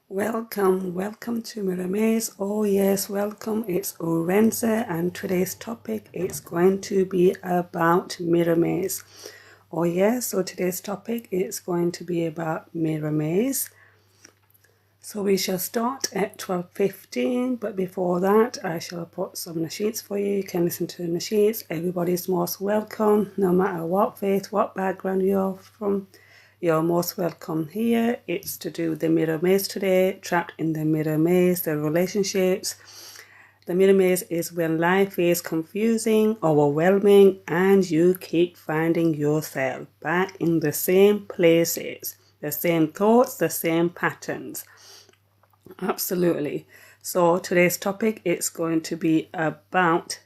Welcome to Mirror Maze. Oh yes, welcome. It's Aurenza and today's topic is going to be about Mirror Maze. Oh yes, so today's topic is going to be about Mirror Maze. So we shall start at 12:15, but before that I shall put some nasheeds for you. You can listen to the nasheeds. Everybody's most welcome, no matter what faith, what background you're from. You're most welcome here. It's to do with the mirror maze today, trapped in the mirror maze, the relationships. The mirror maze is when life is confusing, overwhelming, and you keep finding yourself back in the same places, the same thoughts, the same patterns. Absolutely. So today's topic is going to be about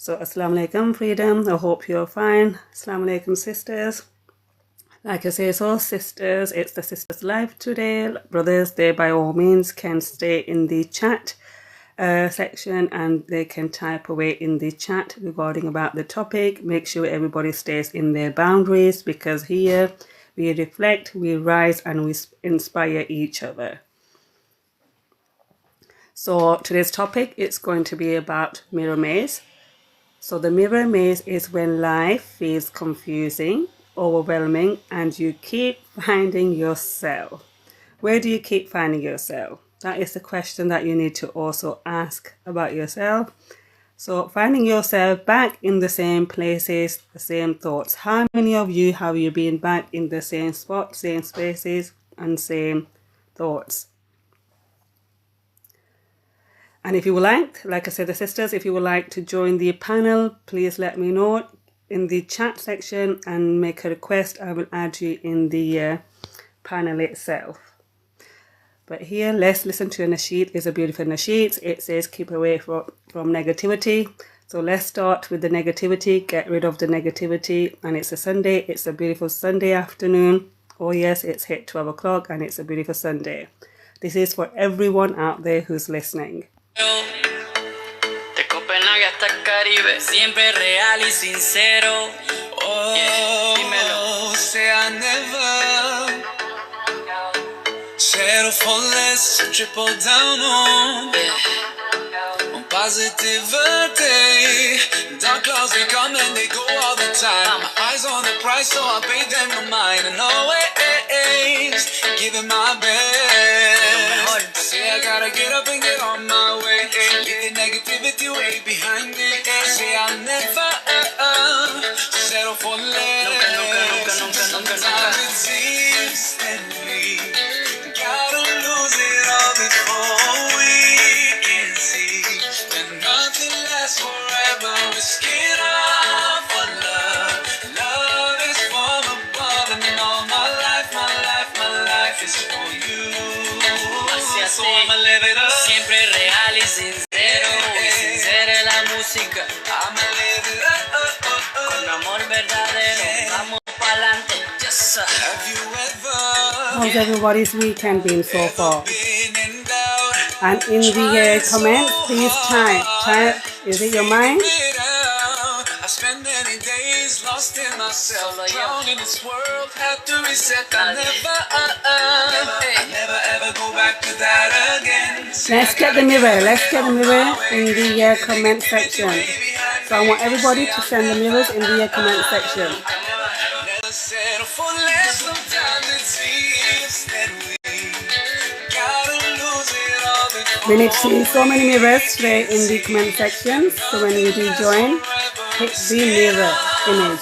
Assalamu alaikum, freedom. I hope you're fine. Assalamu alaikum, sisters. Like I say, so sisters, it's the sisters live today. Brothers, they by all means can stay in the chat section and they can type away in the chat regarding about the topic. Make sure everybody stays in their boundaries, because here we reflect, we rise, and we inspire each other. So today's topic is going to be about mirror maze. So the mirror maze is when life feels confusing, overwhelming, and you keep finding yourself. Where do you keep finding yourself? That is the question that you need to also ask about yourself. So finding yourself back in the same places, the same thoughts. How many of you have you been back in the same spot, same spaces, and same thoughts? And if you would like I said, the sisters, if you would like to join the panel, please let me know in the chat section and make a request. I will add you in the panel itself. But here, let's listen to a nasheed. It's a beautiful nasheed. It says, keep away from negativity. So let's start with the negativity. Get rid of the negativity. And it's a Sunday. It's a beautiful Sunday afternoon. Oh yes, it's hit 12 o'clock and it's a beautiful Sunday. This is for everyone out there who's listening. De Copenhague hasta el Caribe, siempre real y sincero. Oh, yeah, dímelo. Say I never settle for less, triple down on positivity. Dark clouds, they come and they go all the time. My eyes on the prize, so I pay them no mind. And always giving my best. Say I gotta get up and get on my way. Leave the negativity way behind me. Say I'll never settle for less. Sometimes it seems that we gotta lose it all before we can see that nothing lasts forever. Risk it all for love. Love is from above, and all my life is for you. So I'ma live it up. Siempre real y sincero. Y sincera es la música. I'ma live it up. Con amor verdadero. Vamos pa'lante. Yes, sir. Have you ever? How's everybody's weekend been so far? And in the comments, please type, is it your mind? I spent many days lost in myself, drowned in this world, had to reset. I never ever go back to that again. Let's get the mirror in the comment section. So I want everybody to send the mirrors in the comment section. Never settle for less. Sometimes it seems that we gotta lose it all. We need to see so many mirrors today in the comment section. So when you do join, hit the mirror image.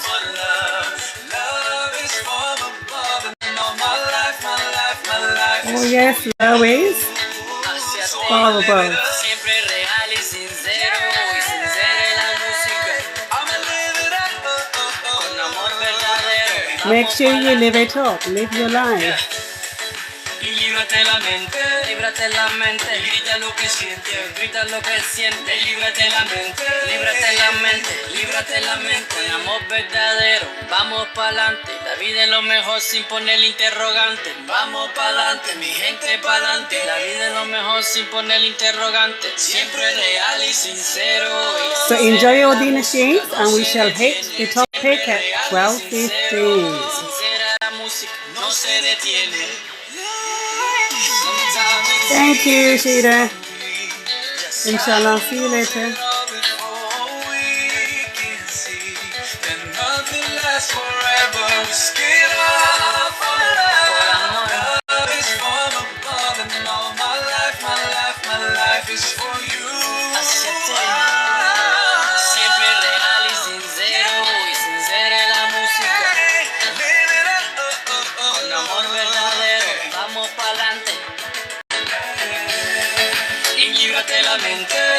Oh yes, always far above. Make sure you live it up, live your life. Líbrate la mente, líbrate la mente, grita lo que sientes, grita lo que sientes, líbrate la mente, líbrate la mente, líbrate la mente, un amor verdadero, vamos pa'lante, la vida es lo mejor sin poner interrogante, vamos pa'lante, mi gente pa'lante, la vida es lo mejor sin poner interrogante, siempre real y sincero. So enjoy your dinner sheets and we shall hit the top topic at 12:15. Thank you, Sheeta. Inshallah, see you later.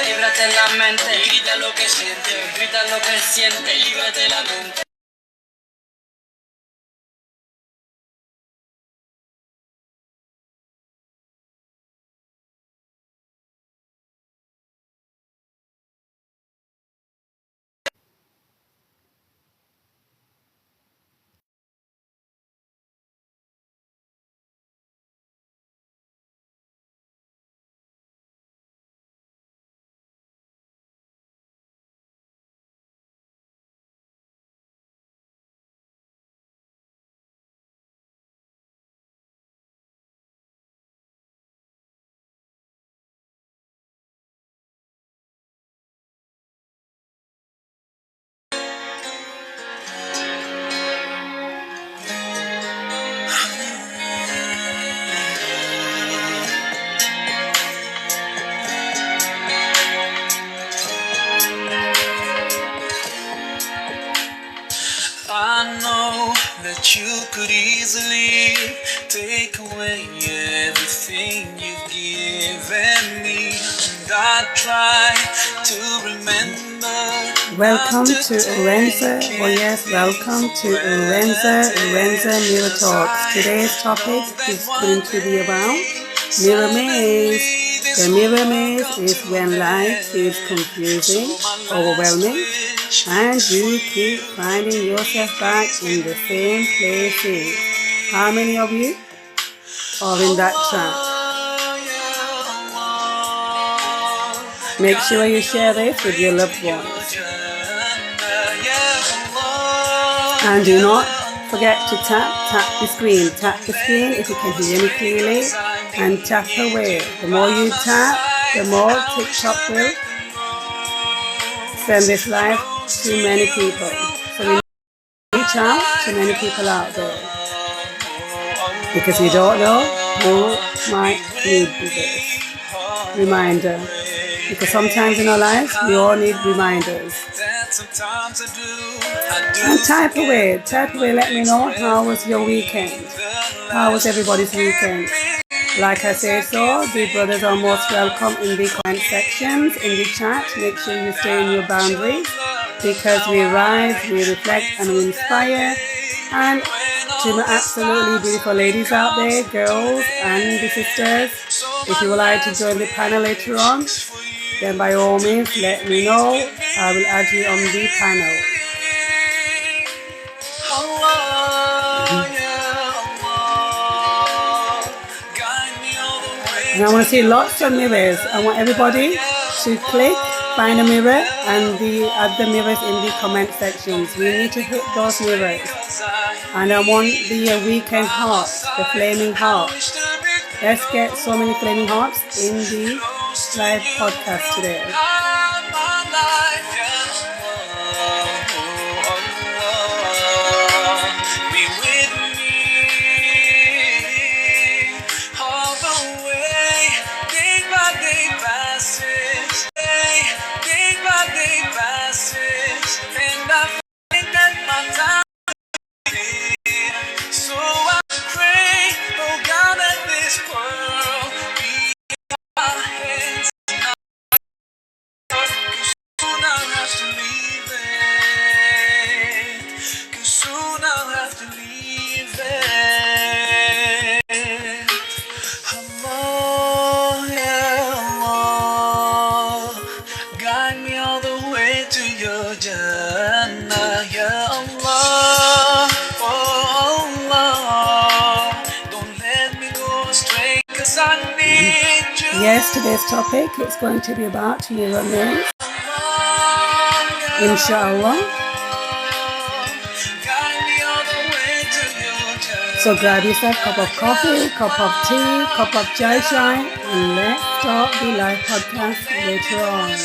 Líbrate la mente, grita lo que siente, líbrate la mente. I know that you could easily take away everything you've given me, and I try to remember. Welcome to Aurenza. Oh yes, welcome to Aurenza Mirror Talks. Today's topic is going to be about mirror maze. The mirror maze is when life feels confusing, overwhelming, and you keep finding yourself back in the same places. How many of you are in that trap? Make sure you share this with your loved ones. And do not forget to tap the screen. Tap the screen if you can hear me clearly, and tap away. The more you tap, the more TikTok will send this live to many people. So we reach out to many people out there, because we don't know who might need this reminder. Because sometimes in our lives, we all need reminders. And type away, let me know, how was your weekend? How was everybody's weekend? Like I say, so the brothers are most welcome in the comment sections, in the chat. Make sure you stay in your boundaries, because we rise, we reflect, and we inspire. And to my absolutely beautiful ladies out there, girls and the sisters, if you would like to join the panel later on, then by all means let me know. I will add you on the panel. And I want to see lots of mirrors. I want everybody to click, find a mirror, and add the mirrors in the comment sections. We need to hit those mirrors. And I want the weekend hearts, the flaming hearts. Let's get so many flaming hearts in the live podcast today. Yes, today's topic is going to be about mirror maze, inshallah. So grab yourself a cup of coffee, cup of tea, cup of chai chai, and let's start the live podcast later on.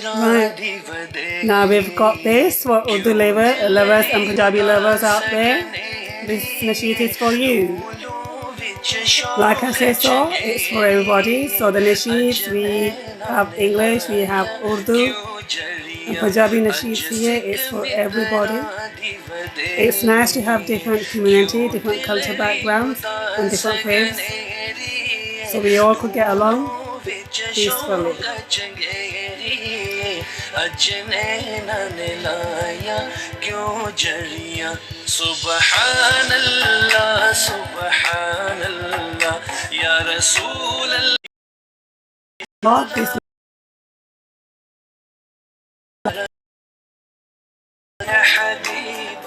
Right. Now we've got this for Urdu lovers and Punjabi lovers out there. This nasheed is for you. Like I said, so it's for everybody. So the nasheeds, we have English, we have Urdu, and Punjabi nasheeds here. It's for everybody. It's nice to have different community, different culture backgrounds, and different faiths, so we all could get along peacefully. Subhanallah, Subhanallah, Ya Rasulallah. Ya Habib.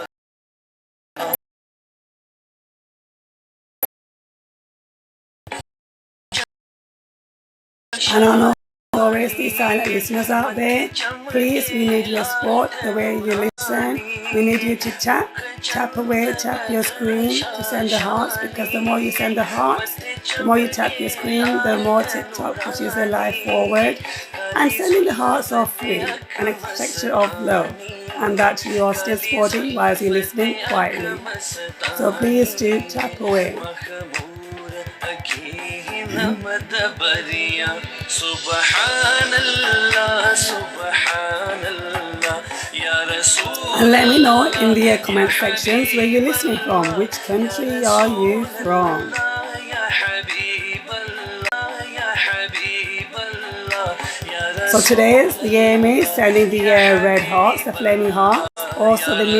And I know always the silent listeners out there, please, we need your support, the way you listen. We need you to tap away, tap your screen to send the hearts, because the more you send the hearts, the more you tap your screen, the more TikTok pushes the live forward. And sending the hearts are free, an expression of love, and that you are still supporting while you're listening quietly. So please do tap away. And let me know in the comment sections where you're listening from. Which country are you from? So today the aim is sending the red hearts, the flaming hearts, also the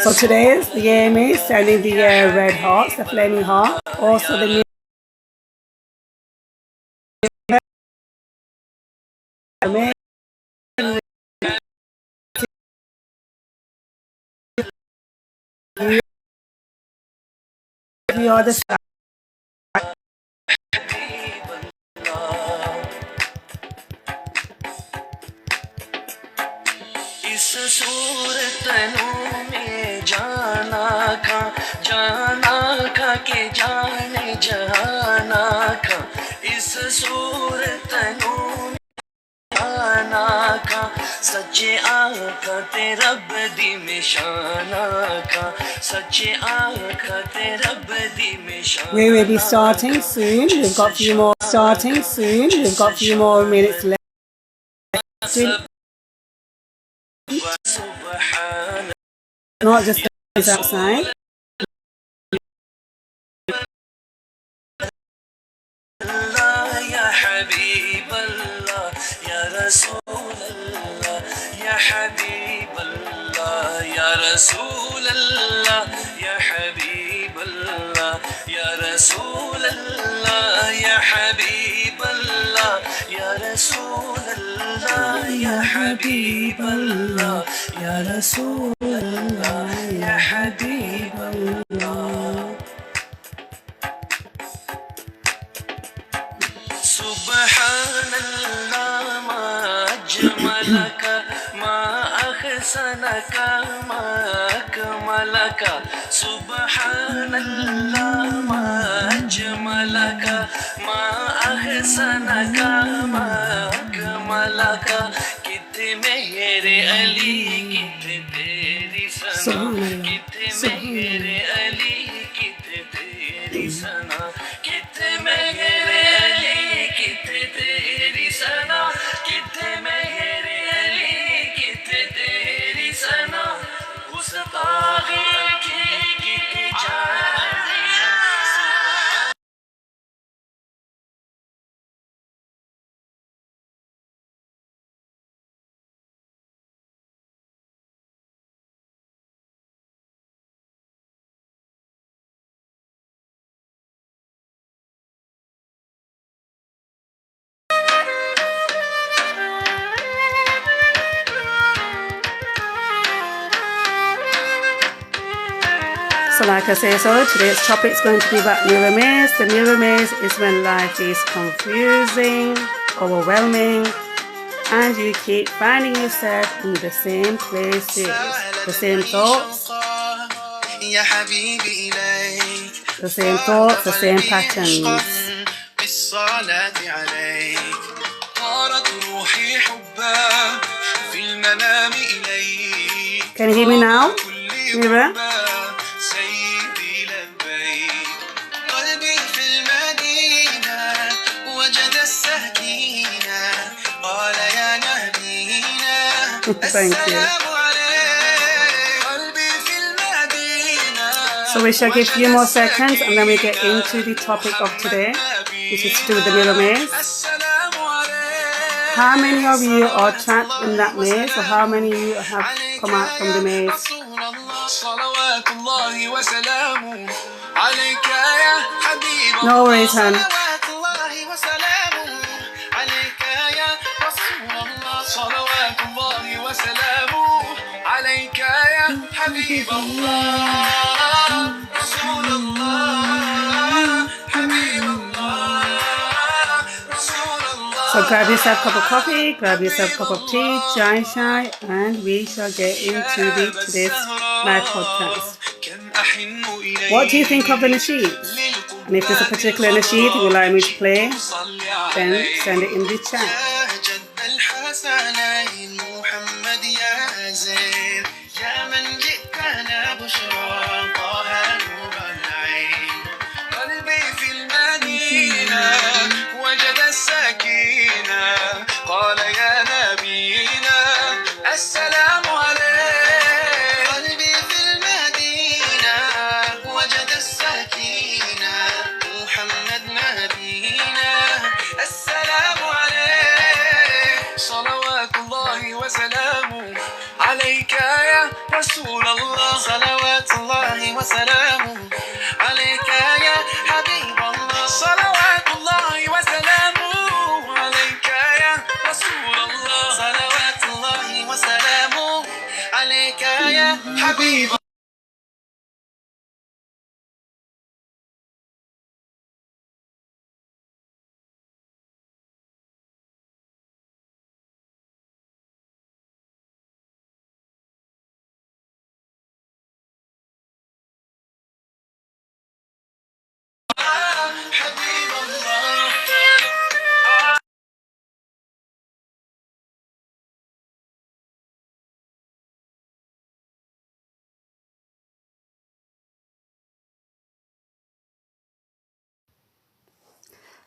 So today the aim is sending the red hearts, the flaming hearts, also the you are the के जाने जहाना का इस सूरत जाना का सच्चे आका तेरा बदी में शाना का सच्चे आका तेरा बदी में शाना. We will be starting soon. We've got a few more minutes left. Not just outside. حبيب الله يا رسول الله يا حبيب الله يا رسول الله يا حبيب الله يا رسول الله يا حبيب الله يا رسول الله يا حبيب الله يا رسول الله يا حبيب الله. سبحان الله ما أجملك ما أحسنك ما أكملك سبحان الله ما أجملك ما أحسنك ما أكملك कितने मेरे अली कितने तेरी Subhanallah. So like I say, so today's topic is going to be about mirror maze. The mirror maze is when life is confusing, overwhelming, and you keep finding yourself in the same places, the same thoughts, the same patterns. Can you hear me now, Mirror? Thank you. So we shall give a few more seconds and then we get into the topic of today, which is to do with the mirror maze. How many of you are trapped in that maze, or how many of you have come out from the maze? No worries, hon. So grab yourself a cup of coffee, grab yourself a cup of tea, chai, and we shall get into today's live podcast. What do you think of the nasheeds? And if there's a particular nasheed you would like me to play, then send it in the chat. قال يا نبينا السلام عليك قلبي في المدينة وجد السكينة محمد نبينا السلام عليك صلوات الله وسلامه عليك يا رسول الله صلوات الله وسلامه عليك يا حبيب الله صلوات الله وسلامه صلوات الله وسلامه عليك يا حبيب.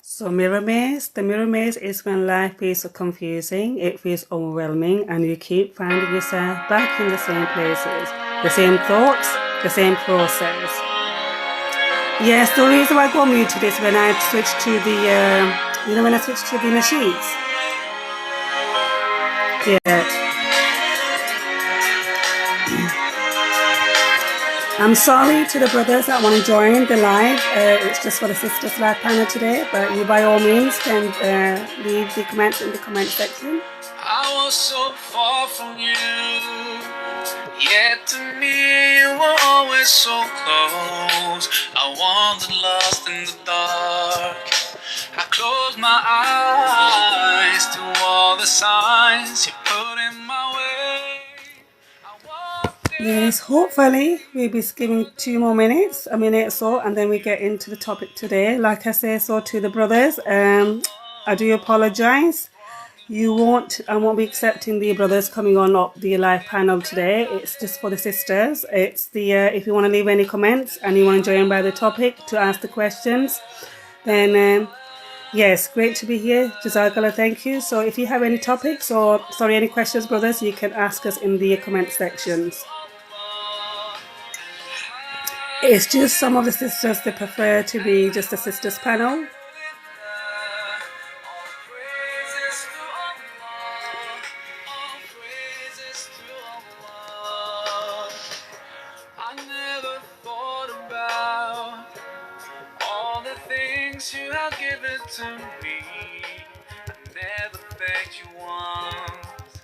So mirror maze, the mirror maze is when life is so confusing, it feels overwhelming, and you keep finding yourself back in the same places, the same thoughts, the same process. Yes, the reason why I go muted is when I switch to the, when I switch to the nasheeds. Yeah. I'm sorry to the brothers that want to join the live. It's just for the sisters live panel today, but you by all means can leave the comments in the comment section. I was so far from you, yet to me you were always so close. I wandered lost in the dark. I closed my eyes to all the signs you put in my way. Yes, hopefully we'll be giving 2 more minutes, a minute or so, and then we get into the topic today. Like I say, so to the brothers, I do apologize I won't be accepting the brothers coming on up the live panel today. It's just for the sisters. It's the if you want to leave any comments and you want to join by the topic to ask the questions, then yes, great to be here. Jazakallah, thank you. So if you have any topics or any questions, brothers, you can ask us in the comment sections. It's just some of the sisters, they prefer to be just a sisters panel. I never thought about all the things you have given to me. I never thanked you once.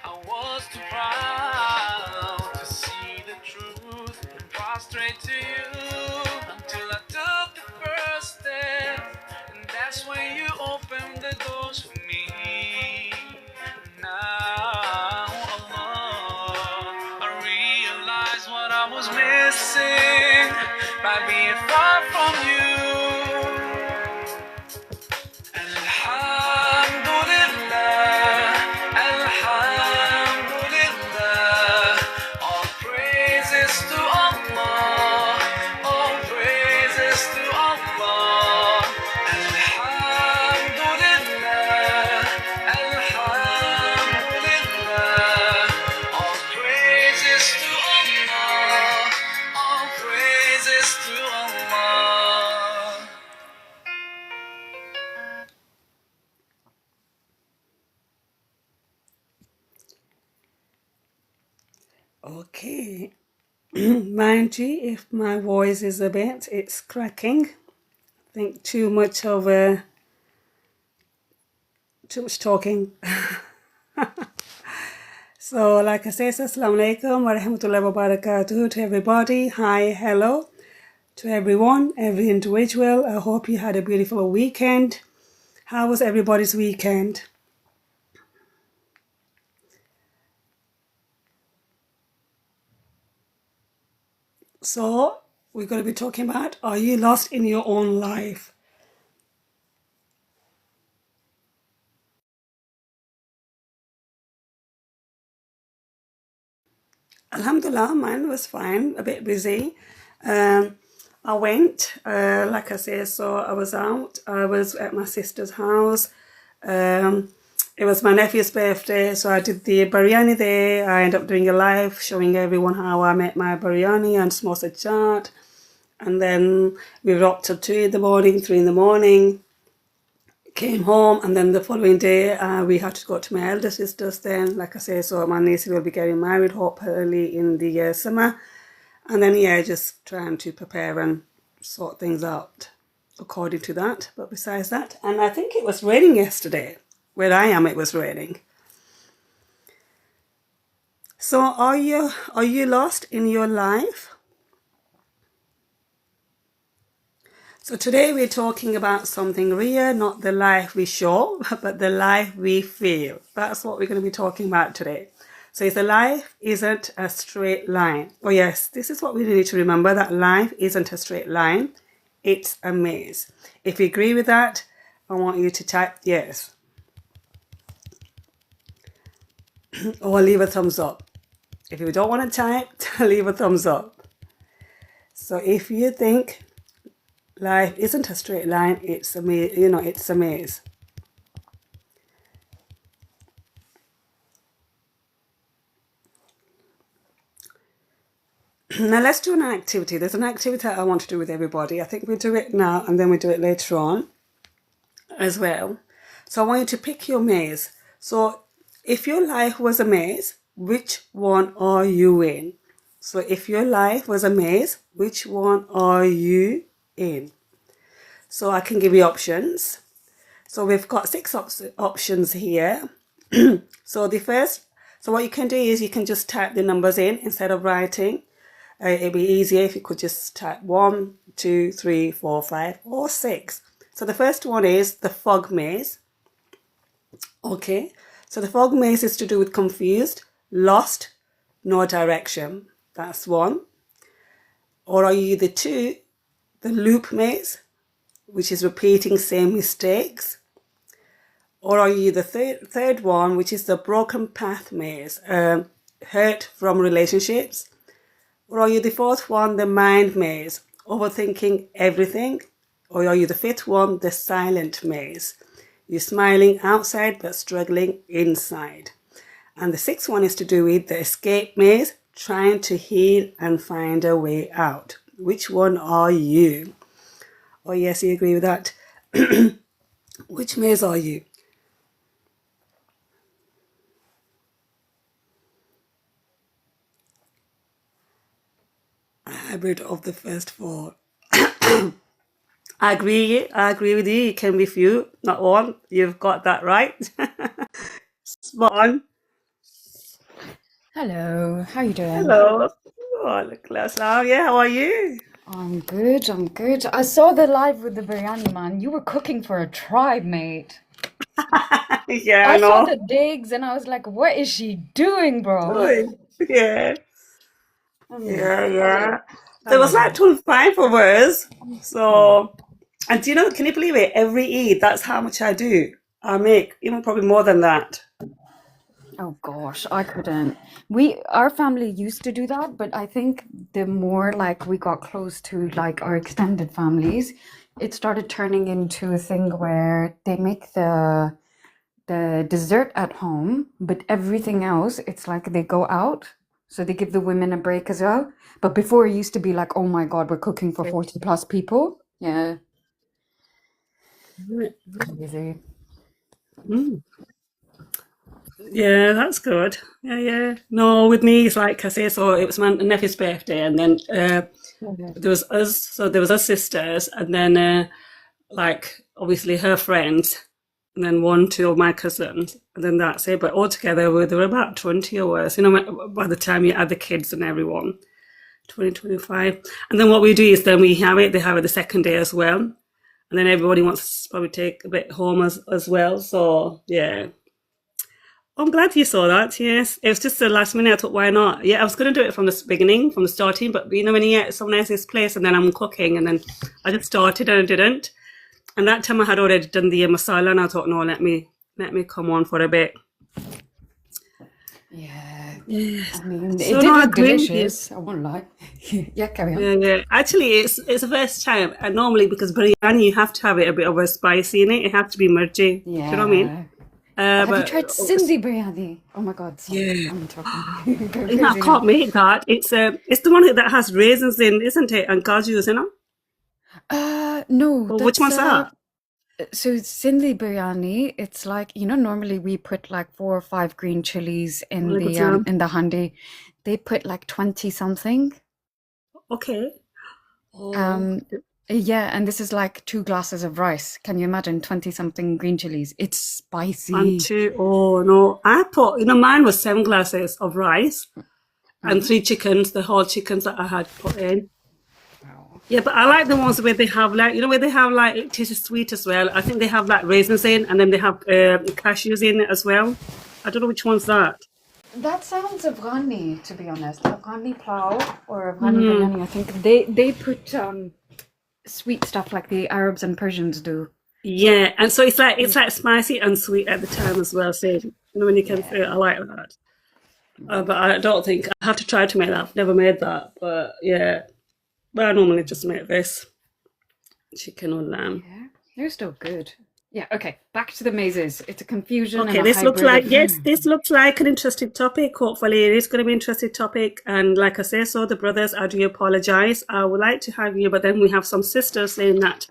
I was too proud to see the truth and prostrate to you until I took the first step, and that's when you opened the doors for me. Now, Allah, I realize what I was missing by being far from you. Okay. Mind you, if my voice is it's cracking. I think too much talking. So, like I said, Assalamu alaikum wa rahmatullahi wa barakatuh to everybody. Hi, hello to everyone, every individual. I hope you had a beautiful weekend. How was everybody's weekend? So, we're going to be talking about, are you lost in your own life? Alhamdulillah, mine was fine, a bit busy. I went, like I said, so I was out. I was at my sister's house. It was my nephew's birthday, so I did the biryani there. I ended up doing a live showing everyone how I made my biryani and samosa chaat. And then we were up till 2 in the morning, 3 in the morning. Came home, and then the following day we had to go to my elder sister's then, like I say, so my niece will be getting married hopefully in the summer. And then, yeah, just trying to prepare and sort things out according to that. But besides that, and I think it was raining yesterday. Where I am, it was raining. So are you lost in your life? So today we're talking about something real, not the life we show, but the life we feel. That's what we're going to be talking about today. So it's life isn't a straight line. Oh yes, this is what we need to remember, that life isn't a straight line. It's a maze. If you agree with that, I want you to type yes. Or leave a thumbs up. If you don't want to type, leave a thumbs up. So if you think life isn't a straight line, it's a maze, it's a maze. Now let's do an activity. There's an activity I want to do with everybody. I think we do it now and then we do it later on as well. So I want you to pick your maze. So if your life was a maze, which one are you in? So if your life was a maze, which one are you in? So I can give you options. So we've got 6 options here. So what you can do is you can just type the numbers in instead of writing. It'd be easier if you could just type 1, 2, 3, 4, 5, or 6. So the first one is the fog maze. Okay, so the fog maze is to do with confused, lost, no direction. That's 1. Or are you the 2, the loop maze, which is repeating same mistakes? Or are you the third one, which is the broken path maze, hurt from relationships? Or are you the fourth one, the mind maze, overthinking everything? Or are you the fifth one, the silent maze? You're smiling outside but struggling inside. And the sixth one is to do with the escape maze, trying to heal and find a way out. Which one are you? Oh, yes, you agree with that. Which maze are you? A hybrid of the first four. I agree with you. It can be few, not one. You've got that right. Spot on. Hello, how you doing? Hello. Oh, look, yeah, how are you? I'm good, I'm good. I saw the live with the biryani man. You were cooking for a tribe, mate. Yeah, I I saw know. the digs and I was like, what is she doing, bro? Oh, yeah, Mm, yeah. I There was love like it. 25 of us. Mm. So, and do you know, can you believe it? Every Eid, that's how much I do. I make even probably more than that. Oh gosh, I couldn't. Our family used to do that, but I think the more like we got close to like our extended families, it started turning into a thing where they make the dessert at home, but everything else, it's like they go out. So they give the women a break as well. But before it used to be like, oh my God, we're cooking for 40 plus people. Yeah, crazy. Mm. Yeah, that's good. Yeah, yeah. No, with me, it's like I say, so it was my nephew's birthday, and then Okay. there was us, so there was us sisters, and then like obviously her friends, and then one, two of my cousins, and then that's it. But altogether, there were about 20 of us, you know, by the time you add the kids and everyone, 20, 25. And then what we do is then they have it the second day as well. And then everybody wants to probably take a bit home as well. So, yeah. I'm glad you saw that. Yes, it was just the last minute. I thought, why not? Yeah, I was going to do it from the beginning, from the starting, but you know when you get someone else's place and then I'm cooking, and then I just started and I didn't. And that time I had already done the masala, and I thought, no, let me come on for a bit. Yeah. I Yes. mean, it So no, did I look agree with you. delicious. I won't lie. Yeah, carry on. Yeah, yeah. Actually, it's the first time, and normally because biryani you have to have it a bit of a spicy in it. It has to be mirchi. Do you know what I mean? Yeah. Have you But tried Sindhi biryani? Oh my God, sorry. yeah, I'm talking. Go I crazy now. can't make that. It's the one that has raisins in, isn't it? And cashews, you know. No, Well, which that's one's that? so Sindhi biryani, it's like, normally we put like 4 or 5 green chilies Walaikum salam. in the handi. They put like 20 something. Okay. Oh, Um yeah, and this is like 2 glasses of rice. Can you imagine 20 something green chilies? It's and spicy. two. Oh no, I put. Mine was 7 glasses of rice and Mm. 3 chickens. The whole chickens that I had put in. Wow. Yeah, but I like the ones where they have like, where they have like, it tastes sweet as well. I think they have like raisins in, and then they have cashews in it as well. I don't know which one's that. That sounds Afghani, to be honest. Afghani plow or Afghani Hmm. biryani. I think they put sweet stuff like the Arabs and Persians do. Yeah, and so it's like spicy and sweet at the time as well. So when you can Yeah. say I like that. But I don't think I have to try to make that. I've never made that, but yeah. But I normally just make this chicken or lamb. Yeah, they're still good. Yeah, okay. Back to the mazes. It's a confusion and Okay, a this looks hybrid like, of. yes, this looks like an interesting topic. Hopefully, it is going to be an interesting topic. And like I say, so the brothers, I do apologize. I would like to have you, but then we have some sisters saying that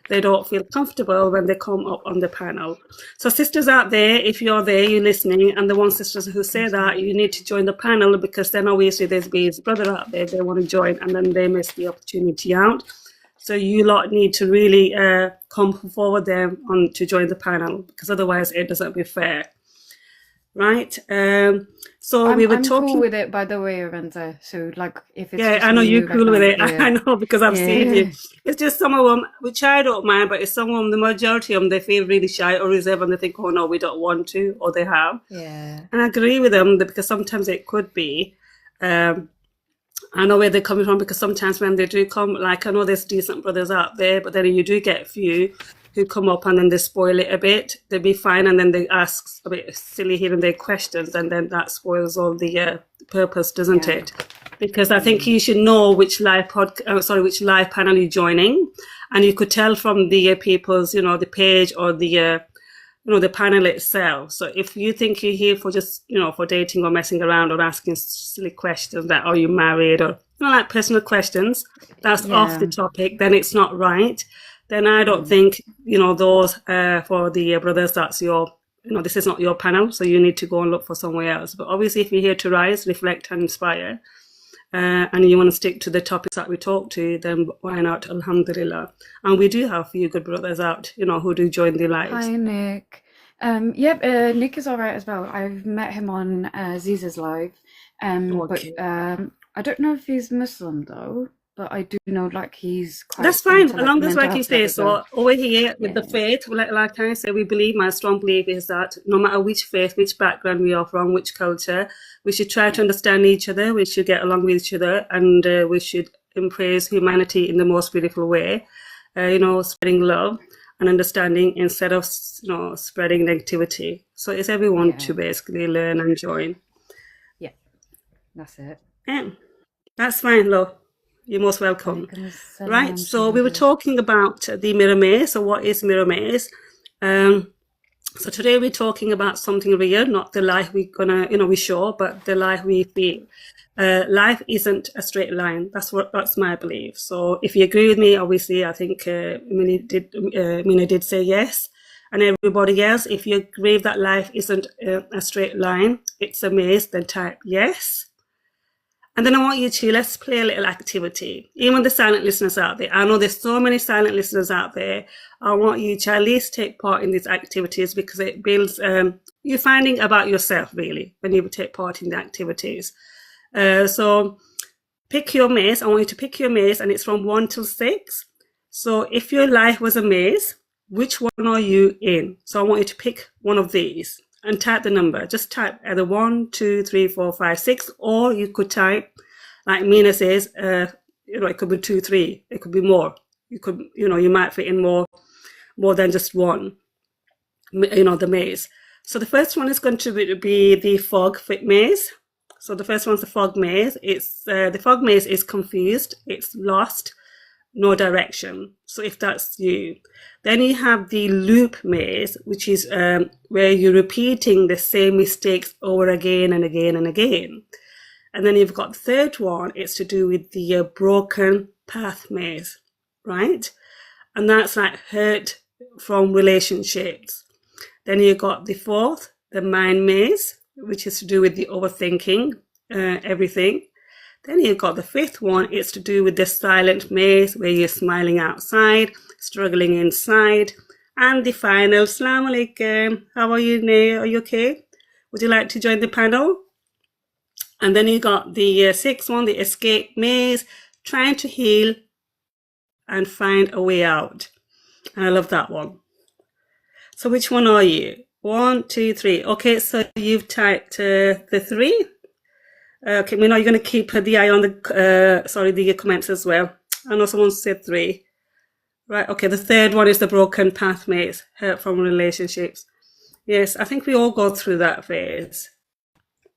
they don't feel comfortable when they come up on the panel. So, sisters out there, if you're there, you're listening, and the one sisters who say that, you need to join the panel, because then obviously there's a brother out there, they want to join, and then they miss the opportunity out. So you lot need to really come forward there to join the panel, because otherwise it doesn't be fair, right? So we were I'm cool talking. with it, by the way, Aurenza. So like, if it's Yeah, just I know me and you're you right cool with now, it. yeah, I know because I've seen you. yeah, It's just some of them, which I don't mind, but it's some of them, the majority of them, they feel really shy or reserved, and they think, oh no, we don't want to, or they have. yeah, And I agree with them because sometimes it could be. Um, I know where they're coming from, because sometimes when they do come, like I know there's decent brothers out there, but then you do get a few who come up and then they spoil it a bit. They'll be fine, and then they ask a bit silly here and there questions, and then that spoils all the purpose, doesn't it? Because I think you should know which live which live panel you're joining, and you could tell from the people's, the page or the the panel itself. So if you think you're here for just, for dating or messing around or asking silly questions that, are you married, or, like personal questions, that's off the topic, then it's not right. Then I don't think, those for the brothers, that's your, this is not your panel. So you need to go and look for somewhere else. But obviously, if you're here to rise, reflect and inspire, and you want to stick to the topics that we talk to, then why not? Alhamdulillah. And we do have a few good brothers out, who do join the lives. Hi, Nick. Nick is all right as well. I've met him on Ziza's live, but I don't know if he's Muslim though. But I do know, like, he's quite. That's fine, as long as, like you say. So over here with the faith, like I say, we believe. My strong belief is that no matter which faith, which background we are from, which culture, we should try to understand each other. We should get along with each other, and we should embrace humanity in the most beautiful way. Spreading love and understanding instead of spreading negativity. So it's everyone to basically learn and join. Yeah, that's it. Yeah, that's fine, love. You're most welcome. Right, so we were talking about the mirror maze. So what is mirror maze? So today we're talking about something real, not the life we're gonna, we show, but the life we feel. Life isn't a straight line. That's my belief. So if you agree with me, obviously, I think Mina did say yes. And everybody else, if you agree that life isn't a straight line, it's a maze, then type yes. And then I want you to, let's play a little activity. Even the silent listeners out there, I know there's so many silent listeners out there. I want you to at least take part in these activities, because it builds, you're finding about yourself really when you take part in the activities. So pick your maze. I want you to pick your maze, and it's from 1 till 6. So if your life was a maze, which one are you in? So I want you to pick one of these and type the number. Just type either 1, 2, 3, 4, 5, 6, or you could type, like Mina says, it could be 2, 3. It could be more. You could, you might fit in more than just one. The maze. So the first one is going to be the fog fit maze. So the first one's the fog maze. It's the fog maze is confused. It's lost. No direction. So if that's you, then you have the loop maze, which is where you're repeating the same mistakes over again and again and again. And then you've got the third one. It's to do with the broken path maze, right? And that's like hurt from relationships. Then you've got the fourth, the mind maze, which is to do with the overthinking everything. Then you've got the fifth one. It's to do with the silent maze, where you're smiling outside, struggling inside. And the final, Assalamu alaikum. How are you, Nay? Are you okay? Would you like to join the panel? And then you got the sixth one, the escape maze, trying to heal and find a way out. And I love that one. So which one are you? 1, 2, 3. Okay, so you've typed the 3. Okay, we know you're going to keep the eye on the comments as well. I know someone said 3. Right, okay, the third one is the broken path maze, hurt from relationships. Yes, I think we all go through that phase.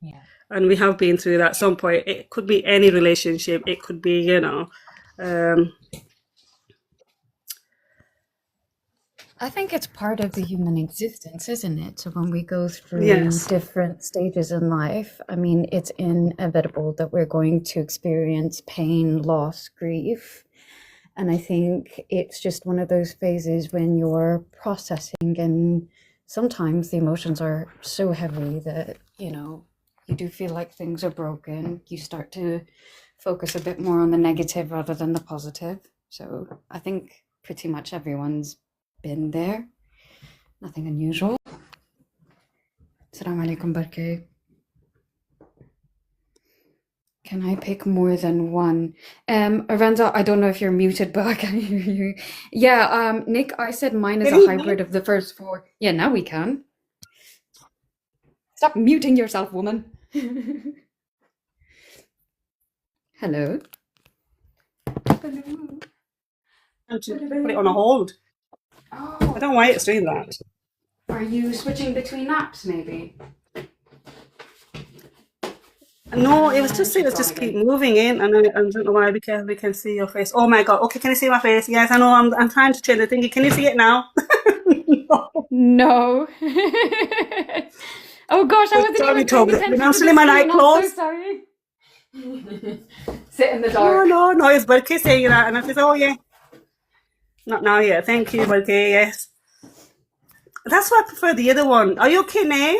Yeah. And we have been through that at some point. It could be any relationship. It could be, I think it's part of the human existence, isn't it? So when we go through different stages in life, I mean, it's inevitable that we're going to experience pain, loss, grief. And I think it's just one of those phases when you're processing, and sometimes the emotions are so heavy that, you do feel like things are broken. You start to focus a bit more on the negative rather than the positive. So I think pretty much everyone's been there. Nothing unusual. Assalamu alaikum barke. Can I pick more than one? Aurenza, I don't know if you're muted, but I can hear you. Yeah, Nick, I said mine is a hybrid of the first 4. Yeah, now we can. Stop muting yourself, woman. Hello. Hello. Put it on a hold. I Oh, don't know why it's doing that. are you switching between apps maybe? No, it was And just it she's was gone just keep again. moving in, and I don't know why because we can see your face. Oh my god! Okay, can you see my face? Yes, I know. I'm trying to change the thingy. Can you see it now? No. No. Oh gosh, I wasn't Sorry, even paying Toby. You know, attention I'm to still the in my night screen. I'm so clothes. sorry. Sit in the No, dark. no, no. It's Berkey saying that, and I said, "Oh yeah, not now yet. Thank you, Berkey. Yes, that's why I prefer the other one. Are you okay, Nay?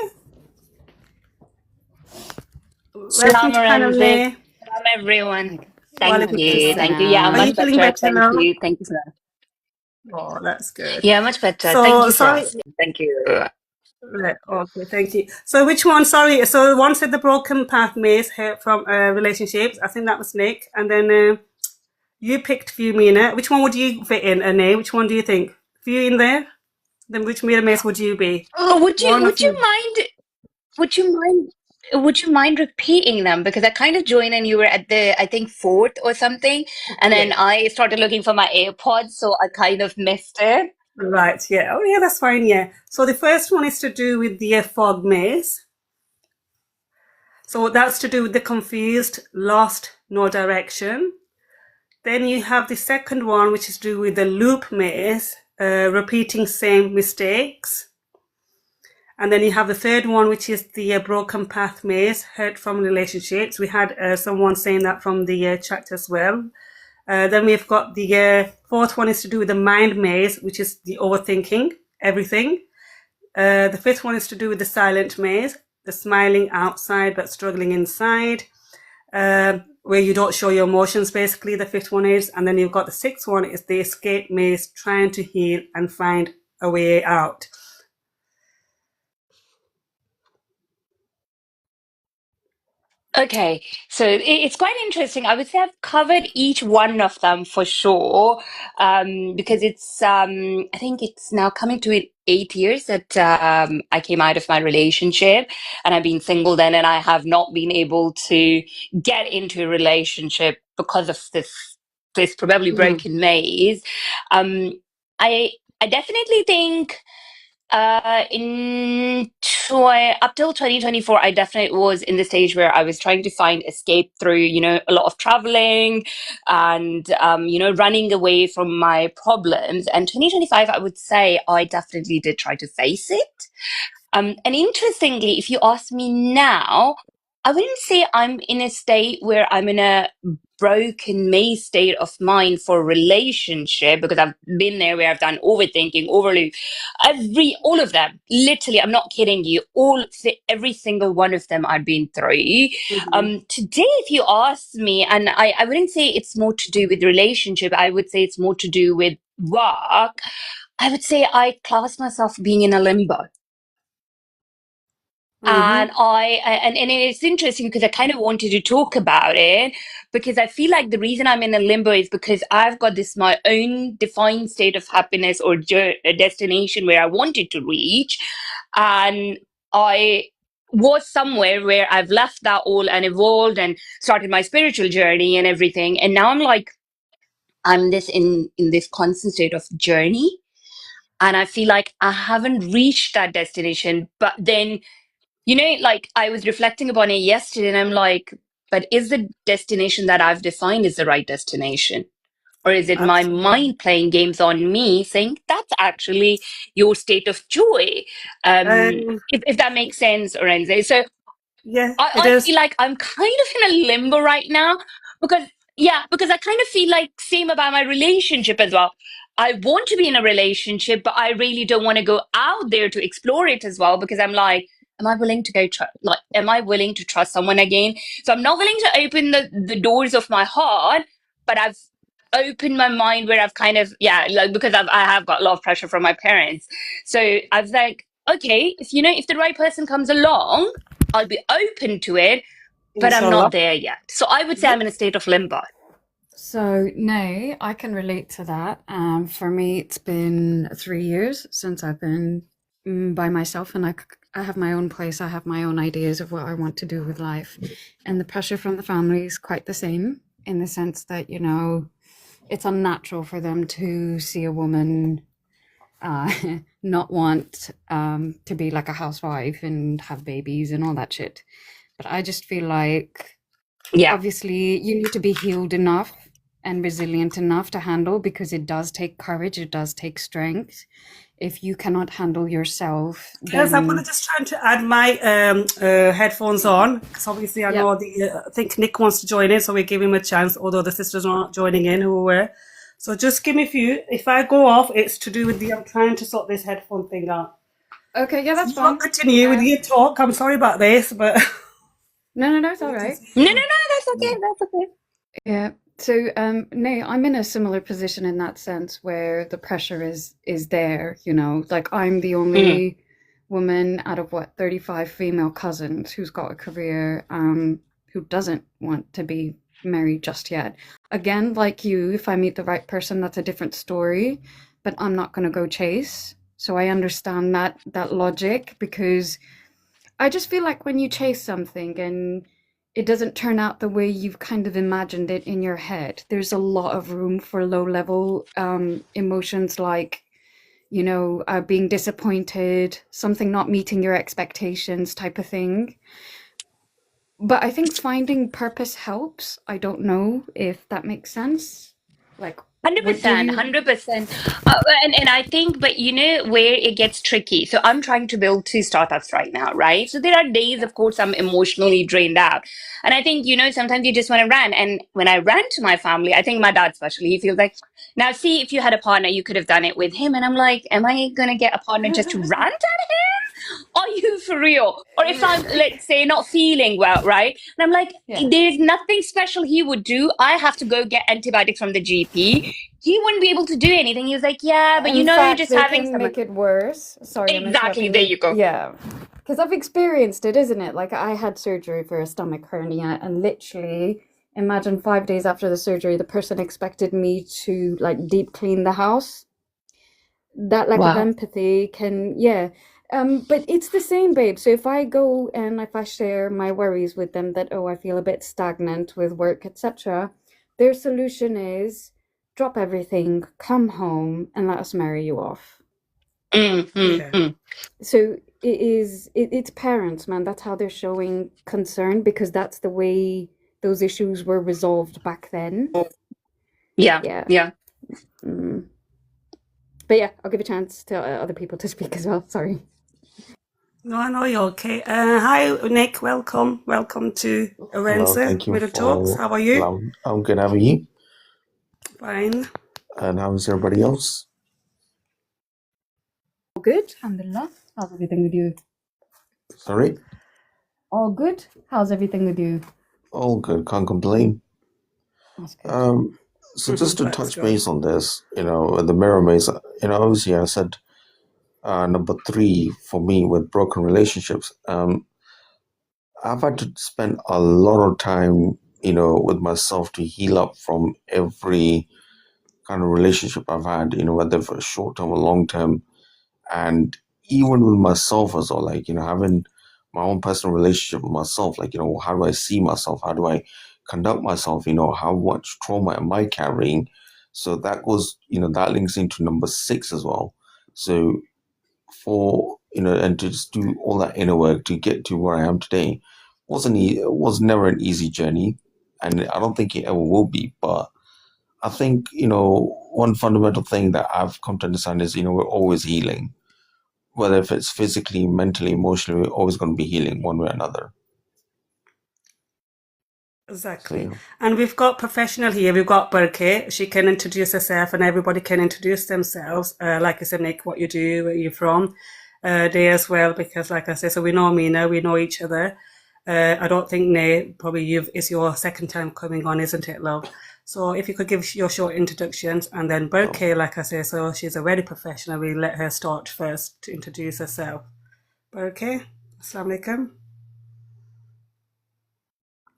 Welcome Salam to panel, Aurenza. Nay. Salam everyone. Like, Thank Walaikum you. salam. Thank you. Yeah, Are you much Salam. feeling better. better Thank now? you. Thank you, sir. Oh, that's good. Yeah, much better. Thank So you, sorry. sis. Thank you. Right. Okay. Thank you. So which one? Sorry. So one said the broken path maze from relationships. I think that was Nick. And then you picked few Mina. Which one would you fit in, Ane? Which one do you think? Few in there? Then which Mina maze would you be? Oh, One of you. would you mind would you mind repeating them? Because I kind of joined and you were at the, I think, fourth or something. And Yeah. then I started looking for my AirPods, so I kind of missed it. Right. Yeah. Oh, yeah. That's fine. Yeah. So the first one is to do with the fog maze. So that's to do with the confused, lost, no direction. Then you have the second one, which is to do with the loop maze, repeating same mistakes. And then you have the third one, which is the broken path maze, hurt from relationships. We had someone saying that from the chat as well. Then we've got the fourth one is to do with the mind maze, which is the overthinking everything. The fifth one is to do with the silent maze, the smiling outside but struggling inside, where you don't show your emotions, basically, the fifth one is. And then you've got the sixth one is the escape maze, trying to heal and find a way out. Okay, so it's quite interesting. I would say I've covered each one of them for sure, because I think it's now coming to 8 years that I came out of my relationship, and I've been single then, and I have not been able to get into a relationship because of this probably Mm, broken maze. Um, I definitely think. Up till 2024, I definitely was in the stage where I was trying to find escape through, a lot of traveling and, running away from my problems. And 2025, I would say I definitely did try to face it. And interestingly, if you ask me now, I wouldn't say I'm in a state where I'm in a broken maze state of mind for a relationship, because I've been there where I've done overthinking, overly, all of them. Literally, I'm not kidding you. Every single one of them I've been through. mhm. Today, if you ask me, and I wouldn't say it's more to do with relationship, I would say it's more to do with work. I would say I class myself being in a limbo. And Mhm. and it's interesting because I kind of wanted to talk about it, because I feel like the reason I'm in a limbo is because I've got this my own defined state of happiness or a destination where I wanted to reach, and I was somewhere where I've left that all and evolved and started my spiritual journey and everything, and now I'm this in this constant state of journey, and I feel like I haven't reached that destination, but then, like, I was reflecting upon it yesterday, and I'm like, but is the destination that I've defined is the right destination? Or is it my Absolutely. mind playing games on me saying that's actually your state of joy? Um, If that makes sense, Orenze. So yeah, it I is. feel like I'm kind of in a limbo right now, because, yeah, because I kind of feel like same about my relationship as well. I want to be in a relationship, but I really don't want to go out there to explore it as well, because I'm like, am I willing to am I willing to trust someone again? So I'm not willing to open the doors of my heart, but I've opened my mind where I've kind of, yeah, like, because I have got a lot of pressure from my parents. So I was like, okay, if the right person comes along, I'll be open to it, but I'm Inshallah. not there yet. So I would say Yeah. I'm in a state of limbo. So, no, I can relate to that. For me, it's been 3 years since I've been by myself, and I have my own place. I have my own ideas of what I want to do with life. And the pressure from the family is quite the same in the sense that, it's unnatural for them to see a woman uh, not want to be like a housewife and have babies and all that shit. But I just feel like Yeah. obviously you need to be healed enough and resilient enough to handle, because it does take courage, it does take strength. If you cannot handle yourself, Yes, I'm gonna then just trying to add my headphones on because obviously I yeah. know I think Nick wants to join in, so we give him a chance. Although the sisters are not joining in, who were. So just give me a few. If I go off, it's to do with the I'm trying to sort this headphone thing out. Okay, yeah, So that's you want fine. to continue with your talk. I'm sorry about this, but No, it's all right. No, that's okay. That's okay. Yeah. So, no, I'm in a similar position in that sense where the pressure is there, you know, like I'm the only woman out of 35 female cousins who's got a career, who doesn't want to be married just yet. Again, like you, if I meet the right person, that's a different story, but I'm not going to go chase. So I understand that logic, because I just feel like when you chase something and it doesn't turn out the way you've kind of imagined it in your head, there's a lot of room for low level emotions like, you know, being disappointed, something not meeting your expectations type of thing. But I think finding purpose helps. I don't know if that makes sense. Like, what do 100%, you? 100%. And I think, but you know where it gets tricky. So I'm trying to build 2 startups right now, right? So there are days, Yeah. of course, I'm emotionally drained out. And I think, you know, sometimes you just want to rant. And when I rant to my family, I think my dad especially, he feels like, now see, if you had a partner, you could have done it with him. And I'm like, am I going to get a partner just to rant at him? Are you for real? Or if I'm, let's say, not feeling well, right? And I'm like, Yeah. there's nothing special he would do. I have to go get antibiotics from the GP. He wouldn't be able to do anything. He was like, yeah, but you In know, you're fact, just they having can some. make it worse. Sorry, I'm Exactly. interrupting There you. you go. Yeah. Because I've experienced it, isn't it? Like, I had surgery for a stomach hernia, and literally, imagine 5 days after the surgery, the person expected me to like deep clean the house. That lack of Wow. empathy can, yeah. But it's the same, babe. So if I go and if I share my worries with them that, oh, I feel a bit stagnant with work, etc., their solution is drop everything, come home, and let us marry you off. yeah, So it's parents, man. That's how they're showing concern, because that's the way those issues were resolved back then. Yeah. Yeah. Yeah. Mm. But yeah, I'll give a chance to other people to speak as well. Sorry. no, you're okay. Hi, Nick. Welcome to Hello, Aurenza thank you Mirror Talks. for How are you? allowing. I'm good. How are you? Fine. And how's everybody else? All good. Alhamdulillah. How's everything with you? Sorry? All good. How's everything with you? All good. Can't complain. That's good. So just to That's touch good. base on this, the mirror maze, obviously I said number 3 for me with broken relationships. I've had to spend a lot of time, with myself to heal up from every kind of relationship I've had, whether for short term or long term. And even with myself as well, like, having my own personal relationship with myself, like, how do I see myself? How do I conduct myself? How much trauma am I carrying? So that goes, that links into number 6 as well. So and to just do all that inner work to get to where I am today it was never an easy journey. And I don't think it ever will be. But I think, one fundamental thing that I've come to understand is, we're always healing. Whether if it's physically, mentally, emotionally, we're always going to be healing one way or another. Exactly. So, And we've got professional here. We've got Berke. She can introduce herself and everybody can introduce themselves. Like I said, Nick, what you do, where you're from, Day as well, because like I said, so we know Mina, we know each other. I don't think Nay, probably it's your second time coming on, isn't it, love? So if you could give your short introductions, and then Berke, like I say, so she's a very professional. We let her start first to introduce herself. Berke, Assalamu alaikum.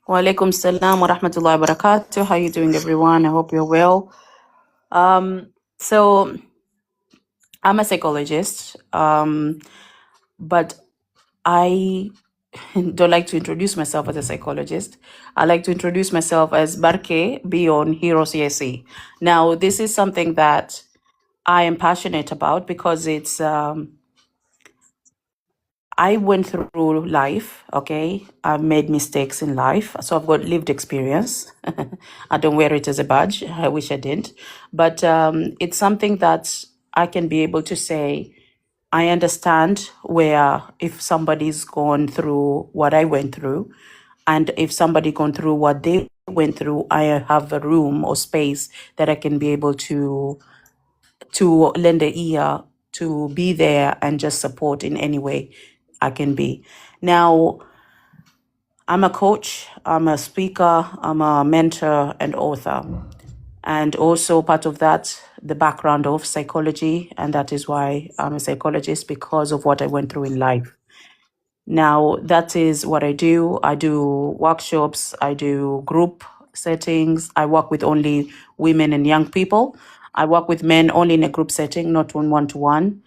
Wa alaikum salam wa rahmatullahi wa barakatuh. How you doing, everyone? I hope you're well. So I'm a psychologist, but I don't like to introduce myself as a psychologist. I like to introduce myself as Barke beyond Hero CSE. Now, this is something that I am passionate about because it's I went through life, okay? I've made mistakes in life, so I've got lived experience. I don't wear it as a badge. I wish I didn't. But it's something that I can be able to say, I understand where if somebody's gone through what I went through, and if somebody gone through what they went through, I have a room or space that I can be able to lend a ear, to be there and just support in any way I can be. Now, I'm a coach, I'm a speaker, I'm a mentor and author. And also part of that, the background of psychology. And that is why I'm a psychologist, because of what I went through in life. Now, that is what I do. I do workshops, I do group settings. I work with only women and young people. I work with men only in a group setting, not one to one.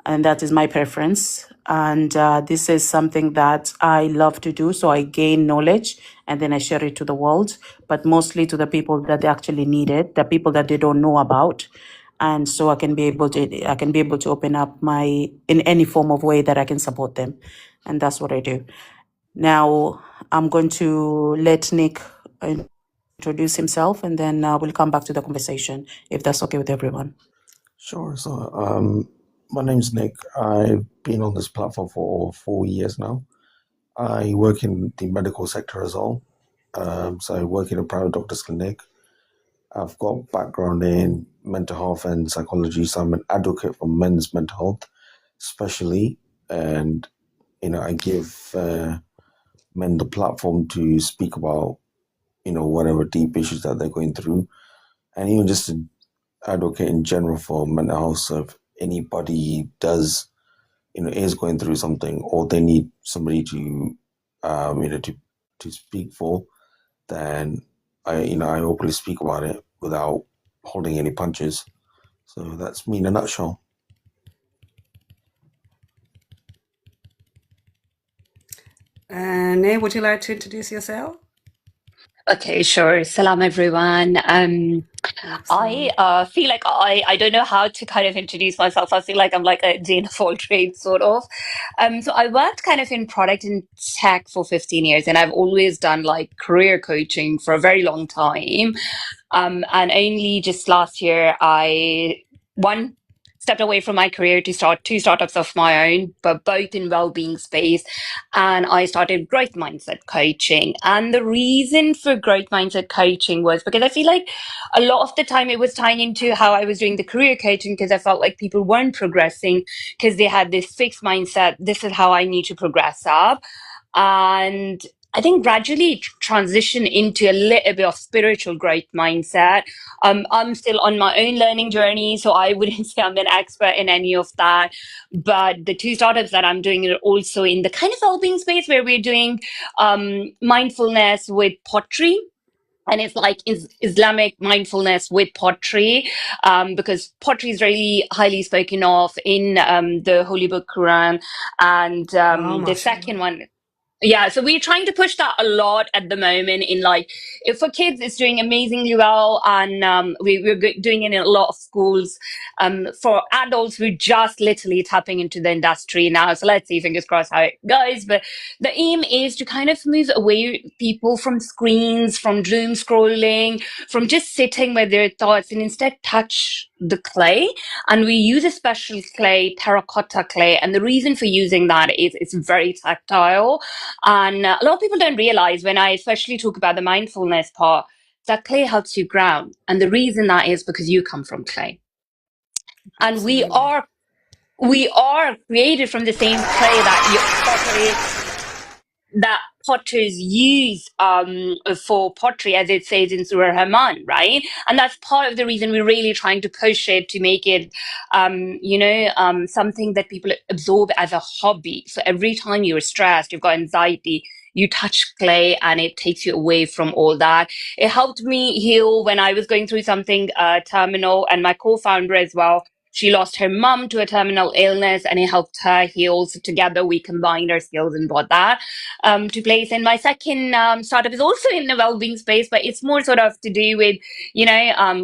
And that is my preference. And this is something that I love to do. So I gain knowledge and then I share it to the world, but mostly to the people that they actually need it, the people that they don't know about. And so I can be able to open up my in any form of way that I can support them. And that's what I do. Now I'm going to let Nick introduce himself, and then we'll come back to the conversation if that's okay with everyone. Sure. So, my name's Nick. I've been on this platform for 4 years now. I work in the medical sector as well. So I work in a private doctor's clinic. I've got background in mental health and psychology, so I'm an advocate for men's mental health, especially, and I give men the platform to speak about whatever deep issues that they're going through, and even just to advocate in general for mental health. So if anybody does is going through something, or they need somebody to to speak for, then I openly speak about it without holding any punches. So that's me in a nutshell. Nay, would you like to introduce yourself? Okay, sure. Salam, everyone. I feel like I don't know how to kind of introduce myself. I feel like I'm like a Jane of all trades, sort of. So I worked kind of in product and tech for 15 years, and I've always done like career coaching for a very long time. And only just last year, one stepped away from my career to start two startups of my own, but both in well-being space. And I started growth mindset coaching. And the reason for growth mindset coaching was because I feel like a lot of the time it was tying into how I was doing the career coaching, because I felt like people weren't progressing because they had this fixed mindset. This is how I need to progress up. And I think gradually transition into a little bit of spiritual growth mindset. I'm still on my own learning journey, so I wouldn't say I'm an expert in any of that. But the two startups that I'm doing are also in the kind of well-being space where we're doing mindfulness with pottery. And it's like Islamic mindfulness with pottery, because pottery is really highly spoken of in the Holy Book Quran. And Oh, the mashallah. second one, yeah, so we're trying to push that a lot at the moment. In like, if for kids, it's doing amazingly well, and we're doing it in a lot of schools. For adults, we're just literally tapping into the industry now. So let's see, fingers crossed, how it goes. But the aim is to kind of move away people from screens, from doom scrolling, from just sitting with their thoughts, and instead touch the clay. And we use a special clay, terracotta clay, and the reason for using that is it's very tactile. And a lot of people don't realize, when I especially talk about the mindfulness part, that clay helps you ground. And the reason that is because you come from clay. And Absolutely. we are created from the same clay that you pottery that potters use for pottery, as it says in Surah Rahman, right? And that's part of the reason we're really trying to push it, to make it, something that people absorb as a hobby. So every time you're stressed, you've got anxiety, you touch clay and it takes you away from all that. It helped me heal when I was going through something terminal, and my co-founder as well. She lost her mum to a terminal illness, and it helped her heal. So together we combined our skills and brought that to place. And my second startup is also in the well-being space, but it's more sort of to do with,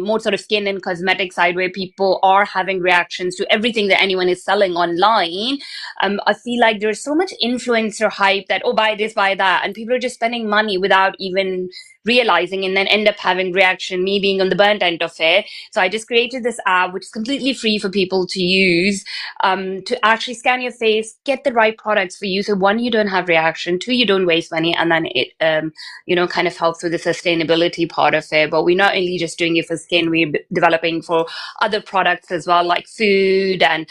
more sort of skin and cosmetic side, where people are having reactions to everything that anyone is selling online. I feel like there's so much influencer hype that, oh, buy this, buy that, and people are just spending money without even realizing, and then end up having reaction, me being on the burnt end of it. So I just created this app, which is completely free for people to use, to actually scan your face, get the right products for you. So one, you don't have reaction, two, you don't waste money, and then it kind of helps with the sustainability part of it. But we're not only just doing it for skin, we're developing for other products as well, like food and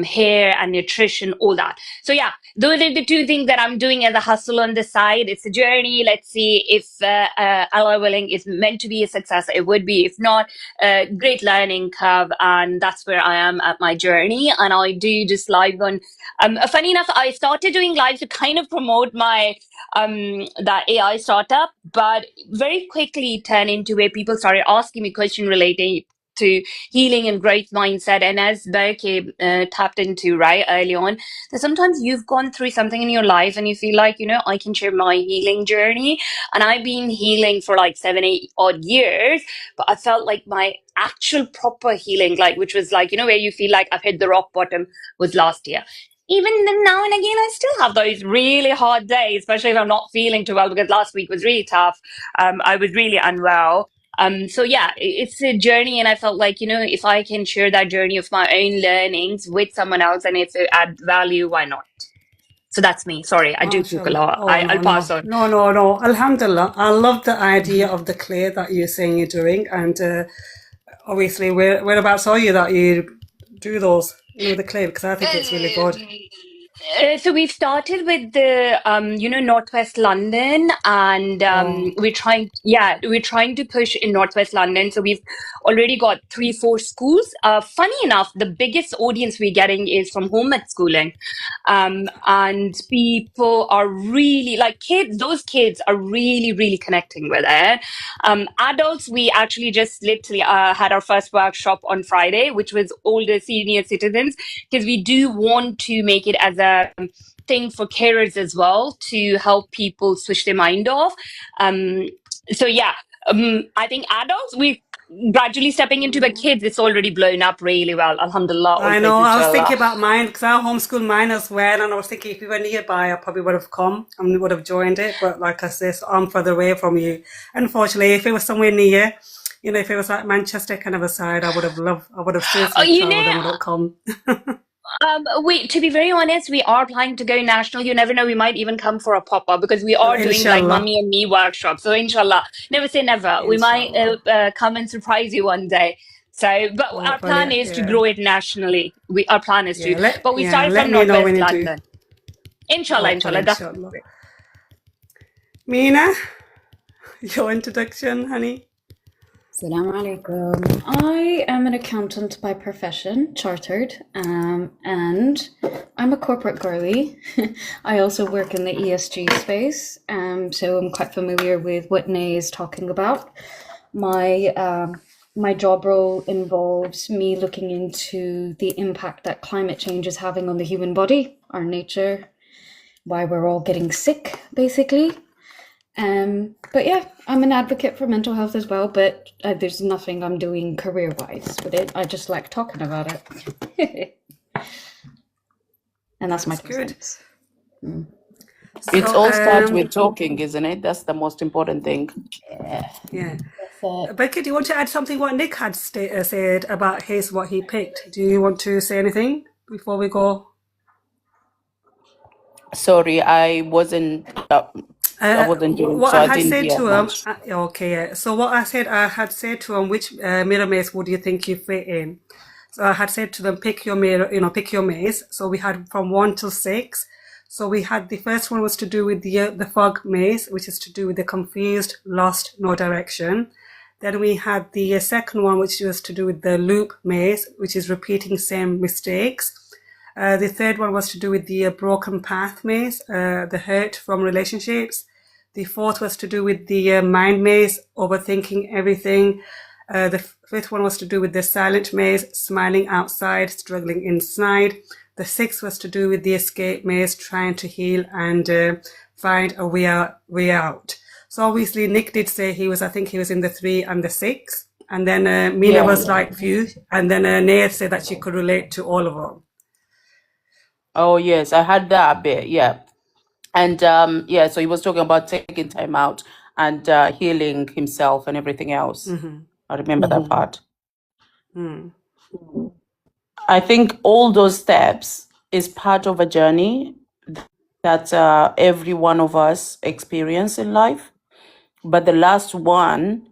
hair and nutrition, all that. So yeah, those are the two things that I'm doing as a hustle on the side. It's a journey. Let's see if Allah willing is meant to be a success. It would be. If not, great learning curve, and that's where I am at my journey. And I do just live on. Funny enough, I started doing live to kind of promote my that AI startup, but very quickly turned into where people started asking me questions relating to healing and growth mindset. And as Berke tapped into right early on, that sometimes you've gone through something in your life and you feel like, I can share my healing journey. And I've been healing for like 7-8 odd years, but I felt like my actual proper healing, like, which was like, where you feel like I've hit the rock bottom, was last year. Even then, now and again, I still have those really hard days, especially if I'm not feeling too well, because last week was really tough. I was really unwell. So yeah, it's a journey, and I felt like, if I can share that journey of my own learnings with someone else, and if it add value, why not? So that's me. Sorry, I do talk a MashaAllah. lot. Oh, I'll no, pass no, on. no. Alhamdulillah. I love the idea of the clay that you're saying you're doing. And obviously, whereabouts are you that you do those, the clay? Because I think it's really good. So we've started with the Northwest London, and Oh, we're trying to push in Northwest London. So we've already got 3-4 schools. Funny enough, the biggest audience we're getting is from homemade schooling, and people are really like kids. Those kids are really, really connecting with it. Adults, we actually just literally had our first workshop on Friday, which was older senior citizens, because we do want to make it as a thing for carers as well, to help people switch their mind off. So yeah, I think adults, we gradually stepping into, the kids, it's already blown up really well. Alhamdulillah, all I know. praises I to was thinking Allah. about mine because I homeschool mine as well. And I was thinking if you were nearby, I probably would have come and would have joined it. But like I said, I'm further away from you. Unfortunately, if it was somewhere near, if it was like Manchester kind of a side, I would have Oh, seriously traveled and would have come. to be very honest, we are planning to go national. You never know, we might even come for a pop-up, because we are doing like Inshallah. mummy and me workshops. So inshallah, never say never. We might Inshallah. come and surprise you one day. So, but our plan Hopefully, is to yeah. grow it nationally. Our plan is to, but we started Let from me know when Northwest you do. London. Inshallah, Hopefully, inshallah, inshallah. definitely. Mina, your introduction, honey. Assalamu alaikum. I am an accountant by profession, chartered, and I'm a corporate girly. I also work in the ESG space, so I'm quite familiar with what Nay is talking about. My job role involves me looking into the impact that climate change is having on the human body, our nature, why we're all getting sick, basically. But yeah, I'm an advocate for mental health as well, but there's nothing I'm doing career-wise with it. I just like talking about it. And that's my Good. It all starts with talking, isn't it? That's the most important thing. Yeah. Becky, do you want to add something what Nick had said about what he picked? Do you want to say anything before we go? Sorry, I wasn't doing, What so I I had didn't said hear to him, much. okay, yeah. So what I had said to him, which mirror maze would you think you fit in? So I had said to them, pick your mirror, pick your maze. So we had from 1 to 6. So we had the first one was to do with the fog maze, which is to do with the confused, lost, no direction. Then we had the second one, which was to do with the loop maze, which is repeating same mistakes. The third one was to do with the broken path maze, the hurt from relationships. The fourth was to do with the mind maze, overthinking everything. The fifth one was to do with the silent maze, smiling outside, struggling inside. The sixth was to do with the escape maze, trying to heal and find a way out. So obviously Nick did say I think he was in the 3 and the 6. And then Mina was like few. And then Naya said that she could relate to all of them. Oh yes, I had that bit. Yeah. And yeah, so he was talking about taking time out and healing himself and everything else. I remember that part. I think all those steps is part of a journey that every one of us experience in life. But the last one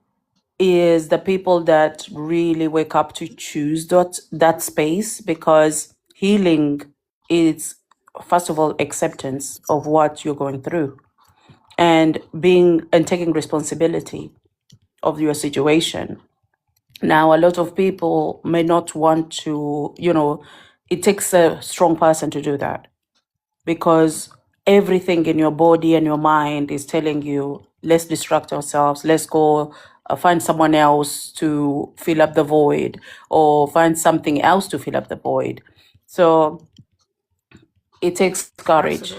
is the people that really wake up to choose that space, because healing is, first of all, acceptance of what you're going through and taking responsibility of your situation. Now, a lot of people may not want to, it takes a strong person to do that, because everything in your body and your mind is telling you, let's distract ourselves, let's go find someone else to fill up the void, or find something else to fill up the void. So it takes courage,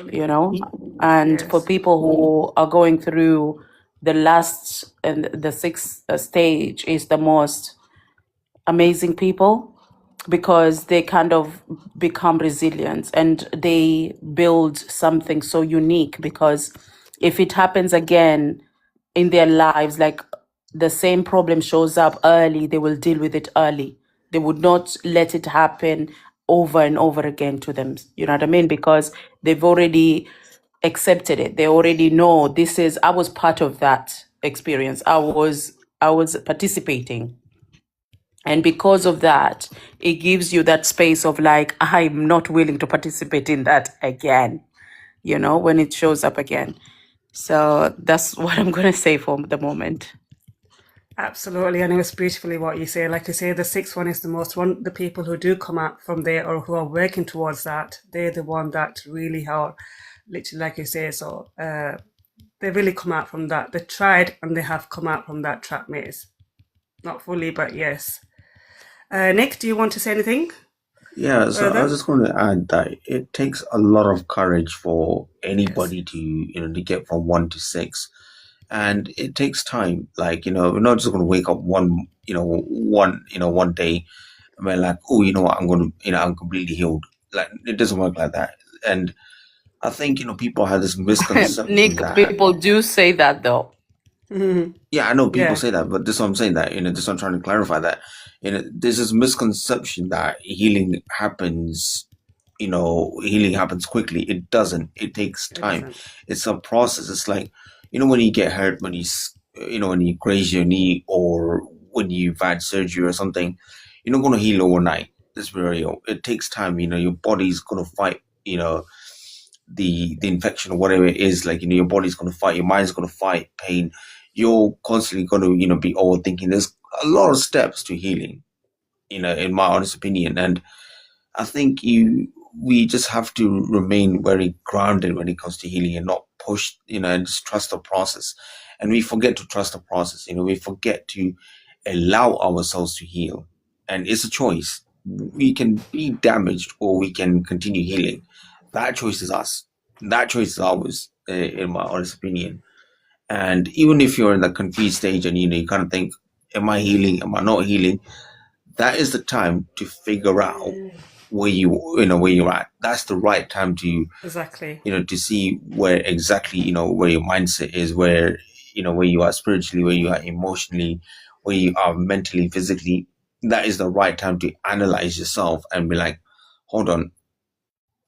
and for people who are going through the last and the sixth stage is the most amazing people, because they kind of become resilient and they build something so unique, because if it happens again in their lives, like the same problem shows up early, they will deal with it early. They would not let it happen over and over again to them. You know what I mean? Because they've already accepted it. They already know I was part of that experience. I was participating. And because of that, it gives you that space of like, I'm not willing to participate in that again, when it shows up again. So that's what I'm going to say for the moment. Absolutely, and it was beautifully what you say. Like you say, the sixth one is the most one. The people who do come out from there or who are working towards that, they're the one that really are, literally, like you say. So they really come out from that. They tried and they have come out from that trap maze. Not fully, but yes. Nick, do you want to say anything? Yeah, so I was just going to add that it takes a lot of courage for anybody to get from 1 to 6, and it takes time. Like, we're not just going to wake up one day and we're like, oh, you know what, I'm completely healed. Like, it doesn't work like that. And I think people have this misconception. Nick, people do say that though. Yeah, I know people say that, but this is what I'm saying, that this I'm trying to clarify, that there's this misconception that healing happens quickly. It doesn't. It takes time. It's a process. It's like, when you get hurt, when you graze your knee, or when you've had surgery or something, you're not going to heal overnight. It's very real. It takes time. Your body's going to fight, the infection or whatever it is. Like, your body's going to fight, your mind's going to fight pain. You're constantly going to, be overthinking. There's a lot of steps to healing, in my honest opinion. And I think we just have to remain very grounded when it comes to healing, and not push, and just trust the process. And we forget to trust the process. We forget to allow ourselves to heal. And it's a choice. We can be damaged, or we can continue healing. That choice is us. That choice is ours, in my honest opinion. And even if you're in the confused stage and you kind of think, am I healing? Am I not healing? That is the time to figure out where you're at. That's the right time to to see where exactly where your mindset is, where where you are spiritually, where you are emotionally, where you are mentally, physically. That is the right time to analyze yourself and be like, hold on,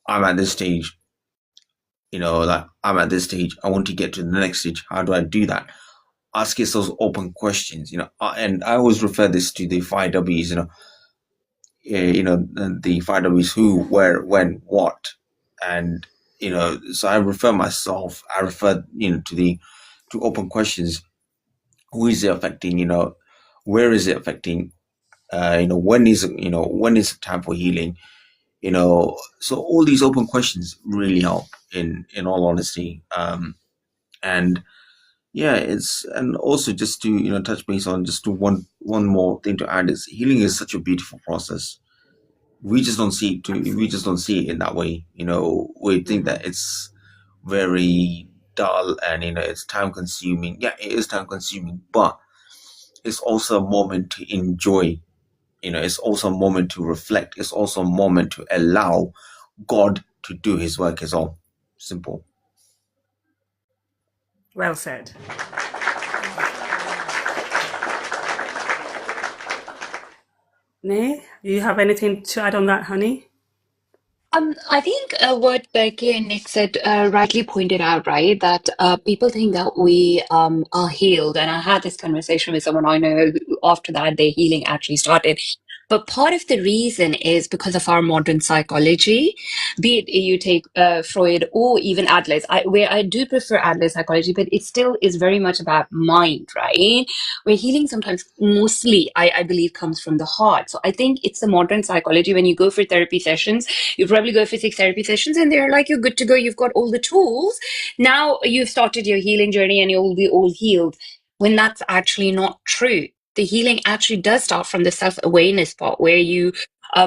I'm at this stage. Like, I'm at this stage. I want to get to the next stage. How do I do that? Ask yourself open questions. And I always refer this to the 5Ws. The 5Ws: who, where, when, what, and so I refer to open questions. Who is it affecting? Where is it affecting? When is it time for healing? So all these open questions really help, in all honesty. And Yeah, it's and also just to touch base on just to one more thing to add is healing is such a beautiful process. We just don't see it in that way. We think that it's very dull and it's time consuming. Yeah, it is time consuming, but it's also a moment to enjoy. It's also a moment to reflect. It's also a moment to allow God to do his work as well. Simple. Well said. Nay, do you have anything to add on that, honey? I think what Becky and Nick said rightly pointed out, right? That people think that we are healed. And I had this conversation with someone I know who, after that, their healing actually started. But part of the reason is because of our modern psychology, be it you take Freud or even Adler's, where I do prefer Adler's psychology, but it still is very much about mind, right? Where healing sometimes mostly, I believe, comes from the heart. So I think it's the modern psychology. When you go for therapy sessions, you probably go for 6 therapy sessions and they're like, you're good to go. You've got all the tools. Now you've started your healing journey and you'll be all healed. When that's actually not true. The healing actually does start from the self-awareness part where you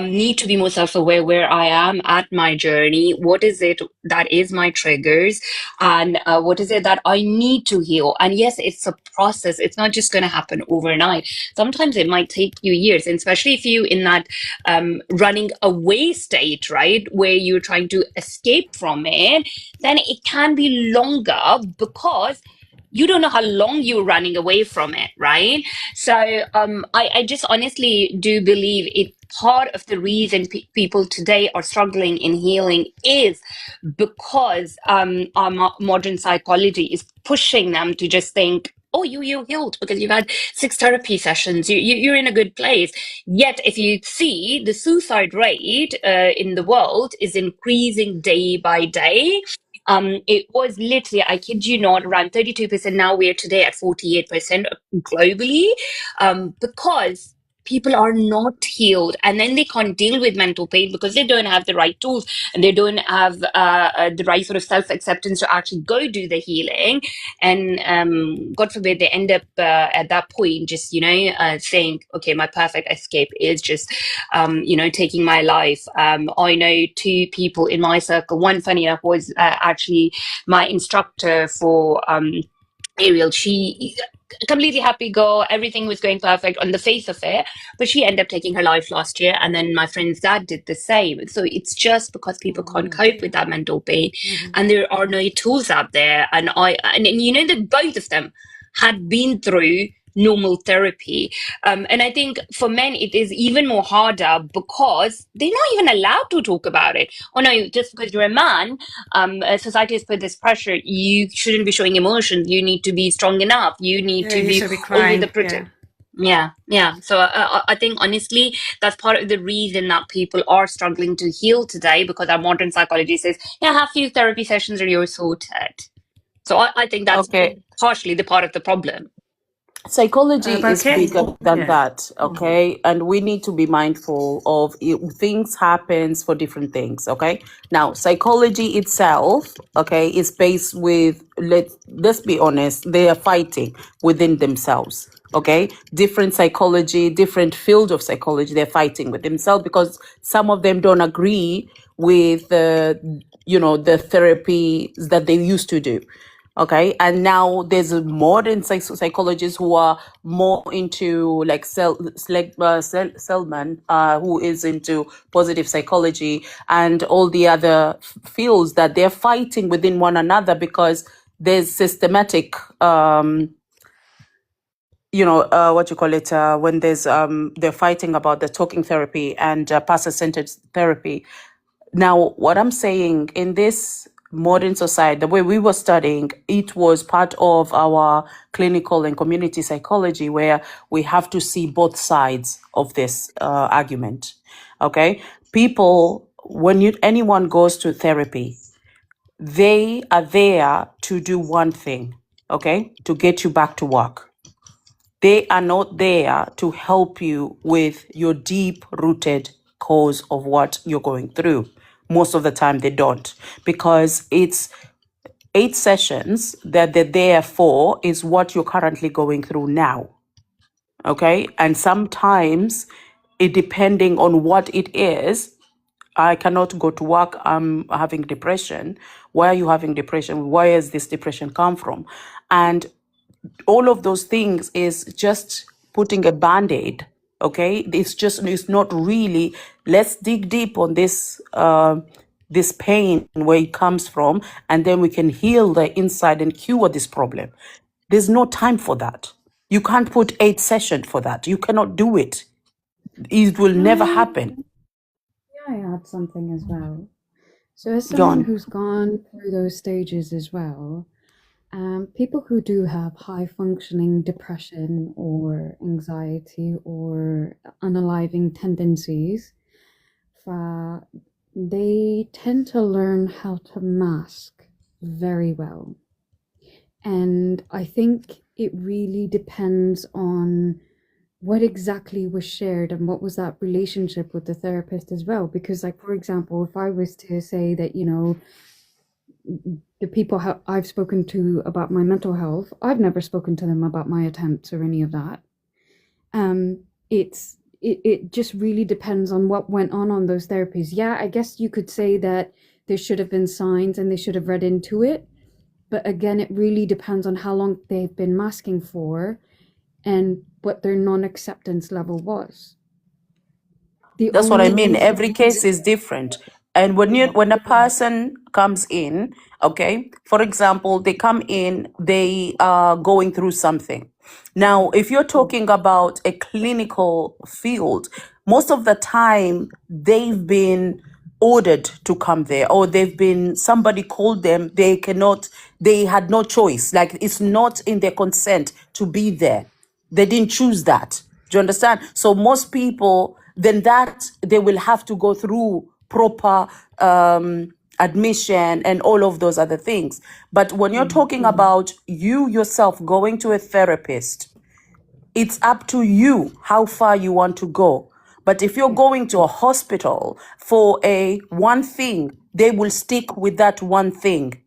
need to be more self-aware where I am at my journey. What is it that is my triggers? And what is it that I need to heal? And yes, it's a process. It's not just going to happen overnight. Sometimes it might take you years, and especially if you in that running away state, right, where you're trying to escape from it, then it can be longer because you don't know how long you're running away from it, right? So I just honestly do believe it. Part of the reason people today are struggling in healing is because our modern psychology is pushing them to just think, oh, you healed because you've had 6 therapy sessions. You're in a good place. Yet, if you see the suicide rate in the world is increasing day by day. It was literally, I kid you not, around 32%. Now we're today at 48% globally, because people are not healed and then they can't deal with mental pain because they don't have the right tools and they don't have the right sort of self-acceptance to actually go do the healing. And God forbid they end up at that point just, saying, okay, my perfect escape is just, taking my life. I know 2 people in my circle. One, funny enough, was actually my instructor for Ariel. She completely happy girl, everything was going perfect on the face of it, but she ended up taking her life last year, and then my friend's dad did the same. So it's just because people can't cope with that mental pain, and there are no tools out there. And that both of them had been through normal therapy, and I think for men it is even more harder because they're not even allowed to talk about it. Oh no, just because you're a man, society has put this pressure. You shouldn't be showing emotions. You need to be strong enough. You need Yeah, to you be should be over the crying. Yeah. protect. Yeah. So I think honestly, that's part of the reason that people are struggling to heal today because our modern psychology says, yeah, have few therapy sessions and you're sorted. So I think that's Okay. partially the part of the problem. Psychology is Okay. bigger than Yeah. that, okay? And we need to be mindful of it, things happens for different things, okay? Now, psychology itself, okay, is based with, let's be honest, they are fighting within themselves, okay? Different psychology, different field of psychology, they're fighting with themselves because some of them don't agree with the therapy that they used to do. Okay, and now there's a modern psychologists who are more into like Selman, who is into positive psychology, and all the other fields that they're fighting within one another because there's systematic, what you call it, when there's they're fighting about the talking therapy and person-centered therapy. Now, what I'm saying in this modern society, the way we were studying, it was part of our clinical and community psychology where we have to see both sides of this argument. Okay. People, when anyone goes to therapy, they are there to do one thing, okay, to get you back to work. They are not there to help you with your deep rooted cause of what you're going through. Most of the time they don't, because 8 sessions that they're there for is what you're currently going through now. Okay. And sometimes it depending on what it is, I cannot go to work. I'm having depression. Why are you having depression? Where has this depression come from? And all of those things is just putting a band-aid. Okay. It's not really, let's dig deep on this pain, where it comes from, and then we can heal the inside and cure this problem. There's no time for that. You can't put 8 sessions for that. You cannot do it. It will never happen. I add something as well. So as Go someone on. who's gone through those stages as well, people who do have high functioning depression or anxiety or unaliving tendencies, they tend to learn how to mask very well. And I think it really depends on what exactly was shared and what was that relationship with the therapist as well. Because, like, for example, if I was to say that, the people I've spoken to about my mental health, I've never spoken to them about my attempts or any of that. It just really depends on what went on those therapies. Yeah, I guess you could say that there should have been signs and they should have read into it. But again, it really depends on how long they've been masking for and what their non-acceptance level was. That's what I mean. Every case is different. And when a person comes in, okay, for example, they come in, they are going through something. Now, if you're talking about a clinical field, most of the time they've been ordered to come there, or somebody called them, they had no choice. Like, it's not in their consent to be there. They didn't choose that. Do you understand? So most people, then that they will have to go through proper admission and all of those other things. But when you're talking about you yourself going to a therapist, it's up to you how far you want to go. But if you're going to a hospital for one thing, they will stick with that one thing.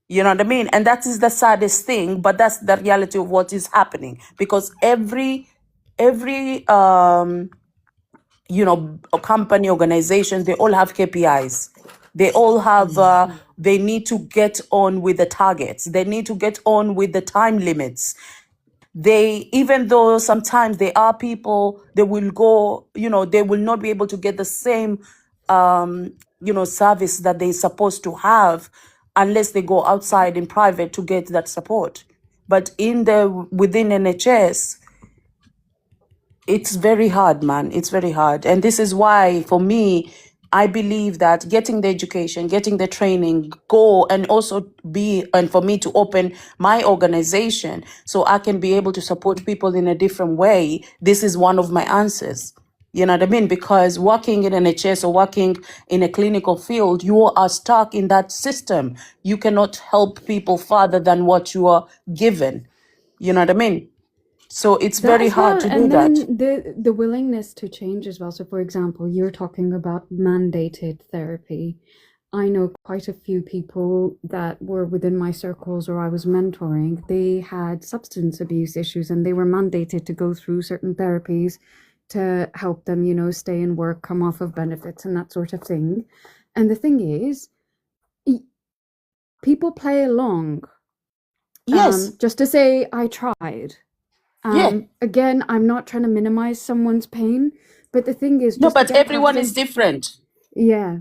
You know what I mean? And that is the saddest thing, but that's the reality of what is happening. Because every company, organizations, they all have KPIs. They all have they need to get on with the targets. They need to get on with the time limits. Even though sometimes there are people, they will go, they will not be able to get the same service that they're supposed to have unless they go outside in private to get that support. But within NHS, it's very hard, man. It's very hard. And this is why, for me, I believe that getting the education, getting the training, and for me to open my organization so I can be able to support people in a different way, this is one of my answers. You know what I mean? Because working in NHS or working in a clinical field, you are stuck in that system. You cannot help people further than what you are given. You know what I mean? So it's very hard to do that. And then the willingness to change as well. So, for example, you're talking about mandated therapy. I know quite a few people that were within my circles or I was mentoring. They had substance abuse issues and they were mandated to go through certain therapies to help them, stay in work, come off of benefits and that sort of thing. And the thing is, people play along. Yes. Just to say, I tried. Again, I'm not trying to minimize someone's pain, but the thing is, no, but everyone is different. Yeah.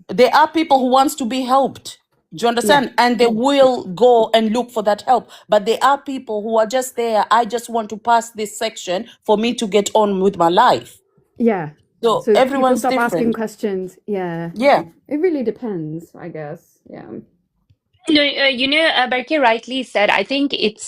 There are people who wants to be helped. Do you understand? Yeah. And they will go and look for that help. But there are people who are just there. I just want to pass this section for me to get on with my life. Yeah. So everyone's people stop different. asking questions. Yeah. Yeah. It really depends, I guess. Yeah. No, Berke rightly said, I think it's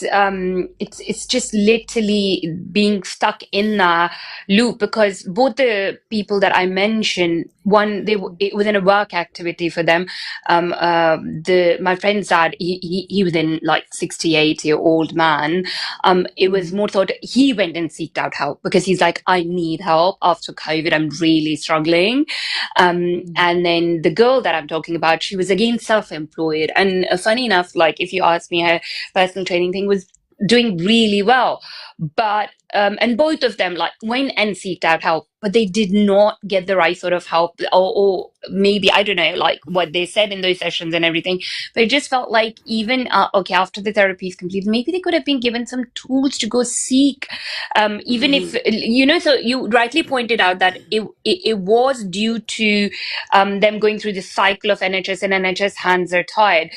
just literally being stuck in a loop, because both the people that I mentioned, one, it was in a work activity for them. My friend's dad, he was in like 68-year-old man. It was more thought he went and seeked out help because he's like, I need help after COVID. I'm really struggling. And then the girl that I'm talking about, she was again self-employed, and funny enough, like if you ask me, her personal training thing was doing really well. But and both of them like went and seeked out help, but they did not get the right sort of help, or maybe I don't know, like what they said in those sessions and everything. But it just felt like even okay, after the therapy is complete, maybe they could have been given some tools to go seek, even if So you rightly pointed out that it was due to them going through the cycle of NHS, and NHS hands are tired,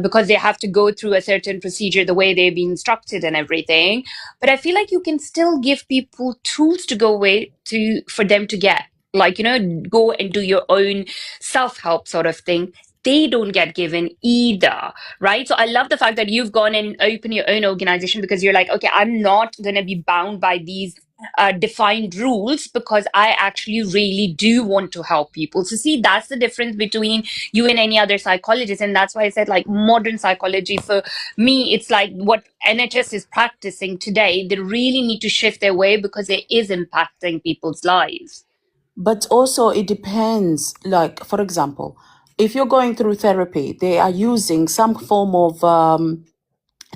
because they have to go through a certain procedure the way they've been instructed and everything. But I feel like you can still give people tools to go away to for them to get, like, go and do your own self-help sort of thing. They don't get given either, right? So I love the fact that you've gone and opened your own organization, because you're like, okay, I'm not going to be bound by these defined rules, because I actually really do want to help people. So see, that's the difference between you and any other psychologist. And that's why I said, like, modern psychology for me, it's like what NHS is practicing today. They really need to shift their way, because it is impacting people's lives. But also it depends, like, for example, if you're going through therapy, they are using some form of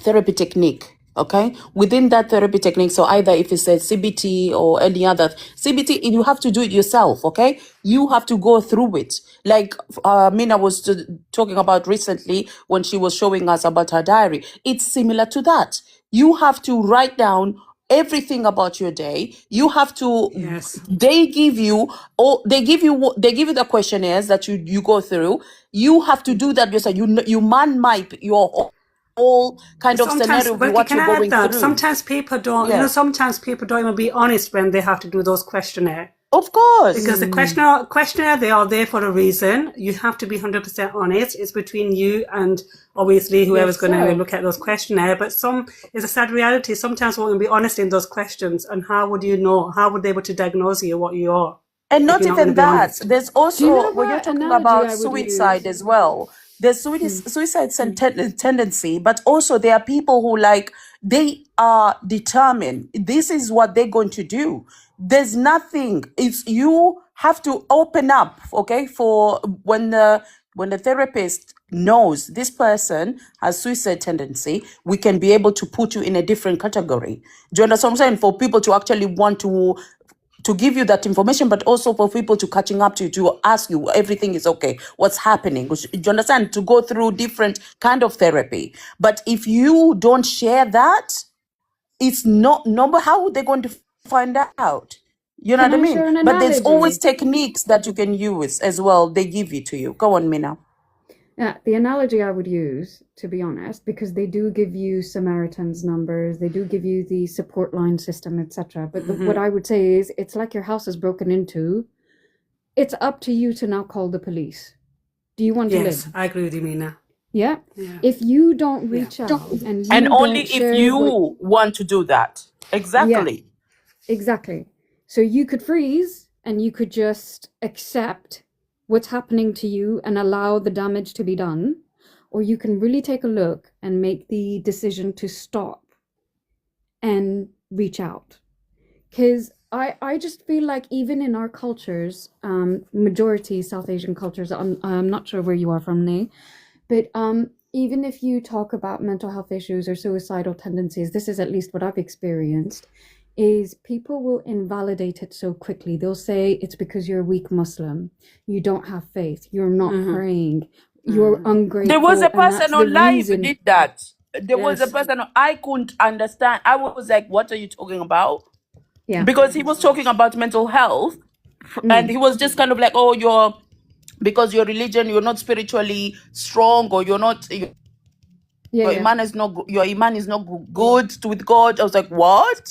therapy technique. Okay, within that therapy technique, so either if it's a CBT or any other CBT, you have to do it yourself. Okay, you have to go through it. Like Mina was talking about recently when she was showing us about her diary. It's similar to that. You have to write down everything about your day. You have to. Yes. They give you, or they give you the questionnaires that you go through. You have to do that yourself. You man map your whole kind of Sometimes, scenario of but what can you're I add going that? through. Sometimes people don't, Yeah, sometimes people don't even be honest when they have to do those questionnaire. of course. Because the questionnaire, they are there for a reason. You have to be 100% honest. It's between you and obviously whoever's going to look at those questionnaire. But it's a sad reality. Sometimes we won't be honest in those questions. And how would you know? How would they be able to diagnose you what you are? And if not you're not going even to be that. honest? There's Do you know also, when you're what talking analogy about I would suicide use? as well, there's suicide tendency, but also there are people who, like, they are determined. This is what they're going to do. There's nothing. It's, you have to open up, okay, for when the therapist knows this person has suicide tendency, we can be able to put you in a different category. Do you understand what I'm saying? For people to actually want to give you that information, but also for people to catching up to you, to ask you everything is okay, what's happening. Do you understand? To go through different kind of therapy. But if you don't share that, it's not number. How are they going to find out? You know Can what I I mean? share an But there's always analogy? techniques that you can use as well. They give it to you. Go on, Mina. Yeah, the analogy I would use, to be honest, because they do give you Samaritan's numbers, they do give you the support line system, etc. But what I would say is, it's like your house is broken into. It's up to you to now call the police. Do you want to Yes, live? I agree with you, Mina. Yeah. Yeah. If you don't reach out and you And only don't if share you want to do that. Exactly. exactly. So you could freeze and you could just accept what's happening to you and allow the damage to be done, or you can really take a look and make the decision to stop and reach out. Because I just feel like even in our cultures, majority South Asian cultures, I'm not sure where you are from, Nay, but even if you talk about mental health issues or suicidal tendencies, this is at least what I've experienced, is people will invalidate it so quickly. They'll say it's because you're a weak Muslim, you don't have faith, you're not praying, you're ungrateful. There was a and person that's on the live reason. did that. There was a Yes. person I couldn't understand. I was like, what are you talking about? Yeah. Because he was talking about mental health, and he was just kind of like, oh, because your religion, you're not spiritually strong, or you're not, your iman is not good with God. I was like, what?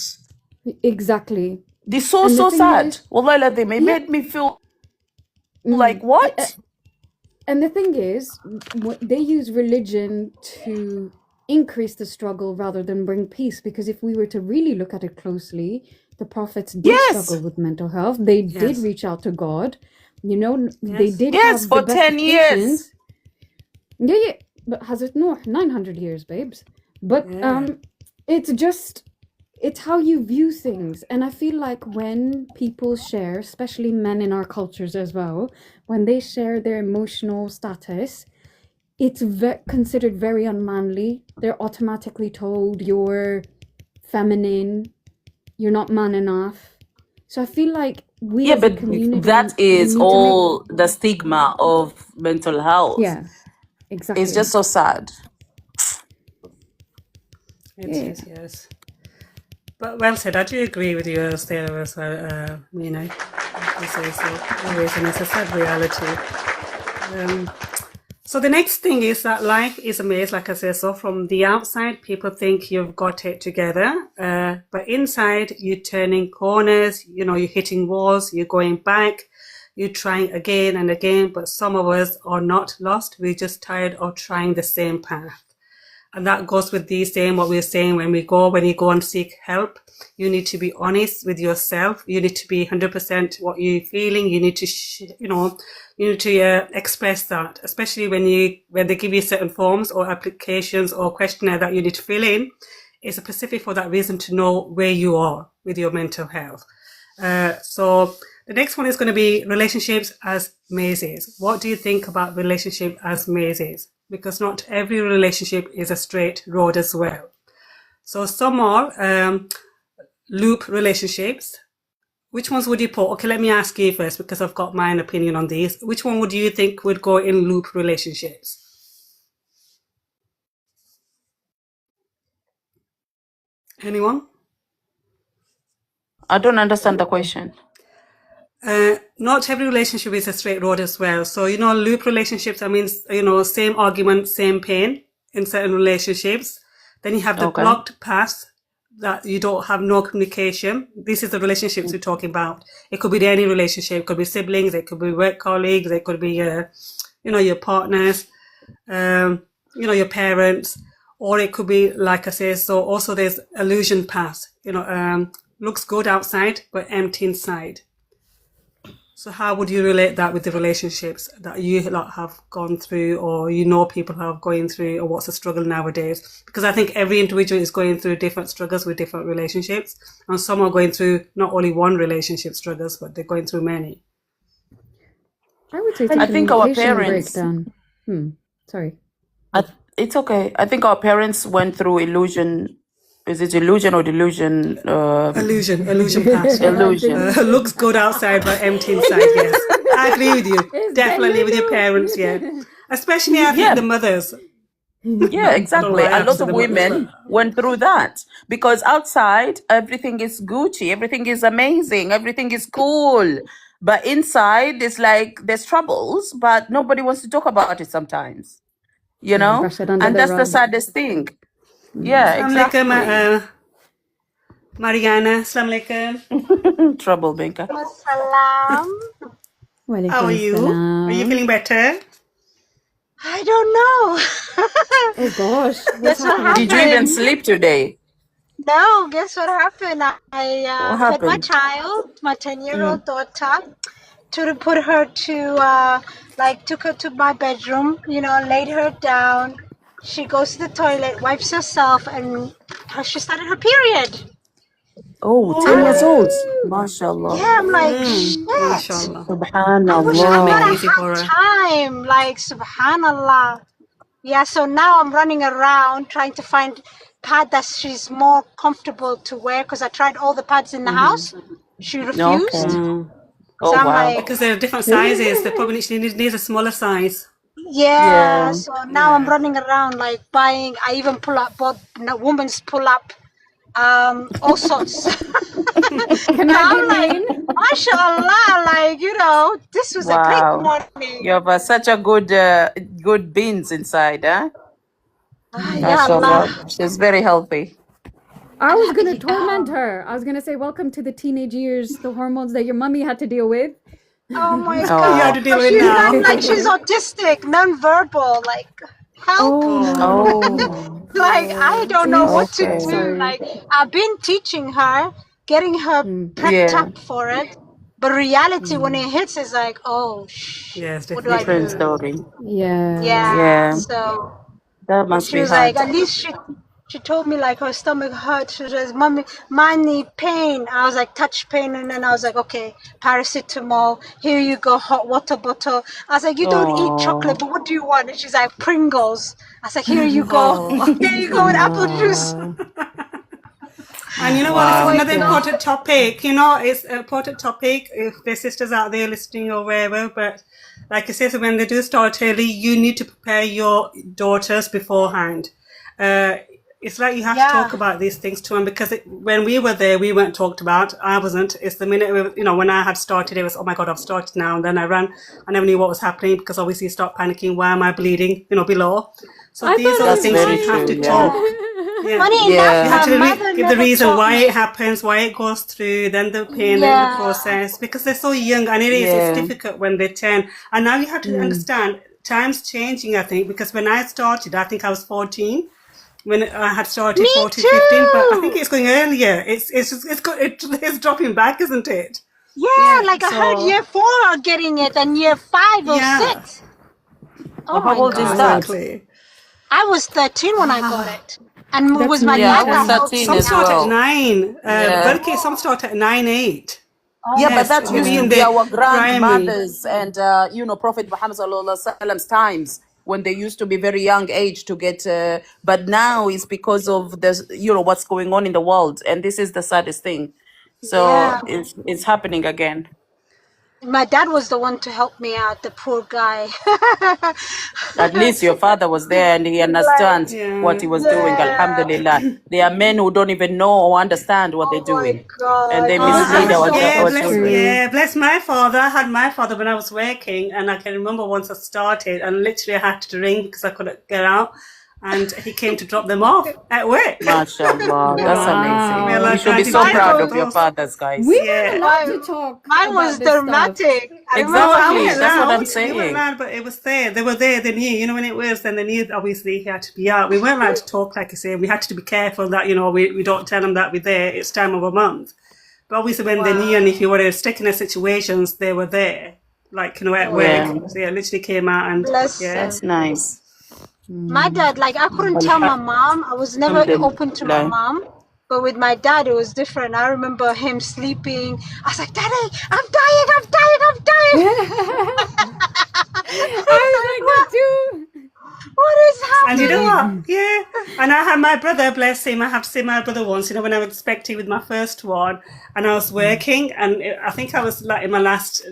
Exactly. This And the so thing sad. is, Wallahi lazim, it made me feel like, what? And the thing is, they use religion to increase the struggle rather than bring peace. Because if we were to really look at it closely, the prophets did Yes. struggle with mental health. They did Yes. reach out to God. They Yes. did Yes, have for the best 10 years. intentions. Yeah. But Hazrat Noah, 900 years, babes. But it's how you view things. And I feel like when people share, especially men in our cultures as well, when they share their emotional status, it's considered very unmanly. They're automatically told you're feminine, you're not man enough. So I feel like we as a but community, that we is need to make... all the stigma of mental health. Yeah, exactly. It's just so sad. It is, yes. But well said. I do agree with you there as well, Mina. You say so. Always, and it's a sad reality. So the next thing is that life is a maze, like I said. So from the outside, people think you've got it together, but inside, you're turning corners. You know, you're hitting walls. You're going back. You're trying again and again. But some of us are not lost. We're just tired of trying the same path. And that goes with the same what we're saying when you go and seek help. You need to be honest with yourself. You need to be 100% what you're feeling. You need to, you need to express that, especially when they give you certain forms or applications or questionnaire that you need to fill in. It's specific for that reason to know where you are with your mental health. So the next one is going to be relationships as mazes. What do you think about relationship as mazes? Because not every relationship is a straight road as well. So some are loop relationships. Which ones would you put? Okay, let me ask you first because I've got my own opinion on these. Which one would you think would go in loop relationships? Anyone? I don't understand the question. Not every relationship is a straight road as well. So, loop relationships, I mean, same argument, same pain in certain relationships. Then you have the blocked paths that you don't have no communication. This is the relationships we're talking about. It could be any relationship. It could be siblings. It could be work colleagues. It could be, your partners, your parents, or it could be, like I say, so also there's illusion paths, looks good outside, but empty inside. So how would you relate that with the relationships that you have gone through, or people have going through, or what's the struggle nowadays? Because I think every individual is going through different struggles with different relationships, and some are going through not only one relationship struggles, but they're going through many. I would say I think our parents breakdown. Sorry. It's okay. I think our parents went through illusion. Is it illusion or delusion? Illusion path. Illusion. Looks good outside, but empty inside, yes. I agree with you. Definitely with your parents, yeah. Especially, I think, the mothers. Yeah, exactly. A lot of women went through that because outside, everything is Gucci, everything is amazing, everything is cool. But inside, it's like there's troubles, but nobody wants to talk about it sometimes, and that's the saddest thing. Yeah, exactly. Mariana, Assalamu alaikum. Troublemaker. Assalam. How are you? Are you feeling better? I don't know. Oh gosh. Guess what happened? Did you even sleep today? No, guess what happened? I fed my child, my 10-year-old daughter, to put her to, took her to my bedroom, laid her down. She goes to the toilet, wipes herself, and she started her period. Oh, 10 years old. MashaAllah. Yeah, I'm like, shit. MashaAllah. Subhanallah. I wish I had time. Like, subhanallah. Yeah, so now I'm running around trying to find pad that she's more comfortable to wear because I tried all the pads in the house. She refused. Okay. So I'm like, because there are different sizes. They probably needs a smaller size. Yeah, so now I'm running around like buying. I even bought women's pull-up, all sorts. Can I'm like, mashallah, like, this was a great morning. You have such a good beans inside, huh? Mashallah. She's very healthy. I was going to torment her. I was going to say, welcome to the teenage years, the hormones that your mummy had to deal with. Oh my God. You have to deal with it now. Like she's autistic, non-verbal, like help. Like I don't know what to do. Like I've been teaching her, getting her prepped up for it. But reality when it hits is like, oh yes, what do I do? Story. Yeah. So that must she be was hard. like, at least She told me like her stomach hurt. She says, "Mommy, my knee pain." I was like, "Touch pain," and then I was like, "Okay, paracetamol. Here you go, hot water bottle." I was like, "You don't eat chocolate, Oh, but what do you want?" And she's like, "Pringles." I was like, "Here you go. Oh. Here you go with apple juice." And you know what? This Oh is wow. my another god. important topic. You know, it's an important topic if there's sisters out there listening or wherever. But like I said, so when they do start early, you need to prepare your daughters beforehand. It's like you have to Yeah. talk about these things to them because when we were there, we weren't talked about. I wasn't. It's the minute, when I had started, it was, oh my God, I've started now. And then I ran. I never knew what was happening because obviously you start panicking. Why am I bleeding, below? So I these thought are the I was That's things very you have true. to dying. Yeah. talk. Yeah. Funny enough, You Yeah. have my to mother give the never reason taught why me. it happens, why it goes through, then the pain, then the Yeah. process, because they're so young and it's Yeah. difficult when they're 10. And now you have to understand, time's changing, I think, because when I started, I think I was 14. When I had started Me 14, 15, but I think too. it's going earlier. It's dropping back, isn't it? Yeah, Yeah. like I heard So, year 4 are getting it and year 5 or yeah, 6. Oh, Oh how my old is god. that? exactly. I was 13 when I got it. And it That's was my me, Yeah, I dad was that 10. helped 13 Some me as start out. at well. 9. Yeah. Some start at 9, 8. Oh Yeah, my but Yes, that maybe used god. to in be the our primary. grandmothers and Prophet Muhammad Sallallahu Alaihi Wasallam's times when they used to be very young age to get. But now it's because of what's going on in the world, and this is the saddest thing. So Yeah. it's happening again. My dad was the one to help me out, the poor guy. At least your father was there and he Like, understands what Yeah. he was doing. yeah. Alhamdulillah. There are men who don't even know or understand what they're Oh my doing, and god. they He's mislead so Yeah, our bless, helpful. children. yeah, bless my father. I had my father when I was working, and I can remember once I started, and literally I had to ring because I couldn't get out, and he came to drop them off at work. MashaAllah. That's amazing. We're Wow. You like, should I be didn't so care Mine proud for was of your those. fathers, We guys. weren't Yeah. allowed to mine, talk mine about was this stuff. dramatic. I No, remember I Exactly. wasn't being That's what I'm loud. We weren't saying. loud, but it was there. They were there. They knew. When it was, then they knew. Obviously, he had to be out. We weren't allowed to talk, like I say. We had to be careful that we don't tell them that we're there. It's time of a month. But obviously, when they knew, and if you wow. were in sticky situations, they were there, like at work. Yeah, Wow. So yeah, literally came out, and Bless yeah, him. that's nice. My dad, like, I couldn't tell my mom. I was never open to my Alhamdulillah. mom. But with my dad, it was different. I remember him sleeping. I was like, "Daddy, I'm dying, I'm dying, I'm dying." I It's was like, like that too. what is and you know happening? what? Yeah, and I had my brother, bless him. I have to see my brother once. When I was expecting with my first one, and I was working, and I think I was like in my last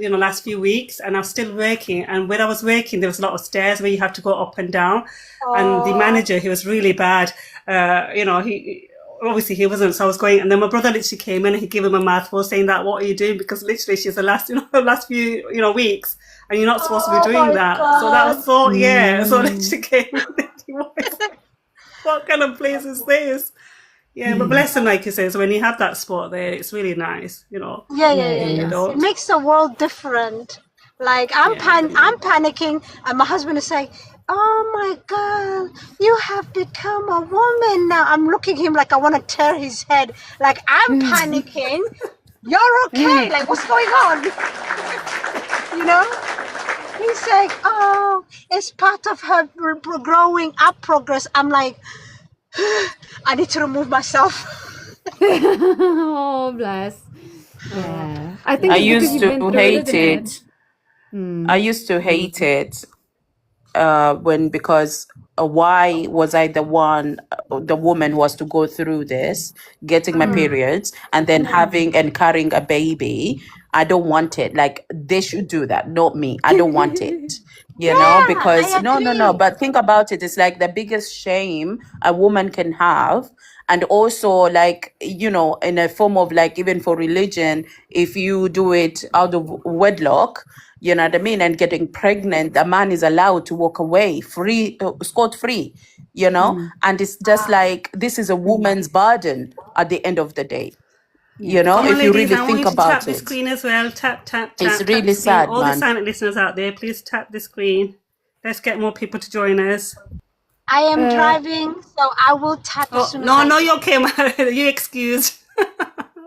few weeks, and I was still working. And when I was working, there was a lot of stairs where you have to go up and down. And the Oh, manager, he was really bad. He obviously he wasn't. So I was going, and then my brother literally came in and he gave him a mouthful, saying that, "What are you doing?" Because literally she's the last last few weeks, and you're not supposed to be oh doing my that. So that God. was so yeah. So literally came in. What kind of place is this? Yeah, but bless him, like you say. So when you have that spot there, it's really nice. Yeah, yeah, Yeah, yeah, it When you yeah. is. It don't. makes the world different. Like Yeah, I'm definitely. panicking, and my husband is saying, "Oh my God, you have become a woman now." I'm looking at him like I want to tear his head. Like I'm panicking. You're okay. Like what's going on? You know? He's like, "Oh, it's part of her growing up progress." I'm like, I need to remove myself. Oh, bless. Yeah. I think I it's because used you've to been through it, hate isn't it? it. I used to hate it because why was I the woman who was to go through this, getting my periods and then having and carrying a baby? I don't want it. Like they should do that, not me. I don't want it. Yeah, Because I no. agree. But think about it. It's like the biggest shame a woman can have. And also, like, in a form of like, even for religion, if you do it out of wedlock, you know what I mean? And getting pregnant, a man is allowed to walk away free, scot free, And it's just like, this is a woman's burden at the end of the day, Yeah. Come on, if you ladies. really I want think you to tap about the it. screen as well. Tap, tap, It's tap, tap the really screen. sad, All the man. silent listeners out there, please tap the screen. Let's get more people to join us. I am Uh, driving, so I will tap as Oh, soon as no, I no, get. you're okay, you're excused.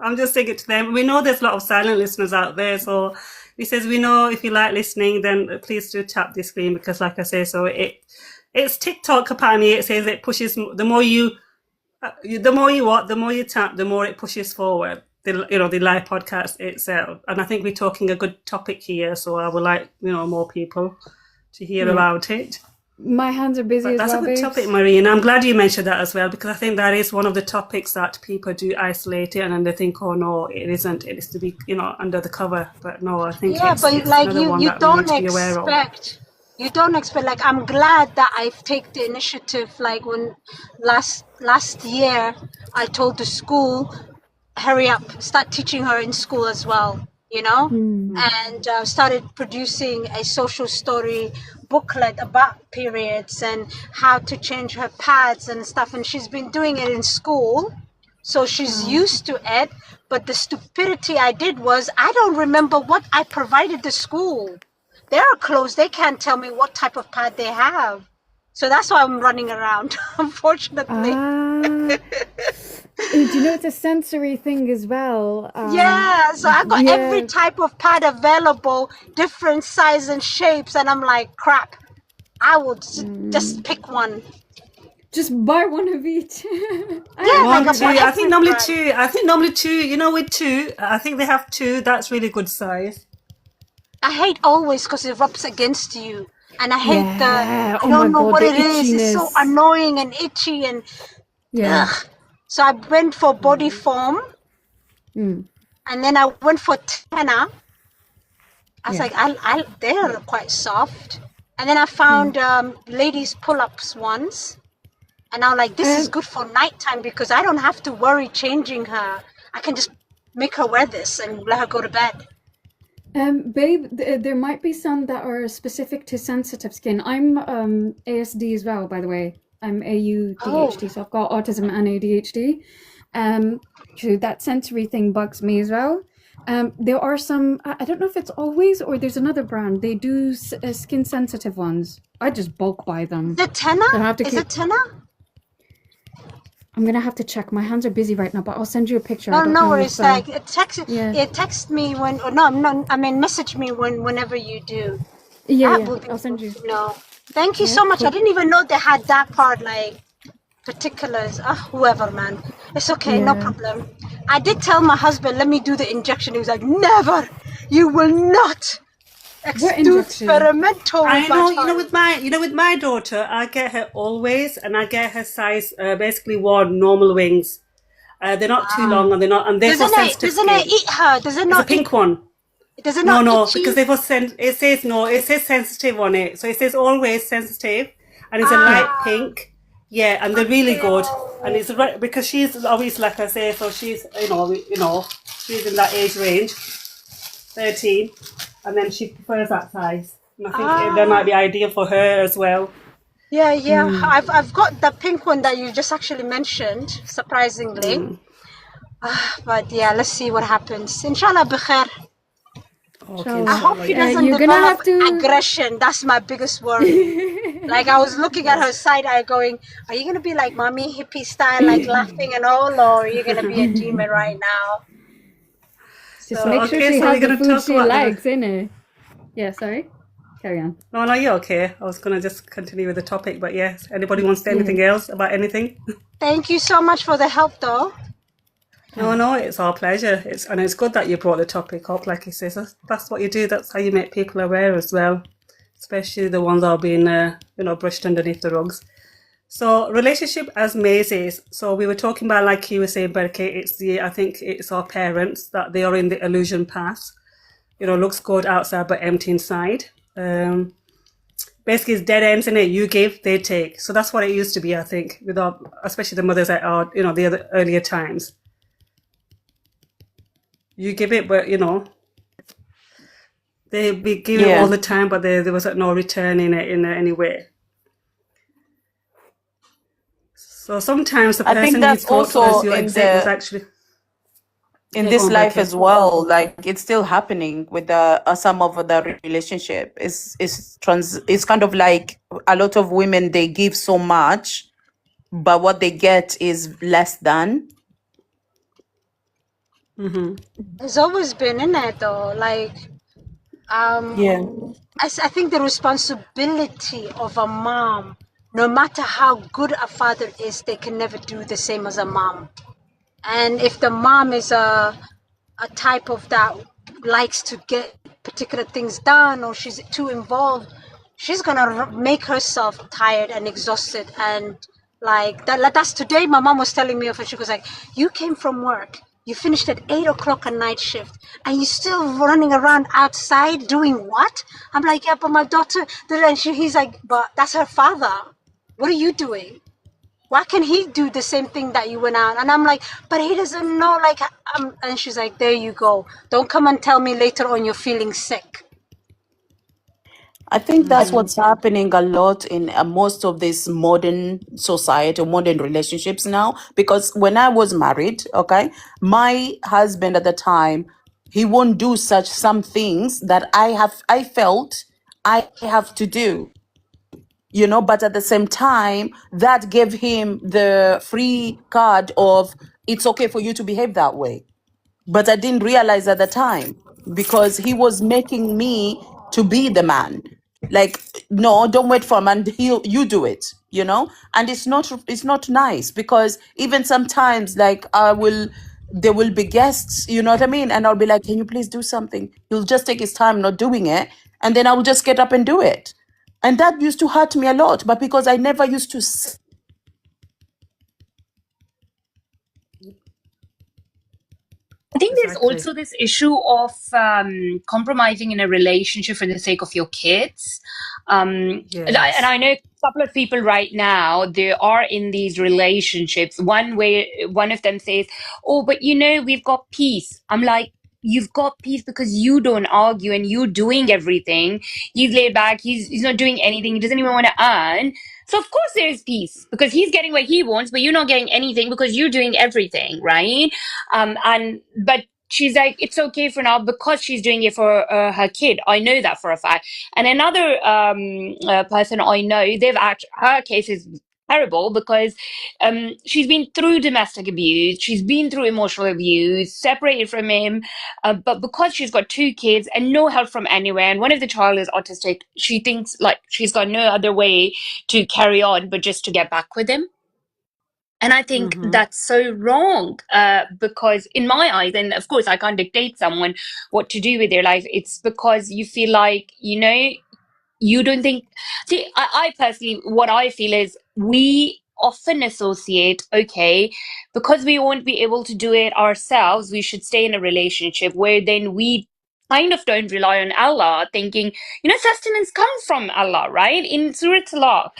I'm just saying it to them. We know there's a lot of silent listeners out there. So he says, we know if you like listening, then please do tap the screen because like I say, so it's TikTok apparently. It says it pushes, the more you The more you watch, the more you tap, the more it pushes forward. The live podcast itself, and I think we're talking a good topic here. So I would like more people to hear about it. My hands are busy But as that's well, a good babes. topic, Marie, and I'm glad you mentioned that as well, because I think that is one of the topics that people do isolate it and then they think, oh no, it isn't. It is to be, under the cover. But no, I think Yeah, it's but like another one you that we need don't to be aware of. expect. You don't expect. Like I'm glad that I've taken the initiative. Like when last year, I told the school, hurry up, start teaching her in school as well. And started producing a social story booklet about periods and how to change her pads and stuff. And she's been doing it in school, so she's used to it. But the stupidity I did was I don't remember what I provided the school. They're closed. They can't tell me what type of pad they have. So that's why I'm running around, unfortunately. Do you know it's a sensory thing as well? Yeah, so I got every type of pad available, different size and shapes, and I'm like, crap, I will just pick one. Just buy one of each. One, two. I think normally two. With two, I think they have two. That's really good size. I hate always because it rubs against you, and I hate I Oh don't my know God, what the it is. It's so itchiness. annoying and itchy and ugh. So I went for body foam, and then I went for tenor. I was like, they're quite soft. And then I found ladies pull-ups ones. And I'm like, this is good for nighttime because I don't have to worry changing her. I can just make her wear this and let her go to bed. Babe, there might be some that are specific to sensitive skin. I'm ASD as well, by the way. I'm AUDHD, so I've got autism and ADHD. So that sensory thing bugs me as well. There are some, I don't know if it's Always or there's another brand. They do skin sensitive ones. I just bulk buy them. The tenor? Is it tenor? I'm gonna have to check. My hands are busy right now, but I'll send you a picture. No worries. Like text me when, or no, I mean message me whenever you do. I'll send you. No, thank you so much. Cool. I didn't even know they had that part, like particulars. Whoever, man, it's okay, no problem. I did tell my husband, let me do the injection. He was like, never, you will not. Do experimental. I know, with my daughter, I get her Always, and I get her size basically one normal wings. They're not too long, and they're not, and they're for sensitive skin. Doesn't it eat her? Does it not? It's a pink one. Does it not? No, because they it says sensitive on it, so it says Always sensitive, and it's a light pink. Yeah, and they're really good, and it's because she's obviously, like I say, so she's she's in that age range, 13. And then she prefers that size. And I think that might be ideal for her as well. Yeah. I've got the pink one that you just actually mentioned, surprisingly. But yeah, let's see what happens. Inshallah, bikhair. Okay, I hope she doesn't develop aggression. That's my biggest worry. Like I was looking at her side eye going, are you going to be like mommy hippie style, like laughing and all, or are you going to be a demon right now? Just make sure she has the food she likes, innit? Yeah, sorry. Carry on. No, you're okay. I was going to just continue with the topic, but yes. Anybody wants to say anything else about anything? Thank you so much for the help, though. No, it's our pleasure. It's good that you brought the topic up, like you say. So that's what you do. That's how you make people aware as well, especially the ones that are being, brushed underneath the rugs. So relationship as mazes. So we were talking about, like you were saying, Berke, I think it's our parents that they are in the illusion path. Looks good outside but empty inside. Basically it's dead ends in it. You give, they take. So that's what it used to be, I think, with especially the mothers that are, the other earlier times. You give it, but they be giving it all the time, but there was no return in it in any way. So sometimes the person you thought was your exit was actually in this life as well. Like it's still happening with some of the relationship. It's kind of like a lot of women, they give so much, but what they get is less than. It's always been in it though. Like, I think the responsibility of a mom no matter how good a father is, they can never do the same as a mom. And if the mom is a type of that likes to get particular things done, or she's too involved, she's gonna make herself tired and exhausted. And like that's today my mom was telling me of it. She was like, you came from work, you finished at 8 o'clock a night shift, and you're still running around outside doing what? I'm like, yeah, but my daughter, and he's like, but that's her father, what are you doing? Why can he do the same thing that you went out? And I'm like, but he doesn't know, like, and she's like, there you go. Don't come and tell me later on you're feeling sick. I think that's what's happening a lot in most of this modern society, modern relationships now. Because when I was married, okay, my husband at the time, he won't do some things that I felt I have to do, but at the same time, that gave him the free card of it's okay for you to behave that way. But I didn't realize at the time because he was making me to be the man. Like, no, don't wait for a man. You do it, and it's not nice because even sometimes like there will be guests, you know what I mean? And I'll be like, can you please do something? He'll just take his time not doing it. And then I will just get up and do it. And that used to hurt me a lot, but because I never used to I think there's also this issue of compromising in a relationship for the sake of your kids. And I know a couple of people right now, they are in these relationships. One of them says, oh, but we've got peace. I'm like, you've got peace because you don't argue and you doing everything. He's laid back. He's not doing anything. He doesn't even want to earn. So of course there is peace because he's getting what he wants, but you're not getting anything because you're doing everything, right? But she's like, it's okay for now because she's doing it for her kid. I know that for a fact. And another person I know, her case is terrible because she's been through domestic abuse, she's been through emotional abuse, separated from him, but because she's got 2 kids and no help from anywhere, and one of the child is autistic, she thinks like she's got no other way to carry on but just to get back with him. And I think that's so wrong because in my eyes, and of course I can't dictate someone what to do with their life, it's because you feel like, you don't think. See, I personally, what I feel is we often associate, okay, because we won't be able to do it ourselves, we should stay in a relationship where then we kind of don't rely on Allah, thinking, sustenance comes from Allah, right? In Surah Talaq,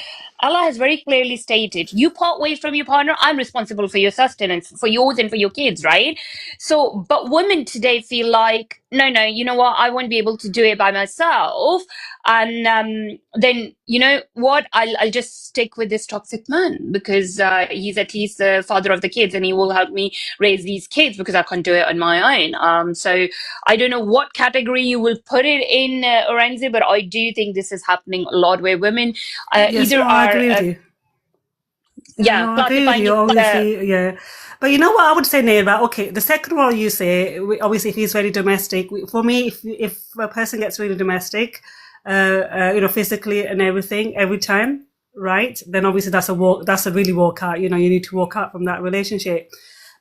Allah has very clearly stated, you part ways from your partner, I'm responsible for your sustenance, for yours and for your kids, right? So, but women today feel like, no, you know what, I won't be able to do it by myself. And then, you know what, I'll just stick with this toxic man because he's at least the father of the kids and he will help me raise these kids because I can't do it on my own. So I don't know what category you will put it in, Aurenza, but I do think this is happening a lot where women either I are agree with you. I agree with classifying you, it obviously, yeah. But you know what I would say, Neil, right? Okay, the second one you say, obviously, if he's very domestic, for me, if a person gets really domestic, physically and everything, every time, right? Then obviously that's a really walk out. You need to walk out from that relationship.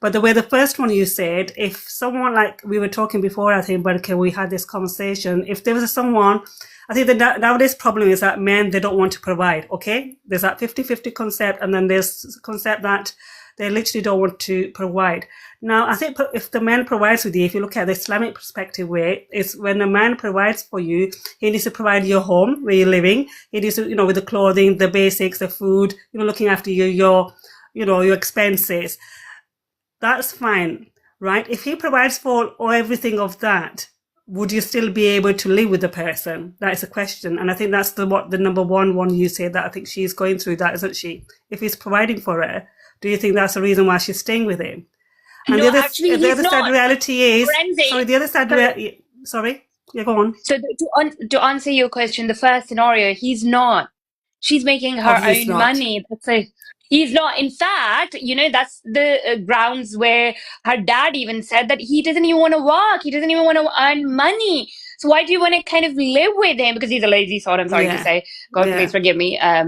But the way the first one you said, if someone, like we were talking before, I think, but okay, we had this conversation. If there was someone, I think the nowadays problem is that men, they don't want to provide, okay? There's that 50-50 concept, and then there's concept that they literally don't want to provide. Now, I think if the man provides with you, if you look at the Islamic perspective way, it's when a man provides for you, he needs to provide your home where you're living. He needs to, with the clothing, the basics, the food, looking after your expenses. That's fine, right? If he provides for everything of that, would you still be able to live with the person? That is a question. And I think that's the number one you say that I think she's going through that, isn't she? If he's providing for her, do you think that's the reason why she's staying with him? And no, the actually, other side reality is, Aurenza, sorry, yeah, go on. So to answer your question, the first scenario, he's not. She's making her own money. That's it. He's not. In fact, that's the grounds where her dad even said that he doesn't even want to work. He doesn't even want to earn money. So why do you want to kind of live with him? Because he's a lazy sod, I'm sorry to Yeah. say. God, please forgive me. I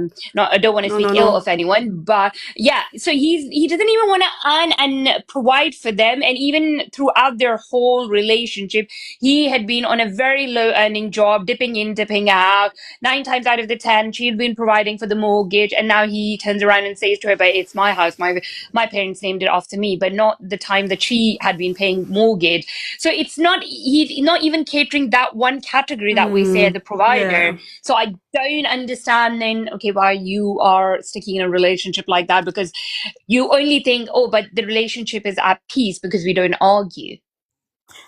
don't want to speak ill of anyone, but yeah. So he doesn't even want to earn and provide for them. And even throughout their whole relationship, he had been on a very low earning job, dipping in, dipping out. 9 times out of the 10, she'd been providing for the mortgage, and now he turns around and says to her, "But it's my house. My parents named it after me, but not the time that she had been paying mortgage." So it's not, he's not even catering that one category that we say the provider. So I don't understand then, okay, why you are sticking in a relationship like that, because you only think, oh, but the relationship is at peace because we don't argue.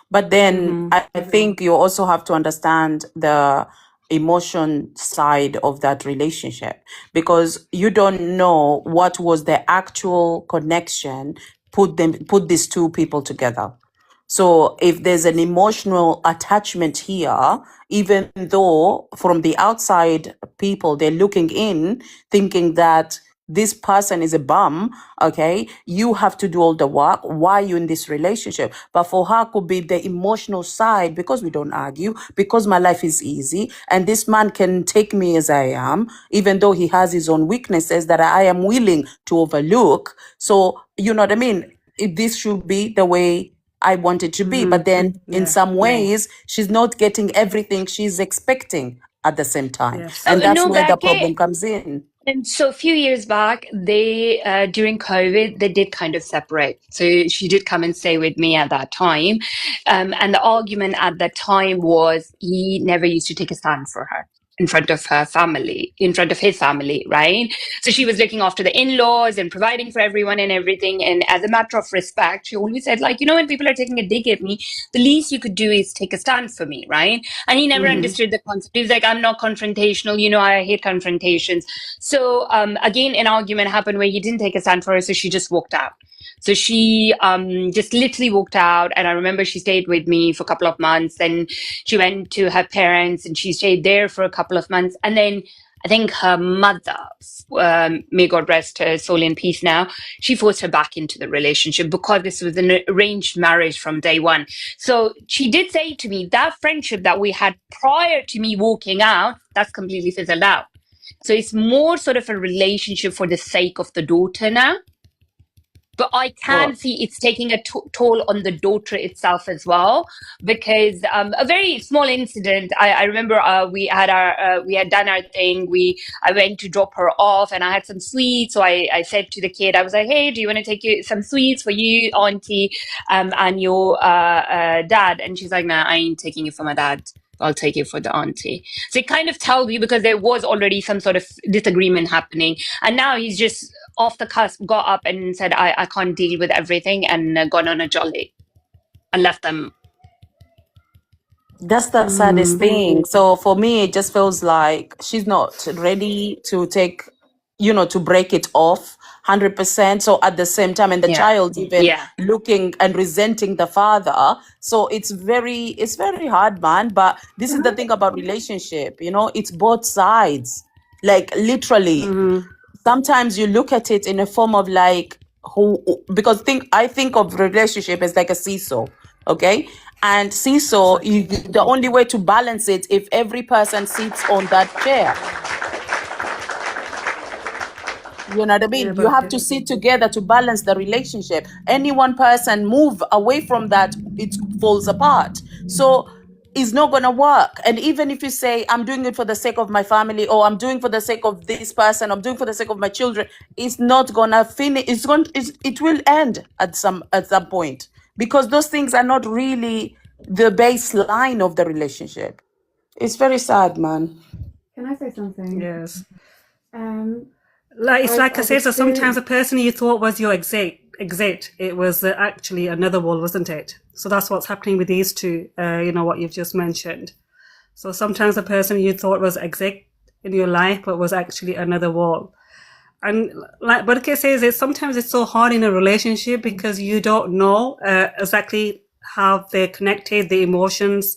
But then I think you also have to understand the emotion side of that relationship, because you don't know what was the actual connection put these two people together. So if there's an emotional attachment here, even though from the outside people, they're looking in thinking that this person is a bum, okay, you have to do all the work. Why are you in this relationship? But for her could be the emotional side, because we don't argue, because my life is easy, and this man can take me as I am, even though he has his own weaknesses that I am willing to overlook. So, you know what I mean? This should be the way I want it to be. But then in some ways, she's not getting everything she's expecting at the same time. And that's where the problem comes in. And so a few years back, they during COVID, they did kind of separate. So she did come and stay with me at that time. And the argument at that time was he never used to take a stand for her in front of her family, in front of his family, right? So she was looking after the in-laws and providing for everyone and everything. And as a matter of respect, she always said, like, you know, when people are taking a dig at me, the least you could do is take a stand for me, right? And he never understood the concept. He was like, I'm not confrontational. You know, I hate confrontations. So again, an argument happened where he didn't take a stand for her, so she just walked out. So she just literally walked out. And I remember she stayed with me for a couple of months. Then she went to her parents and she stayed there for a couple of months. And then I think her mother, may God rest her soul in peace now, she forced her back into the relationship because this was an arranged marriage from day one. So she did say to me, that friendship that we had prior to me walking out, that's completely fizzled out. So it's more sort of a relationship for the sake of the daughter now. But I can see it's taking a toll on the daughter itself as well, because a very small incident. I remember we had done our thing. I went to drop her off, and I had some sweets. So I said to the kid, I was like, "Hey, do you want to take some sweets for you, auntie, and your dad?" And she's like, "Nah, I ain't taking it for my dad. I'll take it for the auntie." So it kind of tells you, because there was already some sort of disagreement happening, and now he's just off the cusp, got up and said, I can't deal with everything, and gone on a jolly and left them. That's the saddest thing. So for me, it just feels like she's not ready to take, you know, to break it off 100%. So at the same time, and the child even looking and resenting the father. So it's very hard, man. But this is the thing about relationship, you know, it's both sides. Like literally, sometimes you look at it in a form of like because I think of relationship as like a seesaw, okay? And seesaw, the only way to balance it if every person sits on that chair. You know what I mean? You have to sit together to balance the relationship. Any one person move away from that, it falls apart. So it's not going to work. And even if you say, I'm doing it for the sake of my family, or I'm doing for the sake of this person, I'm doing for the sake of my children, it's not going to finish. It will end at some point, because those things are not really the baseline of the relationship. It's very sad, man. Can I say something? Yes. Like I said, so sometimes the person you thought was your exit, it was actually another wall, wasn't it? So that's what's happening with these two, you know, what you've just mentioned. So sometimes the person you thought was exit in your life, but was actually another wall. And like Barke says, sometimes it's so hard in a relationship because you don't know exactly how they're connected, the emotions.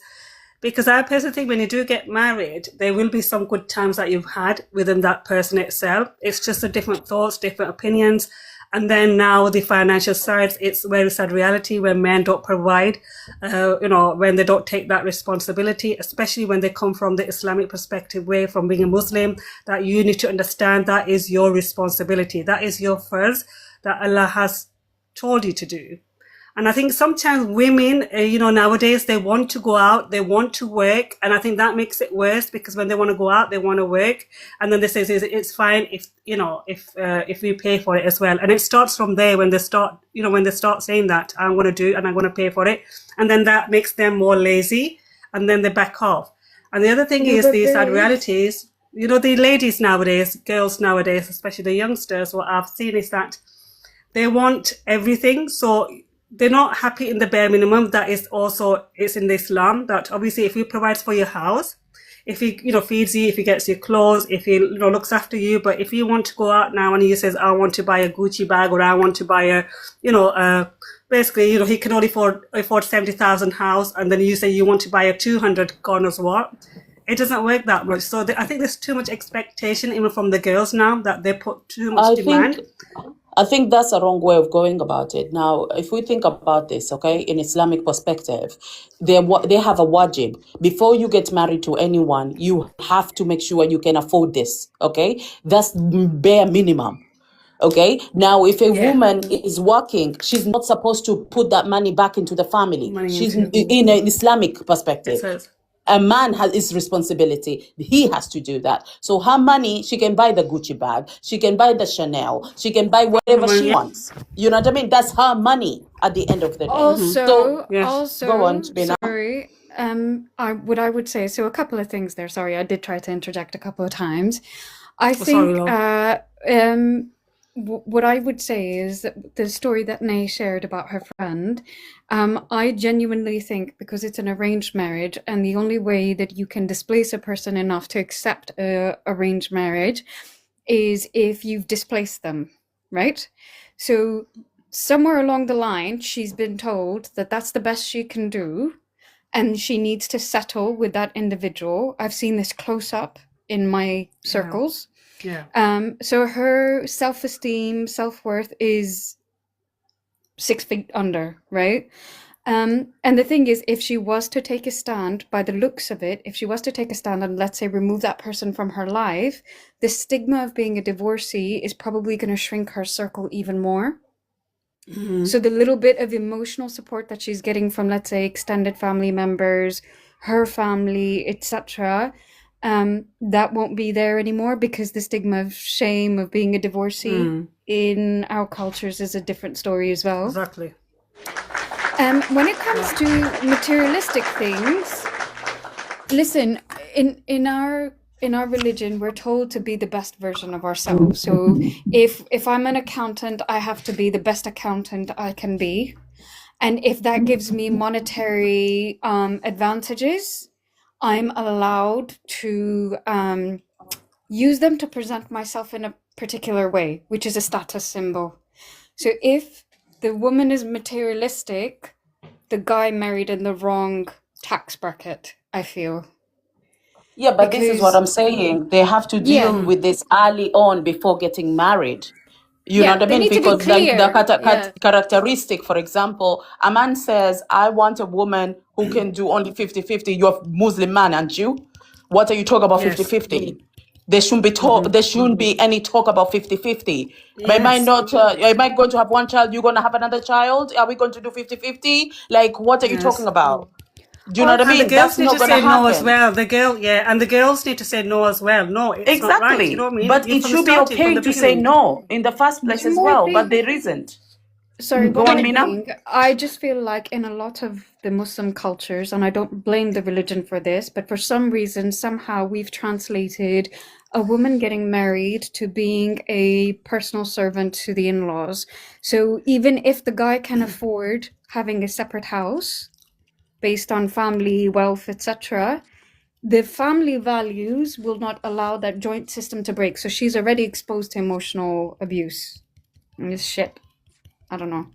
Because I personally think when you do get married, there will be some good times that you've had within that person itself. It's just the different thoughts, different opinions. And then now the financial sides, it's a very sad reality when men don't provide, when they don't take that responsibility, especially when they come from the Islamic perspective way, from being a Muslim, that you need to understand that is your responsibility. That is your first that Allah has told you to do. And I think sometimes women, nowadays they want to go out, they want to work. And I think that makes it worse because when they want to go out, they want to work. And then they say it's fine if we pay for it as well. And it starts from there when they start saying that I'm going to do and I'm going to pay for it. And then that makes them more lazy and then they back off. And the other thing is the sad realities, the ladies nowadays, girls nowadays, especially the youngsters, what I've seen is that they want everything. So they're not happy in the bare minimum. That is also, it's in the Islam that obviously if he provides for your house, if he, feeds you, if he gets your clothes, if he, looks after you, but if you want to go out now and he says, I want to buy a Gucci bag or I want to buy basically, he can only afford 70,000 house. And then you say you want to buy a 200, God knows what. It doesn't work that much. So I think there's too much expectation even from the girls now that they put too much demand. I think that's a wrong way of going about it. Now, if we think about this, okay, in Islamic perspective, they have a wajib. Before you get married to anyone, you have to make sure you can afford this, okay? That's bare minimum. Okay. Now, if a woman is working, she's not supposed to put that money back into the family. She's in an Islamic perspective. A man has his responsibility. He has to do that. So her money, she can buy the Gucci bag. She can buy the Chanel. She can buy whatever she wants. You know what I mean? That's her money at the end of the day. Also, go on, Bina. sorry. What I would say, so a couple of things there. Sorry, I did try to interject a couple of times. I think what I would say is that the story that Nay shared about her friend, I genuinely think because it's an arranged marriage and the only way that you can displace a person enough to accept a arranged marriage is if you've displaced them, right? So somewhere along the line, she's been told that that's the best she can do and she needs to settle with that individual. I've seen this close up in my circles. So her self-esteem, self-worth is 6 feet under, right? And the thing is, if she was to take a stand, by the looks of it, if she was to take a stand and let's say remove that person from her life, the stigma of being a divorcee is probably going to shrink her circle even more. So the little bit of emotional support that she's getting from, let's say, extended family members, her family, etc., that won't be there anymore because the stigma of shame of being a divorcee in our cultures is a different story as well. Exactly. When it comes to materialistic things, listen, in our religion, we're told to be the best version of ourselves. So if I'm an accountant, I have to be the best accountant I can be. And if that gives me monetary advantages, I'm allowed to use them to present myself in a particular way, which is a status symbol. So if the woman is materialistic, the guy married in the wrong tax bracket, I feel. Yeah, but this is what I'm saying. They have to deal with this early on before getting married. You know what I mean? Because the characteristic, for example, a man says, I want a woman who can do only 50-50. You're a Muslim man, aren't you? What are you talking about 50-50? There shouldn't be there shouldn't be any talk about 50-50. Am I going to have one child, you're going to have another child? Are we going to do 50-50? Like, what are you talking about? Do you know what I mean? And the girls need to say no as well. And the girls need to say no as well. No, it's not right. You know what I mean? But it should be okay to say no in the first place as well. But there isn't. Sorry, go on, Mina. I just feel like in a lot of the Muslim cultures, and I don't blame the religion for this, but for some reason, somehow we've translated a woman getting married to being a personal servant to the in-laws. So even if the guy can afford having a separate house, based on family, wealth, etc., the family values will not allow that joint system to break. So she's already exposed to emotional abuse. And it's shit. I don't know.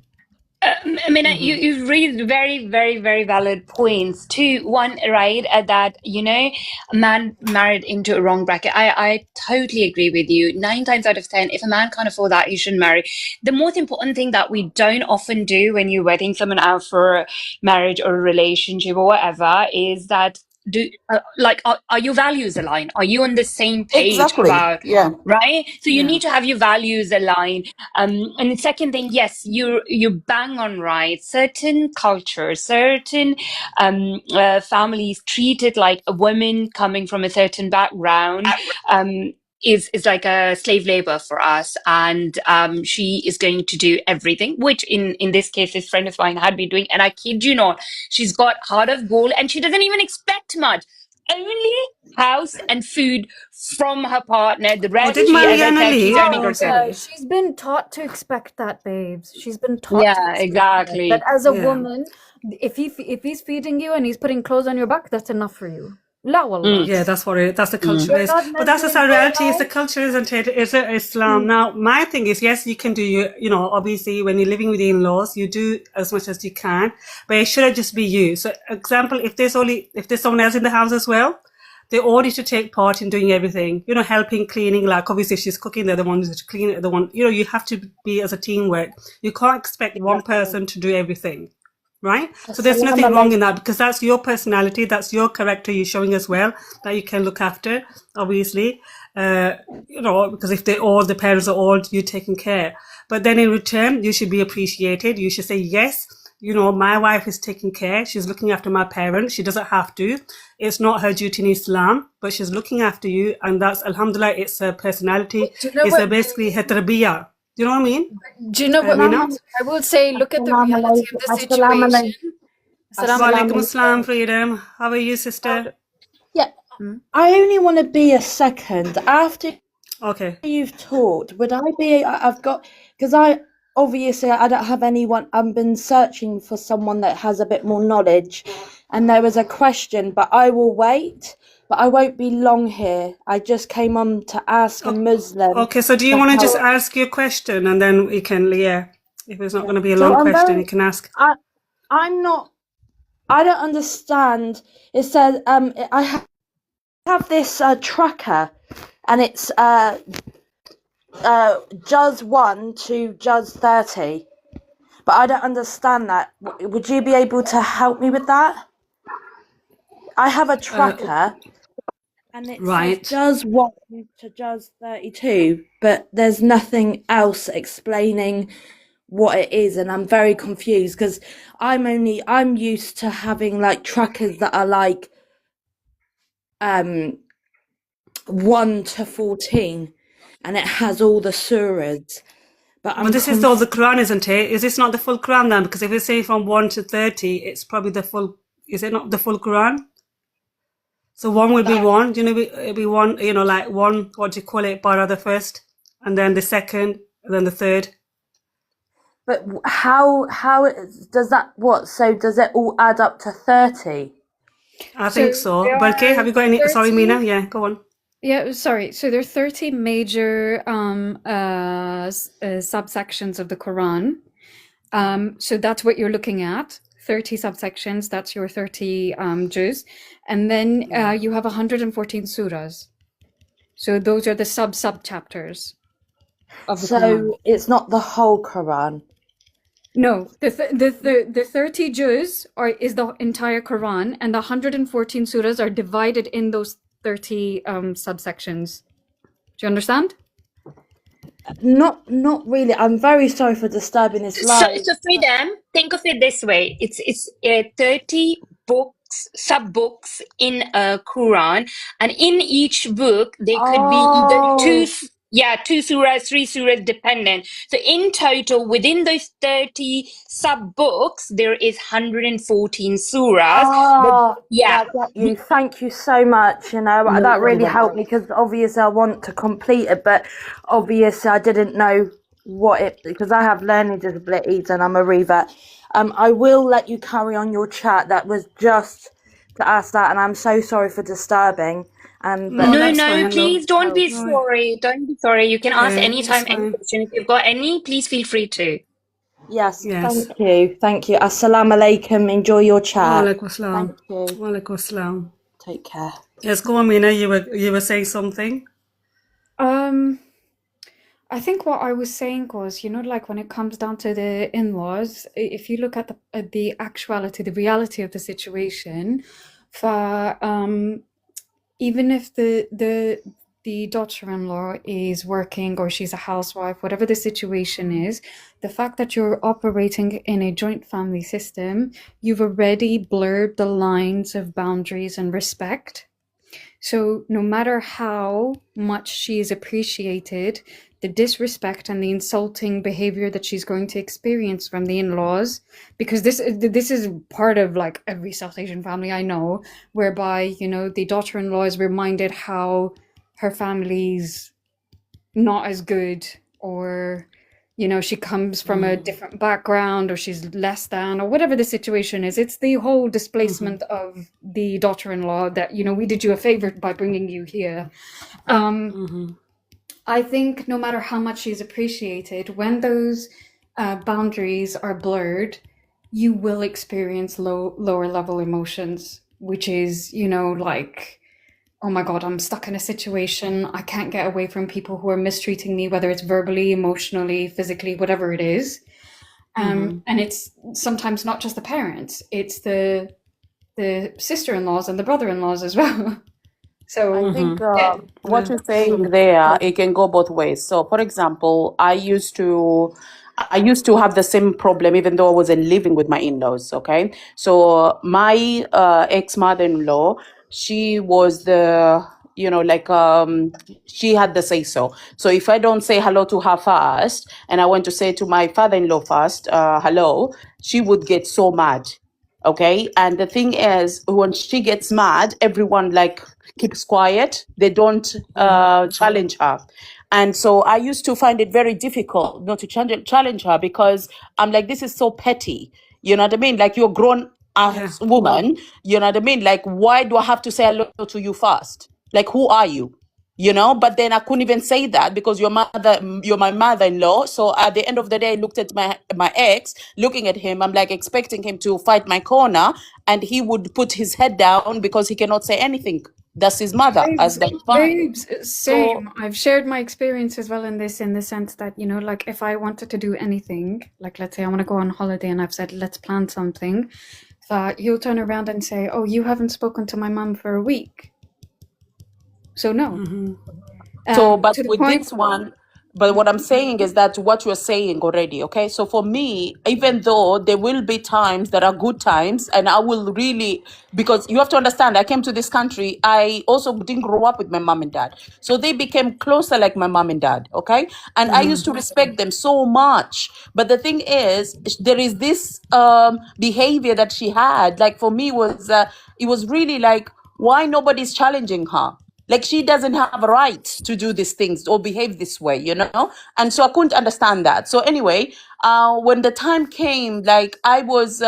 I mean, you've raised very, very, very valid points. Two, one, right, that, a man married into a wrong bracket. I totally agree with you. 9 times out of 10, if a man can't afford that, he shouldn't marry. The most important thing that we don't often do when you're wetting someone out for marriage or a relationship or whatever is that are your values aligned? Are you on the same page Exactly. about, Yeah. right? So you Yeah. need to have your values aligned. And the second thing, yes, you bang on right. Certain cultures, certain families treat it like a woman coming from a certain background is like a slave labor for us, and she is going to do everything, which in this case, this friend of mine had been doing, and I kid you not, she's got heart of gold, and she doesn't even expect much. Only house and food from her partner. The Oh, rest, did she, as I Mariana said, she's leave? earning Oh, herself. sorry. She's been taught to expect that, babes. She's been taught to Yeah, expect exactly. that as a Yeah. woman, if he's feeding you and he's putting clothes on your back, that's enough for you. La wallah. Yeah, that's that's the culture You're is. not But that's the measuring sad her reality is the life. culture, isn't it? Is it Islam? Now, my thing is, yes, you can do obviously when you're living with the in-laws, you do as much as you can, but it shouldn't just be you. So, example, if there's someone else in the house as well, they all need to take part in doing everything, helping, cleaning, like obviously if she's cooking, they're the ones to clean it, the one, you have to be as a teamwork. You can't expect one person to do everything. Right? So there's nothing wrong in that because that's your personality, that's your character you're showing as well that you can look after, obviously. Because if the parents are old, you're taking care. But then in return, you should be appreciated. You should say, yes, my wife is taking care. She's looking after my parents. She doesn't have to. It's not her duty in Islam, but she's looking after you. And that's, alhamdulillah, it's her personality. Do you know It's what? basically her tarbiyah. Do you know what I mean? Do you know what? Mina? I will say, look at the reality of the Assalamu situation. Assalamu Wa alaikum. alaikum assalam, Freedom. How are you, sister? Yeah, I only want to be a second. After Okay. you've talked, would I be? I've got because obviously I don't have anyone. I've been searching for someone that has a bit more knowledge, and there was a question, but I will wait. But I won't be long here. I just came on to ask a Muslim. Okay, so do you to want to just help. ask your question and then we can, if it's not going to be a So long I'm question, very. you can ask. I'm not. I don't understand. It says I have this tracker, and it's Juz 1 to Juz 30, but I don't understand that. Would you be able to help me with that? I have a tracker, and it Right. says Juz 1 to Juz 32, but there's nothing else explaining what it is, and I'm very confused because I'm used to having like trackers that are like 1 to 14, and it has all the surahs. But this is all the Quran, isn't it? Is this not the full Quran then? Because if we say from 1 to 30, it's probably the full, is it not the full Quran? So 1 will be 1, it'll be 1, like 1, what do you call it, para the first, and then the second, and then the third. But how does that, so does it all add up to 30? I think so. there But okay, have you got any, sorry 30 Mina, yeah, go on. Yeah, sorry. So there are 30 major subsections of the Quran. So that's what you're looking at. 30 subsections, that's your 30 juz. And then you have 114 surahs. So those are the sub-chapters of the Quran. So it's not the whole Quran. No, the 30 juz is the entire Quran, and the 114 surahs are divided in those 30 subsections. Do you understand? Not really. I'm very sorry for disturbing this live. So Freedom, think of it this way: it's 30 books, sub-books in a Quran, and in each book there could be either two surahs, 3 surahs, dependent. So in total, within those 30 sub-books, there is 114 surahs. I get you. Thank you so much. That really helped me because obviously I want to complete it, but obviously I didn't know because I have learning disabilities and I'm a revert. I will let you carry on your chat. That was just to ask that, and I'm so sorry for disturbing. No, please don't be sorry. Don't be sorry. You can ask anytime any question. If you've got any, please feel free to. Yes, Yes. Thank you. Assalamu alaikum. Enjoy your chat. Walaikum salam. Thank you. Walaikum salam. Take care. Yes, go on, Mina. You were saying something. I think what I was saying was, like when it comes down to the in-laws, if you look at the actuality, the reality of the situation, for even if the daughter-in-law is working or she's a housewife, whatever the situation is, the fact that you're operating in a joint family system, you've already blurred the lines of boundaries and respect. So no matter how much she is appreciated, the disrespect and the insulting behavior that she's going to experience from the in-laws, because this is part of like every South Asian family I know, whereby, the daughter-in-law is reminded how her family's not as good, or she comes from a different background, or she's less than, or whatever the situation is. It's the whole displacement of the daughter-in-law that, we did you a favor by bringing you here. I think no matter how much she's appreciated, when those boundaries are blurred, you will experience lower level emotions, which is, like, oh my God, I'm stuck in a situation. I can't get away from people who are mistreating me, whether it's verbally, emotionally, physically, whatever it is. And it's sometimes not just the parents, it's the sister-in-laws and the brother-in-laws as well. So I think yeah. what you're saying there, it can go both ways. So, for example, I used to have the same problem, even though I wasn't living with my in-laws. Okay, so my ex-mother-in-law, she was the, she had the say so. So if I don't say hello to her first, and I went to say to my father-in-law first, hello, she would get so mad. Okay, and the thing is, when she gets mad, everyone like keeps quiet. They don't challenge her. And so I used to find it very difficult not to challenge her, because I'm like, this is so petty. You know what I mean? Like, you're grown as woman. You know what I mean? Like, why do I have to say hello to you first? Like, who are you? But then I couldn't even say that, because you're my mother-in-law. So at the end of the day, I looked at my ex, looking at him, I'm like expecting him to fight my corner, and he would put his head down because he cannot say anything. That's his mother. As that's fine. Babes, same. I've shared my experience as well in the sense that, like if I wanted to do anything, like let's say I want to go on holiday and I've said, let's plan something, that he'll turn around and say, oh, you haven't spoken to my mum for a week. So no. So, but with this one, but what I'm saying is that what you're saying already, okay? So for me, even though there will be times that are good times, and I will really, because you have to understand, I came to this country, I also didn't grow up with my mom and dad. So they became closer like my mom and dad, okay? And I used to respect them so much. But the thing is, there is this behavior that she had, like for me was, it was really like, why nobody's challenging her? Like, she doesn't have a right to do these things or behave this way, And so I couldn't understand that. So anyway, when the time came, like I was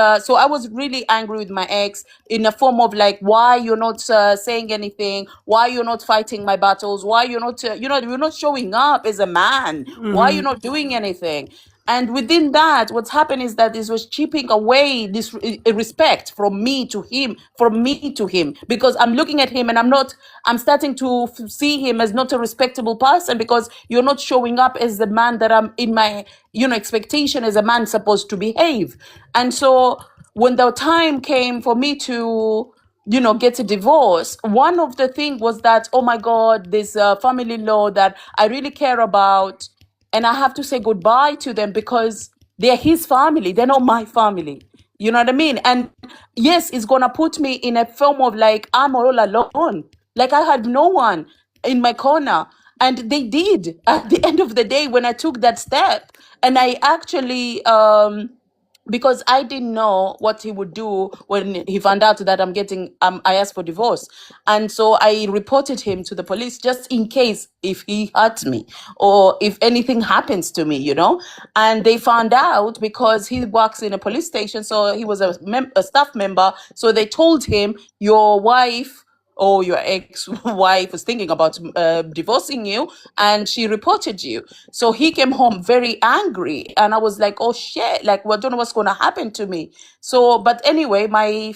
really angry with my ex, in a form of like, why you're not saying anything? Why you're not fighting my battles? Why you're not, you're not showing up as a man? Why you're not doing anything? And within that, what's happened is that this was chipping away this respect from me to him, because I'm looking at him and I'm starting to see him as not a respectable person, because you're not showing up as the man that I'm in my, expectation as a man supposed to behave. And so when the time came for me to, get a divorce, one of the things was that, oh my God, this family law that I really care about, and I have to say goodbye to them, because they're his family. They're not my family. You know what I mean? And yes, it's going to put me in a form of like, I'm all alone. Like, I had no one in my corner. And they did at the end of the day when I took that step. And I actually, because I didn't know what he would do when he found out that I asked for divorce. And so I reported him to the police, just in case if he hurt me or if anything happens to me, And they found out, because he works in a police station, so he was a staff member. So they told him, your wife or your ex-wife was thinking about divorcing you, and she reported you. So he came home very angry, and I was like, oh shit, like, well, I don't know what's going to happen to me. So, but anyway, my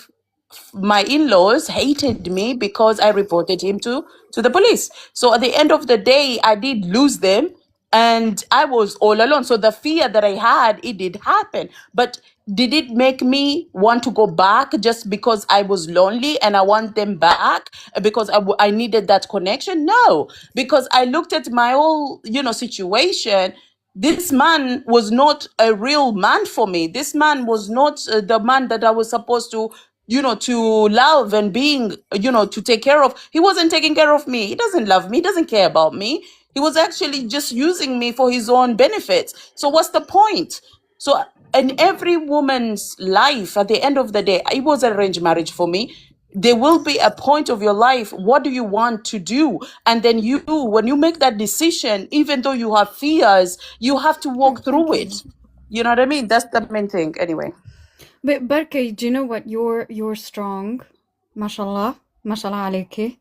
in-laws hated me because I reported him to the police. So at the end of the day, I did lose them, and I was all alone. So the fear that I had, it did happen. But did it make me want to go back just because I was lonely and I want them back because I needed that connection? No, because I looked at my whole, situation. This man was not a real man for me. This man was not the man that I was supposed to love and to take care of. He wasn't taking care of me. He doesn't love me. He doesn't care about me. He was actually just using me for his own benefits. So what's the point? So in every woman's life, at the end of the day, it was arranged marriage for me. There will be a point of your life. What do you want to do? And then when you make that decision, even though you have fears, you have to walk through it. You know what I mean? That's the main thing. Anyway. But Barke, do you know what? You're strong. Mashallah. Mashallah alayki.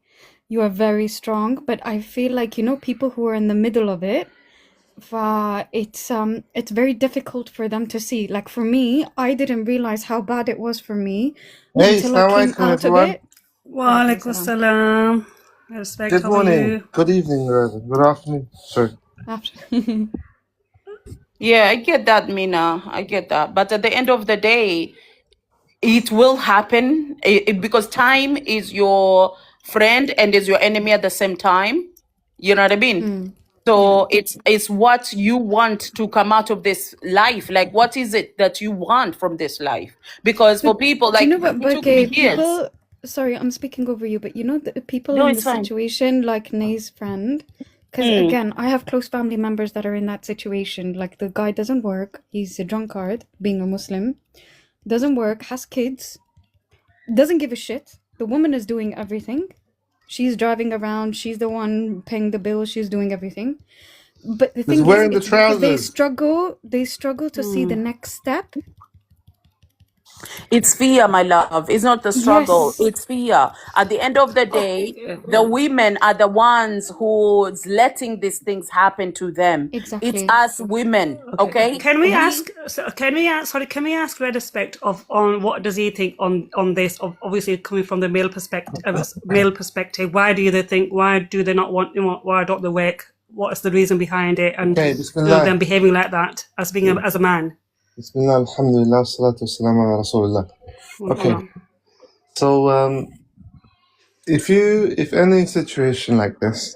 You are very strong. But I feel like, people who are in the middle of it, it's very difficult for them to see. Like for me, I didn't realize how bad it was for me until I came out of everyone. it. Wa alaikum assalam. Respect. Good How are morning, you? good evening, rather. Good afternoon. Sorry. After Yeah, I get that, Mina. I get that. But at the end of the day, it will happen because time is your friend and is your enemy at the same time. You know what I mean? So it's what you want to come out of this life. Like, what is it that you want from this life? Because for But people, do you like, know what, it took me Barke? years. People, sorry, I'm speaking over you, but the people No, in it's the fine. situation like Nay's friend, because again, I have close family members that are in that situation. Like the guy doesn't work, he's a drunkard, being a Muslim, doesn't work, has kids, doesn't give a shit. The woman is doing everything. She's driving around, she's the one paying the bill, she's doing everything. But the He's thing is, wearing the it's because they trousers. struggle to see the next step. It's fear, my love. It's not the struggle. Yes, It's fear. At the end of the day, the women are the ones who's letting these things happen to them. It's exactly. us women, okay? Can we ask? Sorry, can we ask Respect on what does he think on this? Obviously, coming from the male perspective, why do they think? Why do they not want? Why don't they work? What is the reason behind it? And Okay, Bismillah. them behaving like that as being as a man. Bismillah, alhamdulillah, salatu wassalamu ala rasulullah. Okay, so if any situation like this,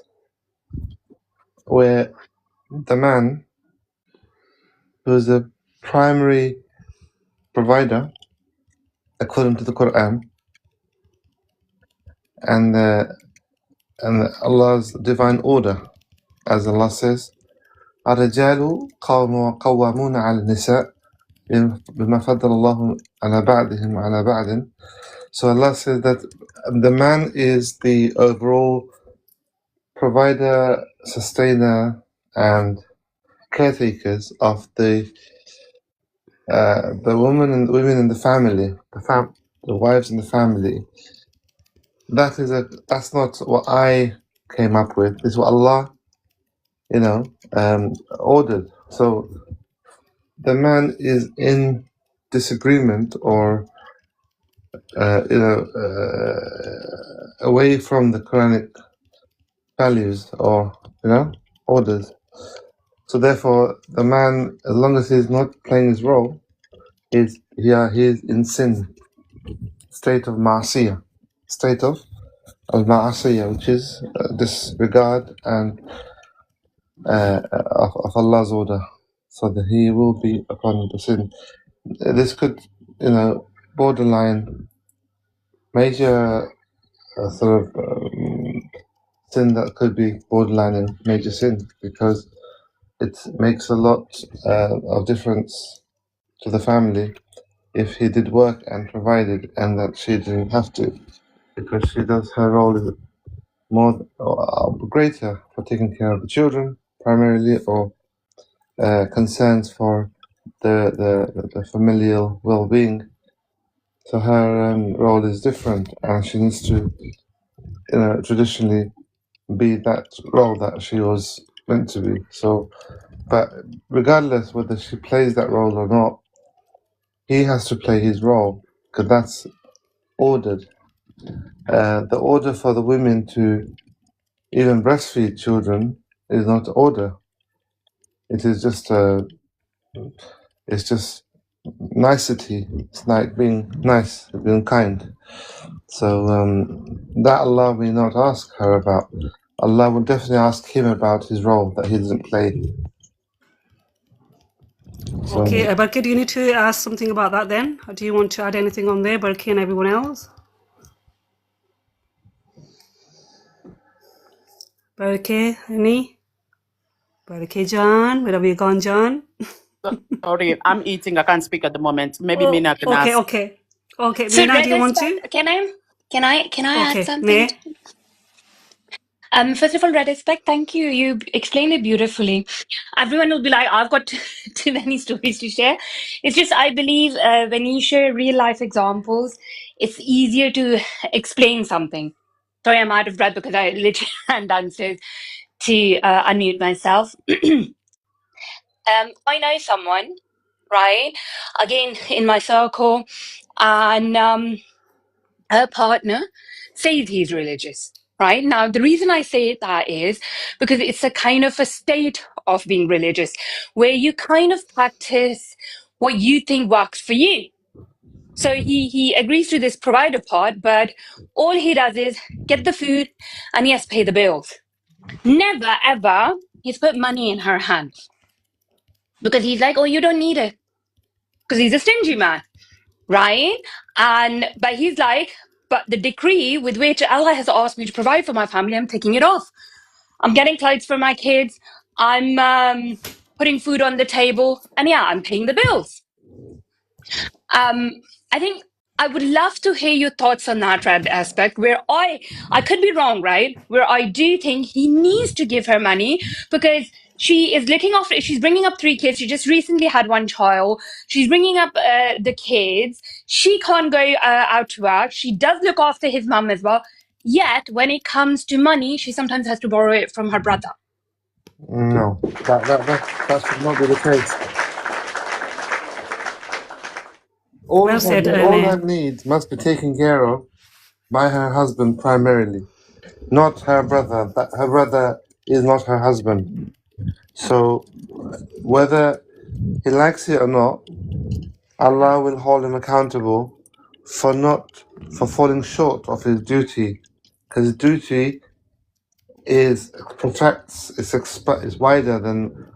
where the man who is the primary provider, according to the Quran, and Allah's divine order, as Allah says, الرجال قوامون على النساء بما فضل الله على بعضهم على بعض. So Allah says that the man is the overall provider, sustainer, and caretakers of the women in the family, the wives in the family. That's not what I came up with. It's what Allah, ordered. So the man is in disagreement or away from the Quranic values or orders. So therefore, the man, as long as he's not playing his role, he is in sin, state of ma'asiyah, state of al-ma'asiyah, which is disregard and of Allah's order, so that he will be upon the sin. This could, borderline major sort of sin that could be borderline and major sin, because it makes a lot of difference to the family if he did work and provided, and that she didn't have to, because she does her role is more greater for taking care of the children primarily, or concerns for the familial well-being. So her role is different, and she needs to traditionally be that role that she was meant to be. So, but regardless whether she plays that role or not, he has to play his role because that's ordered. The order for the women to even breastfeed children is not order. It is just it's just nicety. It's like being nice, being kind. So that Allah will not ask her about. Allah will definitely ask him about his role that he doesn't play. So Okay, Barke, do you need to ask something about that then? Or do you want to add anything on there, Barke and everyone else? Barke, honey? Barke John, where have you gone, John? Sorry, I'm eating. I can't speak at the moment. Maybe Oh, Mina can okay, ask. okay. Okay, So Mina, do Red you want Respect, to? can I add Okay, something? Ne? First of all, Red Respect, thank you. You explained it beautifully. Everyone will be like, I've got too many stories to share. It's just, I believe when you share real life examples, it's easier to explain something. Sorry, I'm out of breath because I literally ran downstairs to unmute myself. I know someone, right? Again, in my circle, and her partner says he's religious, right? Now, the reason I say that is because it's a kind of a state of being religious where you kind of practice what you think works for you. So he agrees to this provider part, but all he does is get the food and yes, pay the bills. Never ever he's put money in her hands because he's like, oh, you don't need it because he's a stingy man, right? But he's like, but the decree with which Allah has asked me to provide for my family, I'm taking it off. I'm getting clothes for my kids. I'm putting food on the table, and yeah, I'm paying the bills. I think I would love to hear your thoughts on that red aspect where I could be wrong, right? Where I do think he needs to give her money because she is looking after, she's bringing up 3 kids. She just recently had 1 child. She's bringing up the kids. She can't go out to work. She does look after his mum as well. Yet when it comes to money, she sometimes has to borrow it from her brother. no, that should not be the case. Well said, All her Ne. needs must be taken care of by her husband primarily, not her brother. That her brother is not her husband. So whether he likes it or not, Allah will hold him accountable for falling short of his duty, because his duty is wider than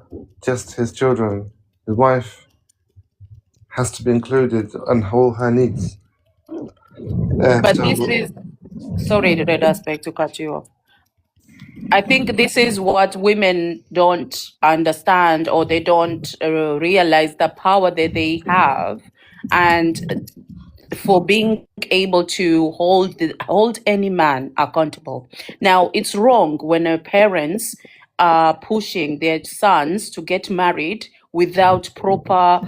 just his children. His wife has to be included and all her needs. But this is, sorry, the red aspect to cut you off. I think this is what women don't understand, or they don't realize the power that they have, and for being able to hold any man accountable. Now, it's wrong when parents are pushing their sons to get married without proper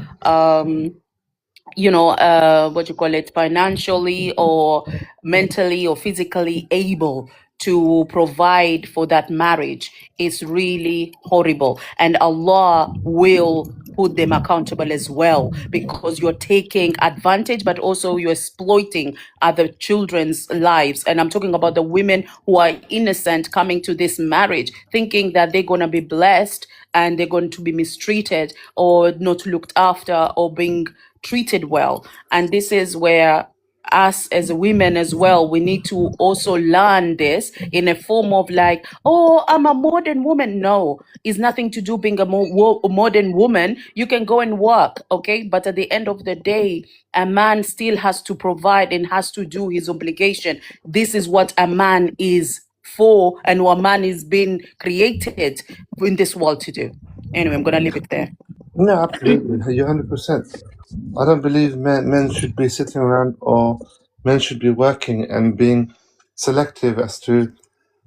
what you call it, financially or mentally or physically able to provide for that marriage. Is really horrible, and Allah will put them accountable as well, because you're taking advantage but also you're exploiting other children's lives. And I'm talking about the women who are innocent coming to this marriage thinking that they're going to be blessed and they're going to be mistreated or not looked after or being treated well. And this is where us as women as well, we need to also learn this in a form of like, oh, I'm a modern woman. No, it's nothing to do being a modern woman. You can go and work, okay? But at the end of the day, a man still has to provide and has to do his obligation. This is what a man is for and what man is being created in this world to do. Anyway, I'm going to leave it there. No, absolutely, you're 100%. I don't believe men should be sitting around, or men should be working and being selective as to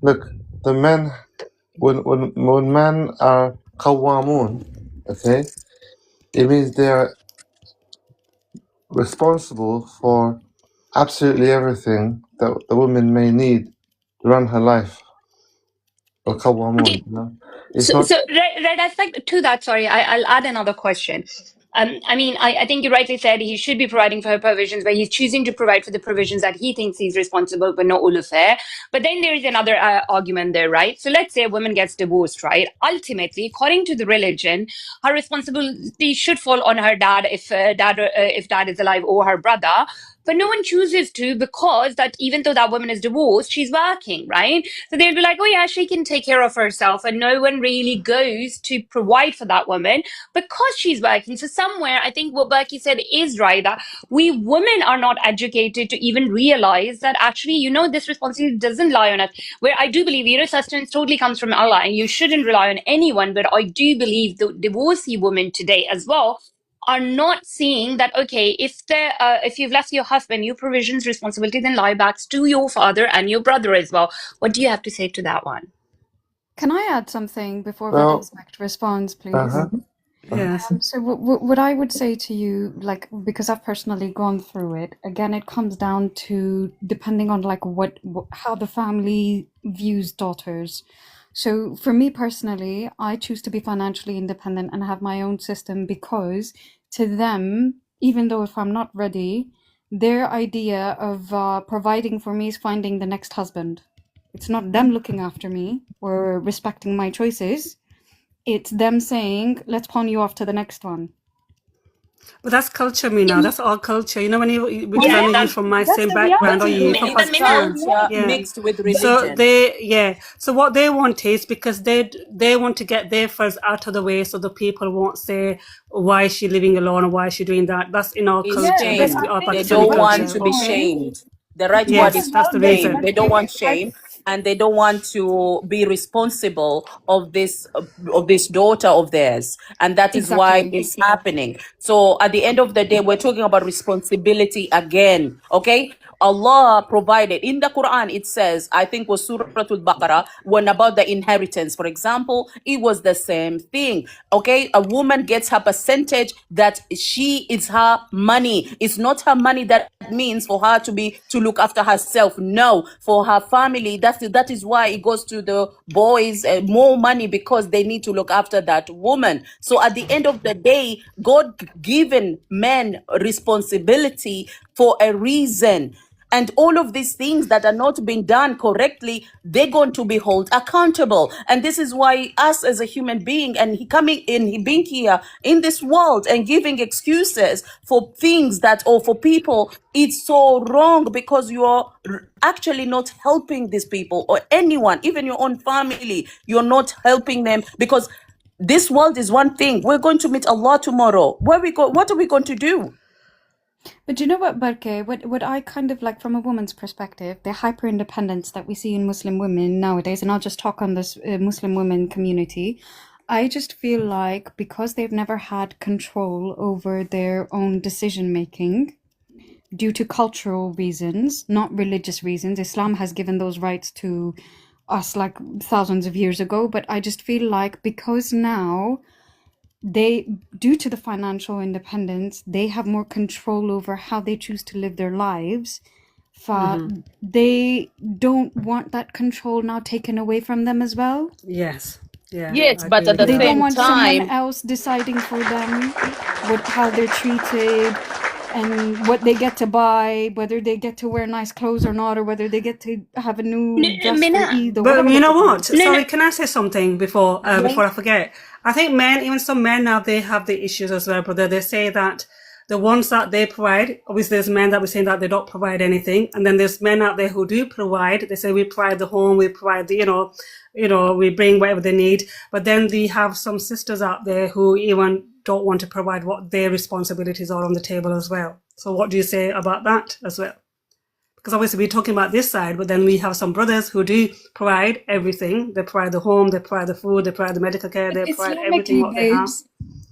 look. The men, when men are qawamun, okay, it means they are responsible for absolutely everything that the women may need run her life. Okay. It's So, not. Red aspect to that, sorry, I'll add another question. I mean, I think you rightly said he should be providing for her provisions, but he's choosing to provide for the provisions that he thinks he's responsible, but not all of it. But then there is another argument there, right? So let's say a woman gets divorced, right? Ultimately, according to the religion, her responsibility should fall on her dad if dad is alive, or her brother. But no one chooses to, because that even though that woman is divorced, she's working, right? So they'll be like, oh yeah, she can take care of herself. And no one really goes to provide for that woman because she's working. So somewhere, I think what Berkey said is right, that we women are not educated to even realize that actually, this responsibility doesn't lie on us. Where I do believe, sustenance totally comes from Allah and you shouldn't rely on anyone. But I do believe the divorcee women today as well are not seeing that, okay, if you've left your husband, your provisions, responsibility then lie back to your father and your brother as well. What do you have to say to that one? Can I add something before Red Well, Aspect responds, please? Yes. So what I would say to you, like, because I've personally gone through it, again, it comes down to depending on like how the family views daughters. So for me personally, I choose to be financially independent and have my own system because to them, even though if I'm not ready, their idea of providing for me is finding the next husband. It's not them looking after me or respecting my choices. It's them saying, let's pawn you off to the next one. But that's culture, Mina. That's our culture. When because I Yeah, know you from my That's same the background, or reality. you Though. from It's Pakistan. culture Yeah. mixed with So religion. so what they want is, because they want to get their first out of the way, so the people won't say, why is she living alone or why is she doing that. That's in our Is culture, But basically shame. I our think They Pakistani don't what want culture. to be Berkay, shamed. The right word Yes, is that's the shame. reason. They don't want I shame, and they don't want to be responsible of this daughter of theirs, and that is why exactly. it's happening. So at the end of the day, we're talking about responsibility again. Okay, Allah provided in the Quran. It says, I think was Surah Al-Baqarah, when about the inheritance, for example, it was the same thing. Okay, a woman gets her percentage, that she is her money. It's not her money that means for her to look after herself. No, for her family. That is why it goes to the boys more money, because they need to look after that woman. So at the end of the day, God given men responsibility for a reason. And all of these things that are not being done correctly, they're going to be held accountable. And this is why us as a human being, and he coming in, he being here in this world and giving excuses for things that, or for people, it's so wrong, because you're actually not helping these people or anyone, even your own family. You're not helping them, because this world is one thing. We're going to meet Allah tomorrow. What are we going to do? But you know what, Berke, what I kind of like from a woman's perspective, the hyper independence that we see in Muslim women nowadays, and I'll just talk on this Muslim women community. I just feel like because they've never had control over their own decision making due to cultural reasons, not religious reasons. Islam has given those rights to us like thousands of years ago, but I just feel like because now due to the financial independence, they have more control over how they choose to live their lives. They don't want that control now taken away from them as well. Yes. Yeah. Yes, I but agree at with the you They on don't that. same want someone time, else deciding for them how they're treated and what they get to buy, whether they get to wear nice clothes or not, or whether they get to have a new dress for Mina, Eid or But whatever you the know case may what? be. no, Sorry, can I say something before I forget? I think men, even some men now, they have the issues as well, brother. They say that the ones that they provide, obviously there's men that we're saying that they don't provide anything, and then there's men out there who do provide. They say we provide the home, we provide the, we bring whatever they need. But then we have some sisters out there who even don't want to provide what their responsibilities are on the table as well. So what do you say about that as well? Because obviously we're talking about this side, but then we have some brothers who do provide everything. They provide the home, they provide the food, they provide the medical care, But they provide everything what they have.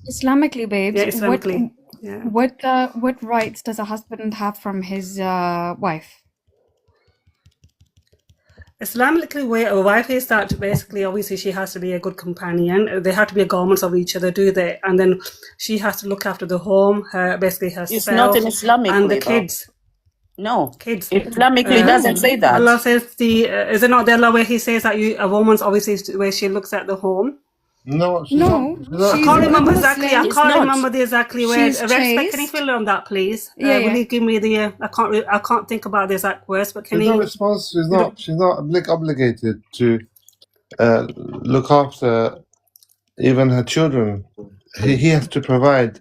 Islamically, Yeah, babes, Islamically. Yeah. what rights does a husband have from his wife? Islamically, where a wife is that basically, obviously, she has to be a good companion. They have to be garments of each other, do they? And then she has to look after the home, it's not herself, in and the Islamically though. kids. No, Kids. Islamically it doesn't say that. Allah says is it not the Allah where He says that a woman's obviously where she looks at the home? No, she's No, not. I she's can't a good remember exactly. I Muslim. It's can't not. remember the exactly word. She's Respect, can you chaste. fill on that, please? Yeah, Will yeah. you give me the? I can't think about the exact words, but can She's not you? responsible. She's not obligated to look after even her children. He has to provide.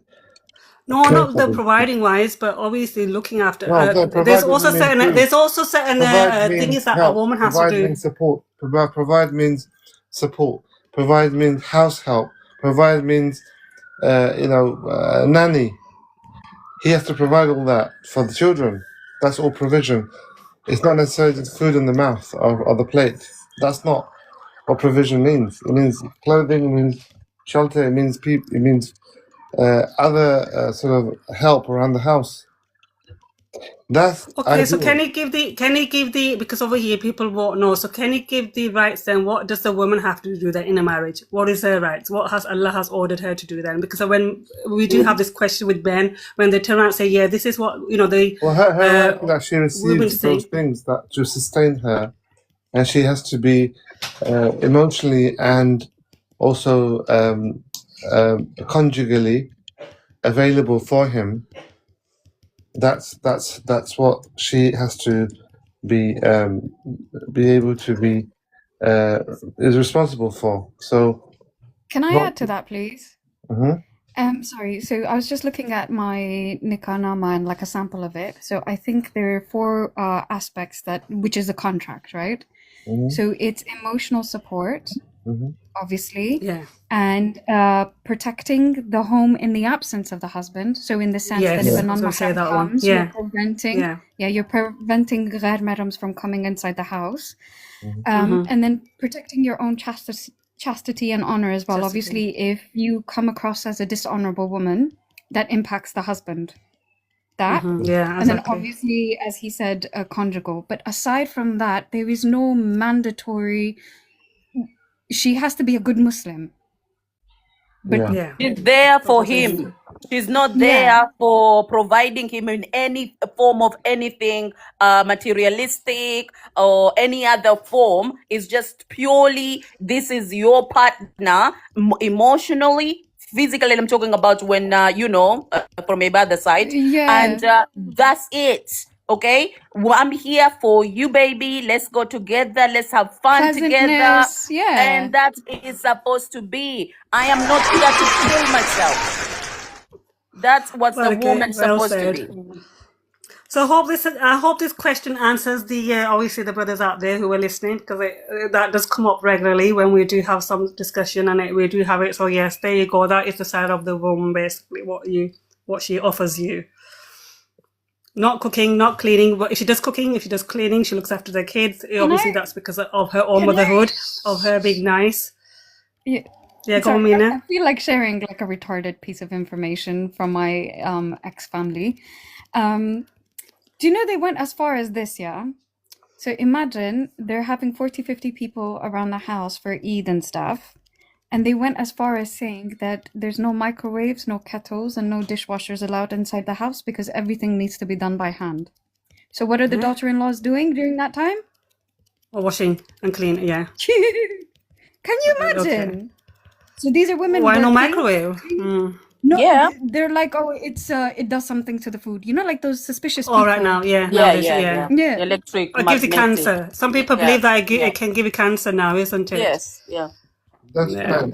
No, Care not for the them. providing wise, but obviously looking after. No, There's provide also doesn't mean certain. food. There's also certain Provide means things that a help. woman has to Provide do. means support. Provide means support. Provide means house help. Provide means nanny. He has to provide all that for the children. That's all provision. It's not necessarily just food in the mouth or the plate. That's not what provision means. It means clothing. It means shelter. It means people. It means other sort of help around the house. That's Okay, so ideal. can you give the because over here people won't know. So can you give the rights then? What does the woman have to do then in a marriage? What is her rights? What has Allah has ordered her to do then? Because when we do have this question with Ben, when they turn around and say, yeah, this is what the Well, her right is that she women receives say. those things that to sustain her, and she has to be emotionally and also conjugally available for him. That's what she has to be able to be is responsible for. So, Can I not. add to that, please? Mhm. Sorry. So I was just looking at my Nikah and like a sample of it. So I think there are four aspects which is a contract, right? Mhm. So it's emotional support, Mhm. obviously, Yeah. and protecting the home in the absence of the husband. So in the sense that if Yes, a I was going to say non-mahram that one. comes, Yeah, you're preventing ghair mahrams from coming inside the house. Mhm. And then protecting your own chastity and honor as well. Chastity. Obviously, if you come across as a dishonorable woman, that impacts the husband. Yeah, And exactly. then obviously, as he said, conjugal. But aside from that, there is no mandatory. She has to be a good Muslim. But Yeah. She's there for Obviously. him. She's not Yeah. there for providing him in any form of anything materialistic or any other form. It's just purely this is your partner emotionally, physically. I'm talking about when from a other side, Yeah. and that's it. Okay, well, I'm here for you, baby. Let's go together. Let's have fun together. Pleasantness, yeah. And that is supposed to be. I am not here to kill myself. That's what the Okay, woman's well supposed to said. be. So I hope this question answers the obviously the brothers out there who are listening, because that does come up regularly when we do have some discussion, and we do have it. So yes, there you go. That is the side of the woman, basically what she offers you. Not cooking, not cleaning, but if she does cooking, if she does cleaning, she looks after the kids. Obviously, that's because of her own motherhood, of her being nice. Yeah. Yeah, go on, Sorry, I Mina. feel like sharing like a retarded piece of information from my ex-family. Do you know they went as far as this, yeah? So imagine they're having 40, 50 people around the house for Eid and stuff. And they went as far as saying that there's no microwaves, no kettles, and no dishwashers allowed inside the house because everything needs to be done by hand. So what are the daughter-in-laws doing during that time? Or washing and cleaning, yeah. Can you imagine? Okay. So these are women. Why that no think- microwave? No, Yeah. they're like, oh, it does something to the food. You know, like those suspicious Oh, people. right now, yeah. Yeah, Nowadays, yeah. Yeah. Electric It gives you magnetic. cancer. Some people Yeah, believe that yeah. it can give you cancer now, isn't it? Yes, yeah. That's Yeah.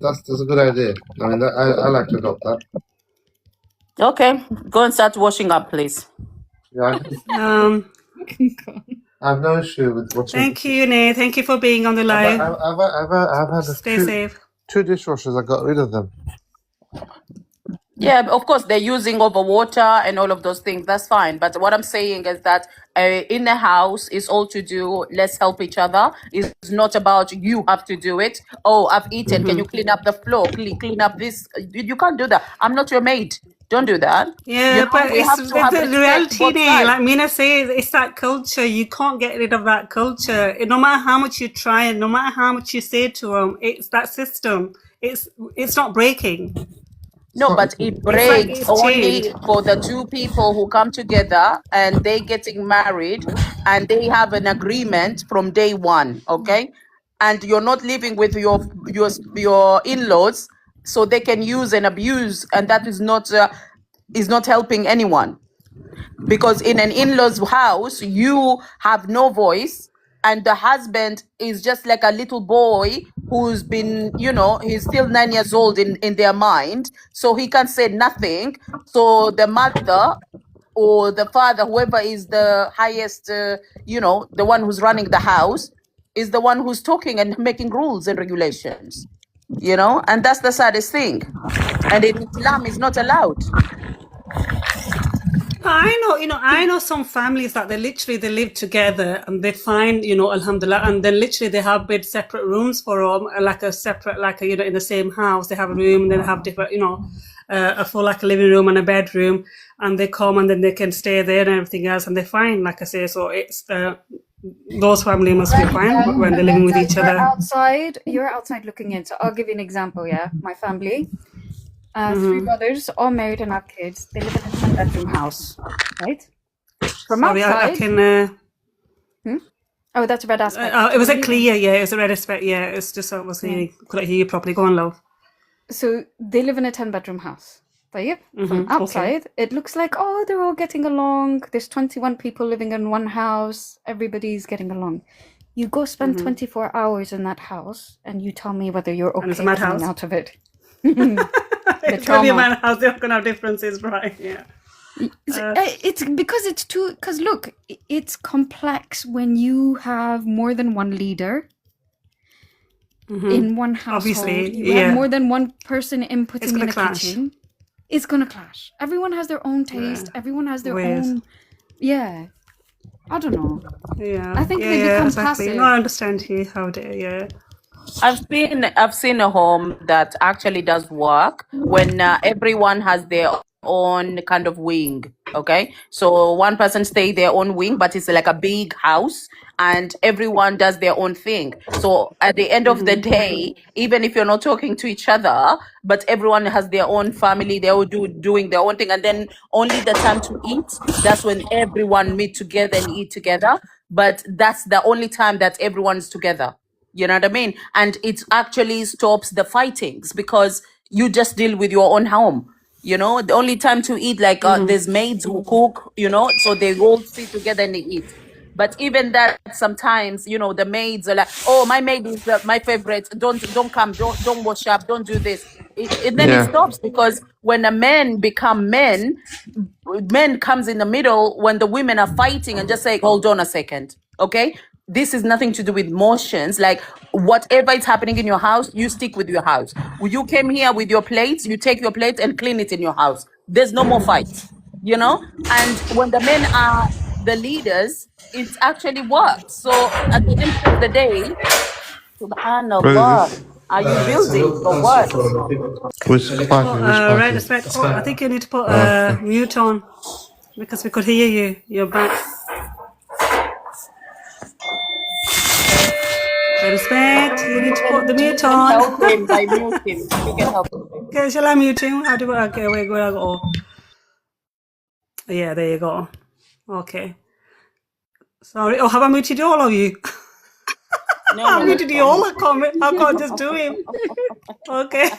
that's a good idea. I mean, I like to adopt that. Okay, go and start washing up, please. Yeah, I have no issue with watching. Thank you, Nate. Thank you for being on the live. I've had Stay safe. two dishwashers. I got rid of them. Yeah, of course, they're using over water and all of those things. That's fine. But what I'm saying is that in the house is all to do, let's help each other. It's not about you have to do it. Oh, I've eaten. Can you clean up the floor? Clean up this? You can't do that. I'm not your maid. Don't do that. Yeah, but we it's have to have the respect reality, both Nate. sides. Like Mina says, it's that culture. You can't get rid of that culture. No matter how much you try, and no matter how much you say to them, it's that system. It's not breaking. No, but it It's like breaks it's only changed. for the two people who come together and they getting married and they have an agreement from day one, okay? And you're not living with your in-laws, so they can use and abuse, and that is not helping anyone. Because in an in-laws house you have no voice, and the husband is just like a little boy who's been, he's still 9 years old in their mind, so he can't say nothing. So the mother or the father, whoever is the highest, the one who's running the house, is the one who's talking and making rules and regulations, and that's the saddest thing. And in Islam is not allowed. I know some families that they live together and they find, alhamdulillah, and then literally they have bed separate rooms for like a separate, like a, in the same house, they have a room and then have different, a full like a living room and a bedroom, and they come and then they can stay there and everything else, and they're fine, like I say. So it's, those families must be fine when they're living with each other. You're outside looking in. So I'll give you an example. Yeah, my family, 3 brothers, all married and have kids. They live in a 10-bedroom house, right? From Sorry, outside. I can. Oh, that's a red aspect. It was a clear, yeah. It was a red aspect, yeah. It's just obviously couldn't hear you properly. Go on, love. So they live in a 10-bedroom house. From outside, it looks like, oh, they're all getting along. There's 21 people living in one house. Everybody's getting along. You go spend 24 hours in that house, and you tell me whether you're okay coming out of it. It's going to be a mad house. They're going to have differences, right? Yeah. It's because it's too. Because look, it's complex when you have more than one leader in one household. Obviously, you have more than one person inputting in a clash. kitchen. It's gonna clash. Everyone has their own taste. Everyone has their own. Yeah, I don't know. Yeah, I think they become passive. No, I understand you how they. Yeah. I've seen a home that actually does work when everyone has their own kind of wing. Okay, so one person stay their own wing, but it's like a big house, and everyone does their own thing. So at the end of the day, even if you're not talking to each other, but everyone has their own family, they all doing their own thing, and then only the time to eat, that's when everyone meet together and eat together. But that's the only time that everyone's together. You know what I mean? And it actually stops the fightings because you just deal with your own home. The only time to eat, like there's maids who cook, so they all sit together and they eat. But even that, sometimes, the maids are like, oh, my maid is my favorite. Don't come. Don't wash up. Don't do this. Then it stops, because when the men become men comes in the middle when the women are fighting and just say, hold on a second. Okay. This is nothing to do with motions. Like, whatever is happening in your house, you stick with your house. You came here with your plates, you take your plate and clean it in your house. There's no more fights, And when the men are the leaders, it actually works. So at the end of the day, subhanallah, are you building for what? Right, respect. I think you need to put mute on because we could hear you. You're back. Respect, you need to put the mute on. Help him by muting. You can help him. Okay, shall I mute him? How do I? Okay, wait, where I go? Yeah, there you go. Okay. Sorry. Oh, have I muted all of you? No, I muted you all. I can't just do him. Okay.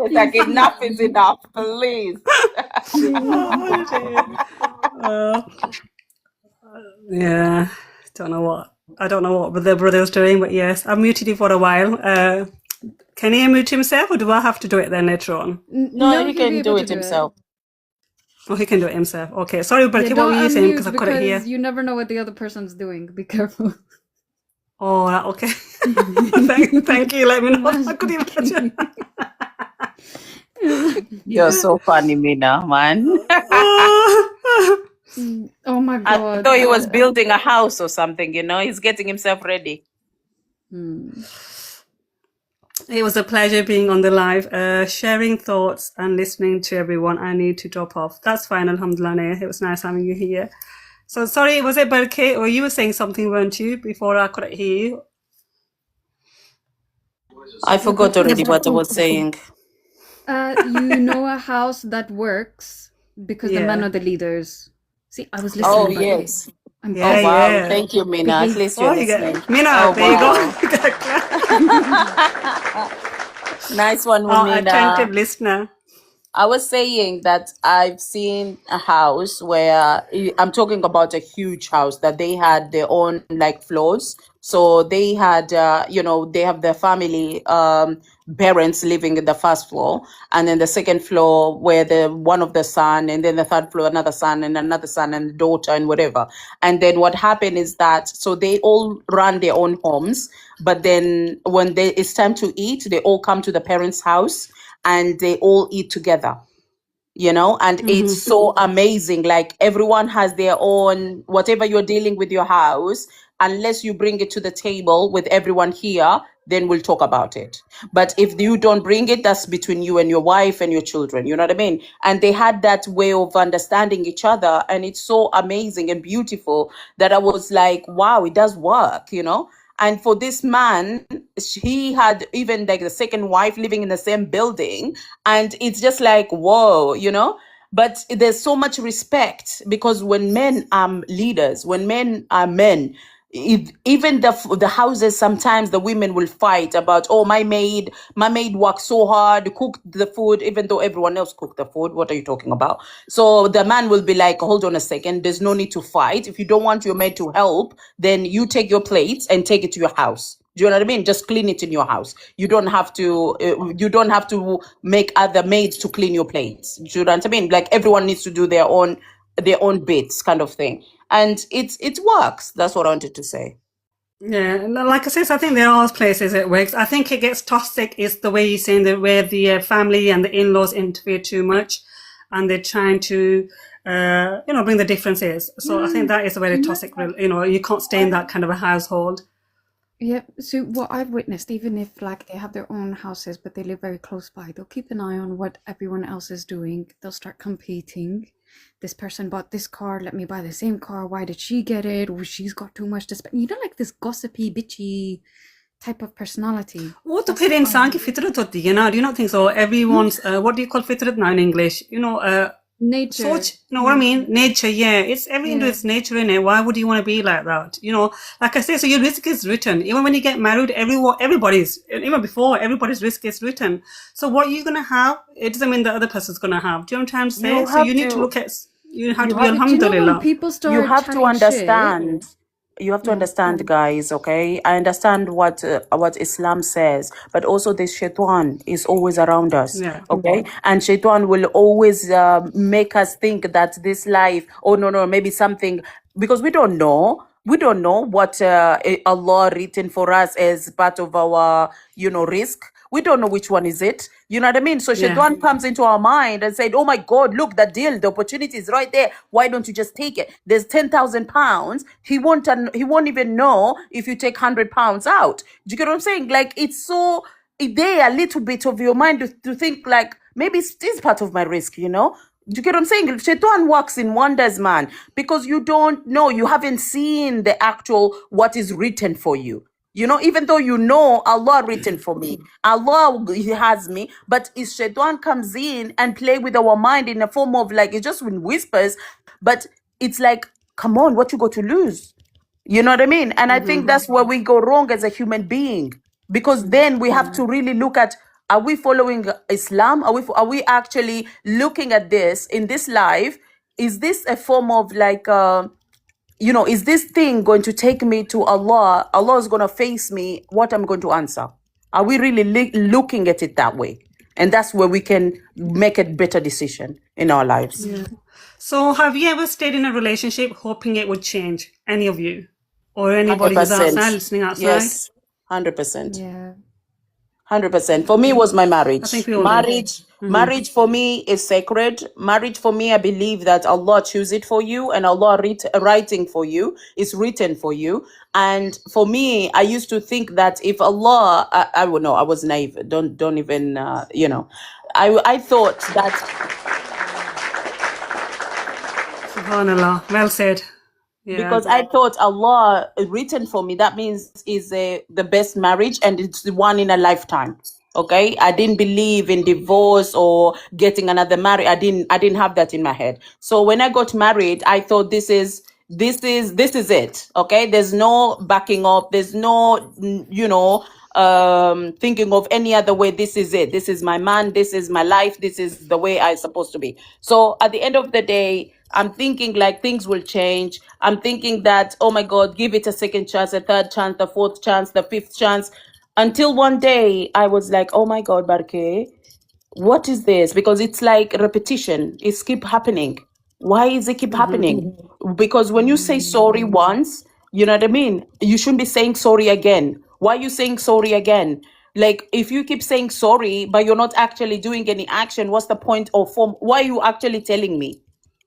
It's like, enough is enough, please. Yeah, I don't know what the brother's doing, but yes, I muted him for a while. Can he mute himself, or do I have to do it then later on? No, he can do it himself. Oh, he can do it himself. Okay, sorry, but what were you saying? Because I couldn't hear. You never know what the other person's doing. Be careful. Oh, okay. Thank you. Let me know. I could imagine. You're so funny, Mina, man. Oh my God. I thought he was building a house or something, He's getting himself ready. It was a pleasure being on the live, sharing thoughts and listening to everyone. I need to drop off. That's fine, alhamdulillah. It was nice having you here. So, sorry, was it Barke, or you were saying something, weren't you, before I couldn't hear you? I forgot already what I was saying. You know a house that works because the men Yeah. are the leaders. See, I was Oh, listening, but yes. I'm Oh, Yeah, busy. wow. yeah. Thank you, Mina. At Behave. least you're Oh, you listening. get Mina. Oh, There you go. wow. You got a clap. Nice one, Oh, Mina. attentive listener. I was saying that I've seen a house where I'm talking about a huge house that they had their own like floors. So they had, they have their family parents living in the first floor, and then the second floor where the one of the son, and then the third floor another son and another son and daughter and whatever. And then what happened is that so they all run their own homes, but then when it's time to eat, they all come to the parents' house and they all eat together, and it's so amazing. Like everyone has their own, whatever you're dealing with your house, unless you bring it to the table with everyone here, then we'll talk about it. But if you don't bring it, that's between you and your wife and your children, you know what I mean? And they had that way of understanding each other, and it's so amazing and beautiful that I was like, wow, it does work. And for this man, he had even like the second wife living in the same building. And it's just like, whoa. But there's so much respect because when men are leaders, when men are men, even the houses, sometimes the women will fight about, oh, my maid worked so hard, cooked the food, even though everyone else cooked the food. What are you talking about? So the man will be like, hold on a second, there's no need to fight. If you don't want your maid to help, then you take your plates and take it to your house. Do you know what I mean? Just clean it in your house. You don't have to. You don't have to make other maids to clean your plates. Do you know what I mean? Like everyone needs to do their own bits, kind of thing. And it works. That's what I wanted to say. Yeah, like I said, I think there are places it works. I think it gets toxic is the way you're saying that where the family and the in-laws interfere too much, and they're trying to, bring the differences. So I think that is a very toxic. You can't stay in that kind of a household. Yeah, so what I've witnessed, even if like they have their own houses but they live very close by, they'll keep an eye on what everyone else is doing. They'll start competing. This person bought this car, let me buy the same car. Why did she get it? Oh, she's got too much to spend. Like this gossipy, bitchy type of personality. वो तो फिर इंसान की फितरत होती है ना. Do you not think so? Everyone's what do you call फितरत now in English? Nature. Soch, you know what I mean? Nature, yeah. It's everything to its nature in it. Why would you want to be like that? Like I say, so your risk is written. Even when you get married, even before, everybody's risk is written. So what you're going to have, it doesn't mean the other person's going to have. Do you know what I'm trying to say? So you need to look at, you have to be alhamdulillah. People start You have to chatting understand. shit. You have to understand, guys, okay? I understand what Islam says, but also this shaitan is always around us, Yeah. okay? And shaitan will always make us think that this life, oh, no, maybe something, because we don't know. We don't know what Allah written for us as part of our, risk. We don't know which one is it. You know what I mean? So shaitan comes into our mind and said, oh my God, look, the deal, the opportunity is right there. Why don't you just take it? There's £10,000. He won't even know if you take £100 out. Do you get what I'm saying? Like, it's so there, a little bit of your mind to think like, maybe it is part of my risk, Do you get what I'm saying? Shaitan works in wonders, man, because you don't know, you haven't seen the actual what is written for you. Even though Allah written for me, Allah He has me, but if Shaitan comes in and play with our mind in a form of like, it's just in whispers, but it's like, come on, what you got to lose? You know what I mean? And I think that's where we go wrong as a human being, because then we have to really look at, are we following Islam? Are we actually looking at this in this life? Is this a form of like, is this thing going to take me to Allah? Allah is going to face me, what I'm going to answer. Are we really looking at it that way? And that's where we can make a better decision in our lives. Yeah. So have you ever stayed in a relationship hoping it would change? Any of you? Or anybody who's outside, listening outside? Yes, 100%. Yeah. 100%. For me, it was my marriage. I think we all Marriage for me is sacred. Marriage for me, I believe that Allah choose it for you, and Allah writing for you is written for you. And for me, I used to think that if Allah, I would know, I was naive. Don't even, I thought that. SubhanAllah. Well said. Yeah. Because I thought Allah written for me, that means is the best marriage, and it's the one in a lifetime. Okay, I didn't believe in divorce or getting another marriage. I didn't have that in my head. So when I got married, I thought this is it. Okay, there's no backing up. There's no thinking of any other way. This is it. This is my man. This is my life. This is the way I'm supposed to be. So at the end of the day, I'm thinking like things will change. I'm thinking that, oh my God, give it a second chance, a third chance, the fourth chance, the fifth chance. Until one day I was like, oh my God, Barke, what is this? Because it's like repetition. It's keep happening. Why is it keep happening? Because when you say sorry once, you know what I mean? You shouldn't be saying sorry again. Why are you saying sorry again? Like if you keep saying sorry, but you're not actually doing any action, what's the point of form? Why are you actually telling me?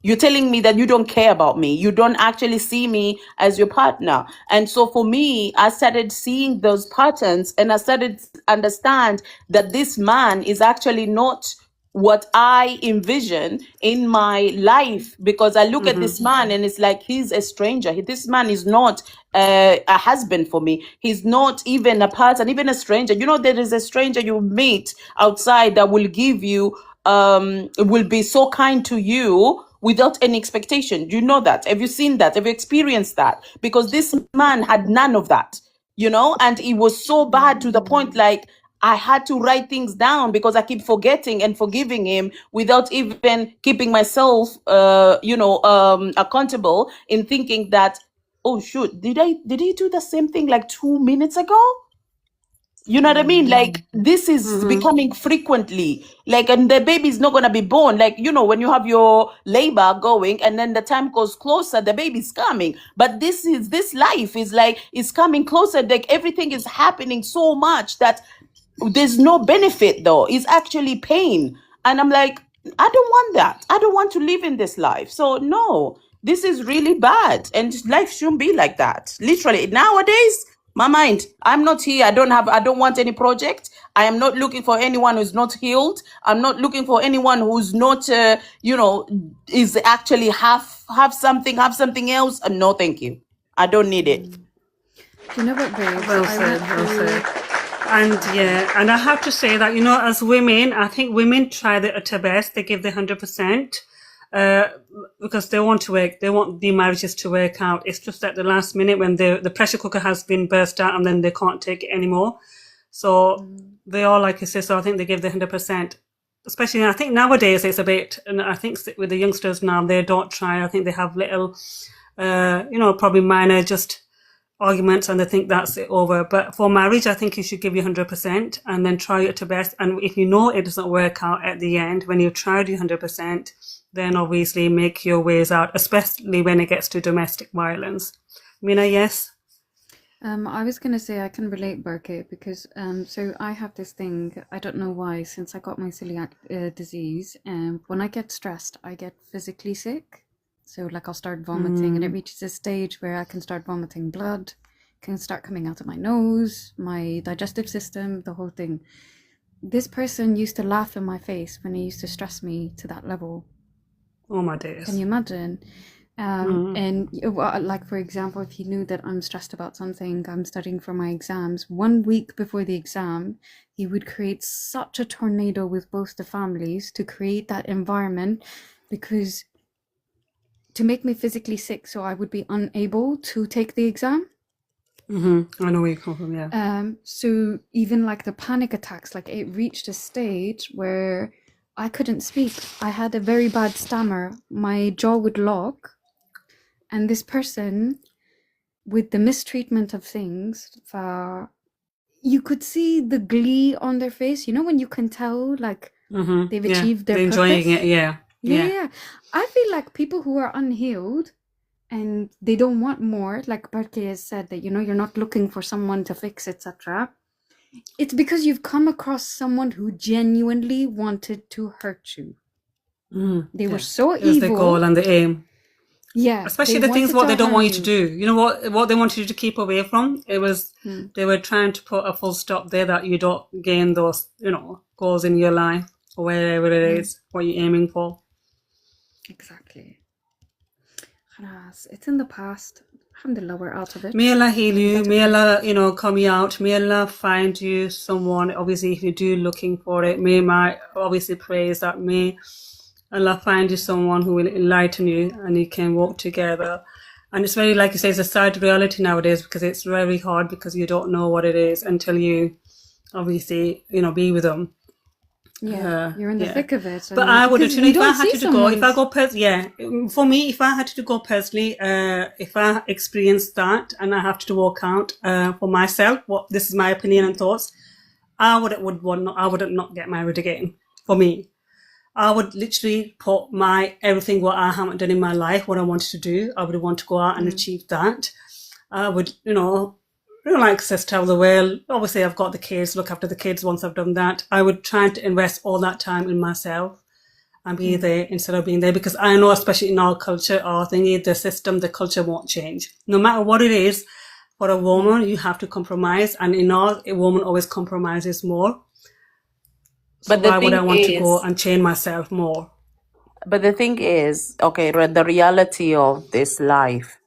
You're telling me that you don't care about me. You don't actually see me as your partner. And so for me, I started seeing those patterns and I started to understand that this man is actually not what I envision in my life, because I look at this man and it's like he's a stranger. This man is not a husband for me. He's not even a person, even a stranger. You know, there is a stranger you meet outside that will give you, will be so kind to you without any expectation. You know that? Have you seen that? Have you experienced that? Because this man had none of that, and it was so bad to the point like I had to write things down because I keep forgetting and forgiving him without even keeping myself, accountable in thinking that, oh shoot, did he do the same thing like 2 minutes ago? You know what I mean? Like this is becoming frequently. Like, and the baby is not gonna be born. Like, when you have your labor going and then the time goes closer, the baby's coming. But this life is like it's coming closer. Like everything is happening so much that there's no benefit though. It's actually pain. And I'm like, I don't want that. I don't want to live in this life. So no, this is really bad. And life shouldn't be like that. Literally nowadays, my mind, I'm not here. I don't want any project. I am not looking for anyone who's not healed. I'm not looking for anyone who's not, is actually have something else. No, thank you. I don't need it. You know what, babes? Well I said, went well said. through. And I have to say that, as women, I think women try their utter best. They give their 100%, because they want to work. They want the marriages to work out. It's just at the last minute when the pressure cooker has been burst out and then they can't take it anymore. So they all, like you say, so I think they give their 100%. Especially, I think nowadays it's a bit, and I think with the youngsters now, they don't try. I think they have little, probably minor just arguments and they think that's it over. But for marriage, I think you should give your 100% and then try it to best. And if you know it doesn't work out at the end, when you've tried your 100%, then obviously make your ways out, especially when it gets to domestic violence. Mina, yes? I was going to say I can relate, Birgit, because so I have this thing, I don't know why, since I got my celiac disease, and when I get stressed, I get physically sick. So like I'll start vomiting and it reaches a stage where I can start vomiting blood, can start coming out of my nose, my digestive system, the whole thing. This person used to laugh in my face when he used to stress me to that level. Oh my days. Can you imagine? And like, for example, if he knew that I'm stressed about something, I'm studying for my exams, 1 week before the exam, he would create such a tornado with both the families to create that environment, because to make me physically sick so I would be unable to take the exam. I know where you come from, yeah. So even like the panic attacks, like it reached a stage where I couldn't speak. I had a very bad stammer. My jaw would lock. And this person, with the mistreatment of things, you could see the glee on their face. You know, when you can tell, like, they've achieved their they're enjoying purpose? it, yeah. I feel like people who are unhealed and they don't want more, like Barke has said, that, you're not looking for someone to fix, etc. It's because you've come across someone who genuinely wanted to hurt you. They were so evil. It was the goal and the aim. Yeah. Especially the things what they don't want you to do. You know what they wanted you to keep away from? It was, they were trying to put a full stop there that you don't gain those, goals in your life or wherever it is, what you're aiming for. Exactly. It's in the past. Alhamdulillah, we're out of it. May Allah heal you. May Allah, come you out. May Allah find you someone. Obviously, if you do looking for it, may my obviously praise that may Allah find you someone who will enlighten you and you can walk together. And it's very, like you say, it's a sad reality nowadays because it's very hard because you don't know what it is until you obviously, be with them. Yeah, you're in the thick of it. But I would, if I had to go, if I go, for me, if I had to go personally, if I experienced that and I have to walk out for myself, this is my opinion and thoughts, I would not get married again. For me, I would literally put everything what I haven't done in my life, what I wanted to do, I would want to go out and achieve that. I would, like says travel the world. Obviously, I've got the kids, look after the kids once I've done that. I would try to invest all that time in myself and be there instead of being there, because I know, especially in our culture, the system, the culture won't change. No matter what it is, for a woman, you have to compromise. And a woman always compromises more. So why would I want to go and change myself more? But the thing is, okay, the reality of this life,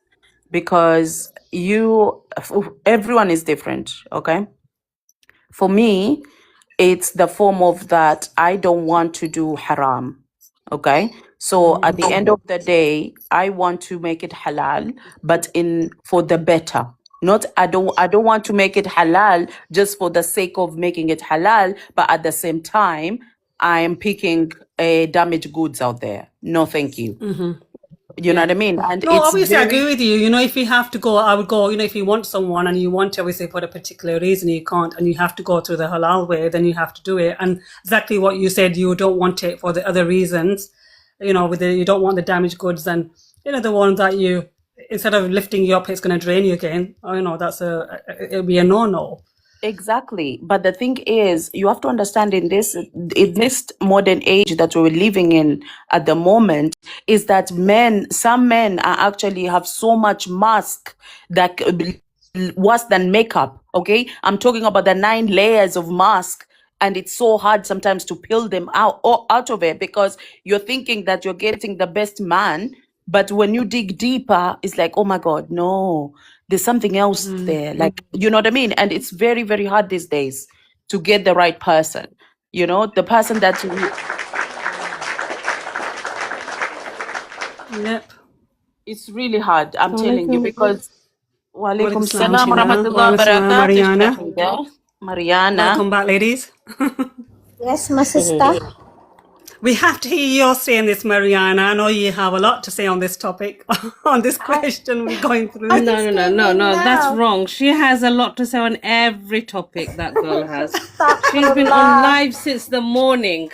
because everyone is different, okay? For me, it's the form of that I don't want to do haram, okay? So at the end of the day, I want to make it halal, but for the better. Not I don't want to make it halal just for the sake of making it halal, but at the same time, I am picking damaged goods out there. No, thank you. You know what I mean? And no, obviously I agree with you. If you have to go, I would go. If you want someone and you want to, obviously for a particular reason you can't, and you have to go through the halal way, then you have to do it. And exactly what you said, you don't want it for the other reasons. You don't want the damaged goods, and the one that you, instead of lifting you up, it's going to drain you again. It'll be a no. Exactly. But the thing is, you have to understand in this modern age that we're living in at the moment, is that some men are actually have so much mask that worse than makeup. Okay. I'm talking about the 9 layers of mask. And it's so hard sometimes to peel them out of it, because you're thinking that you're getting the best man. But when you dig deeper, it's like, oh my God, no, there's something else there. Like, you know what I mean? And it's very, very hard these days to get the right person. The person that Yep. It's really hard. I'm telling you, because Walaikum salam, salam wa rahmatullahi wa barakatuh. Mariana. Welcome back, ladies. Yes, my sister. We have to hear your say on this, Mariana. I know you have a lot to say on this topic, on this question we're going through. No, that's wrong. She has a lot to say on every topic, that girl has. She's been on live since the morning.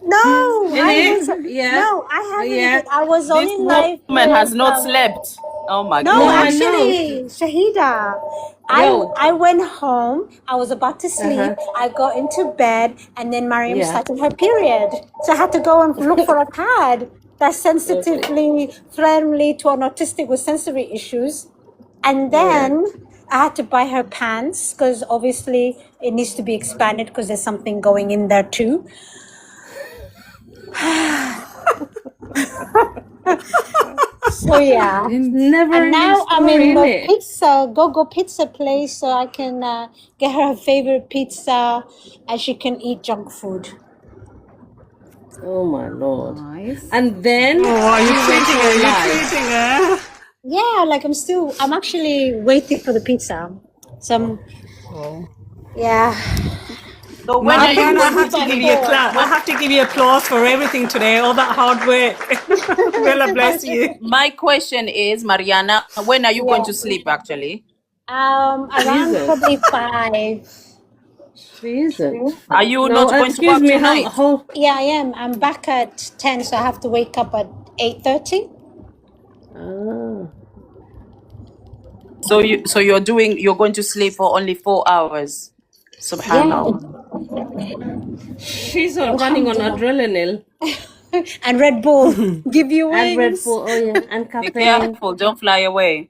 No, I haven't. I was only live. This woman has not slept. Oh my God. No, actually, Shahida, I went home. I was about to sleep. I got into bed, and then Mariam started her period. So I had to go and look for a pad that's sensitively friendly to an autistic with sensory issues. And then I had to buy her pants, because obviously it needs to be expanded because there's something going in there too. So yeah, and now I'm in the go pizza place, so I can get her favorite pizza, and she can eat junk food. Oh my Lord! Nice. And then, you treating her? Yeah, like I'm actually waiting for the pizza. Yeah. So when I have to give you a clap. I have to give you applause for everything today, all that hard work. Allah bless you. My question is, Mariana, when are you going to sleep actually? Around probably 5. She isn't. Are you not going to work tonight? Yeah, I am. I'm back at 10, so I have to wake up at 8:30. So you're going to sleep for only 4 hours. Subhanallah. She's running on adrenaline. And Red Bull. Give you wings. And Red Bull, and caffeine. Be careful, don't fly away.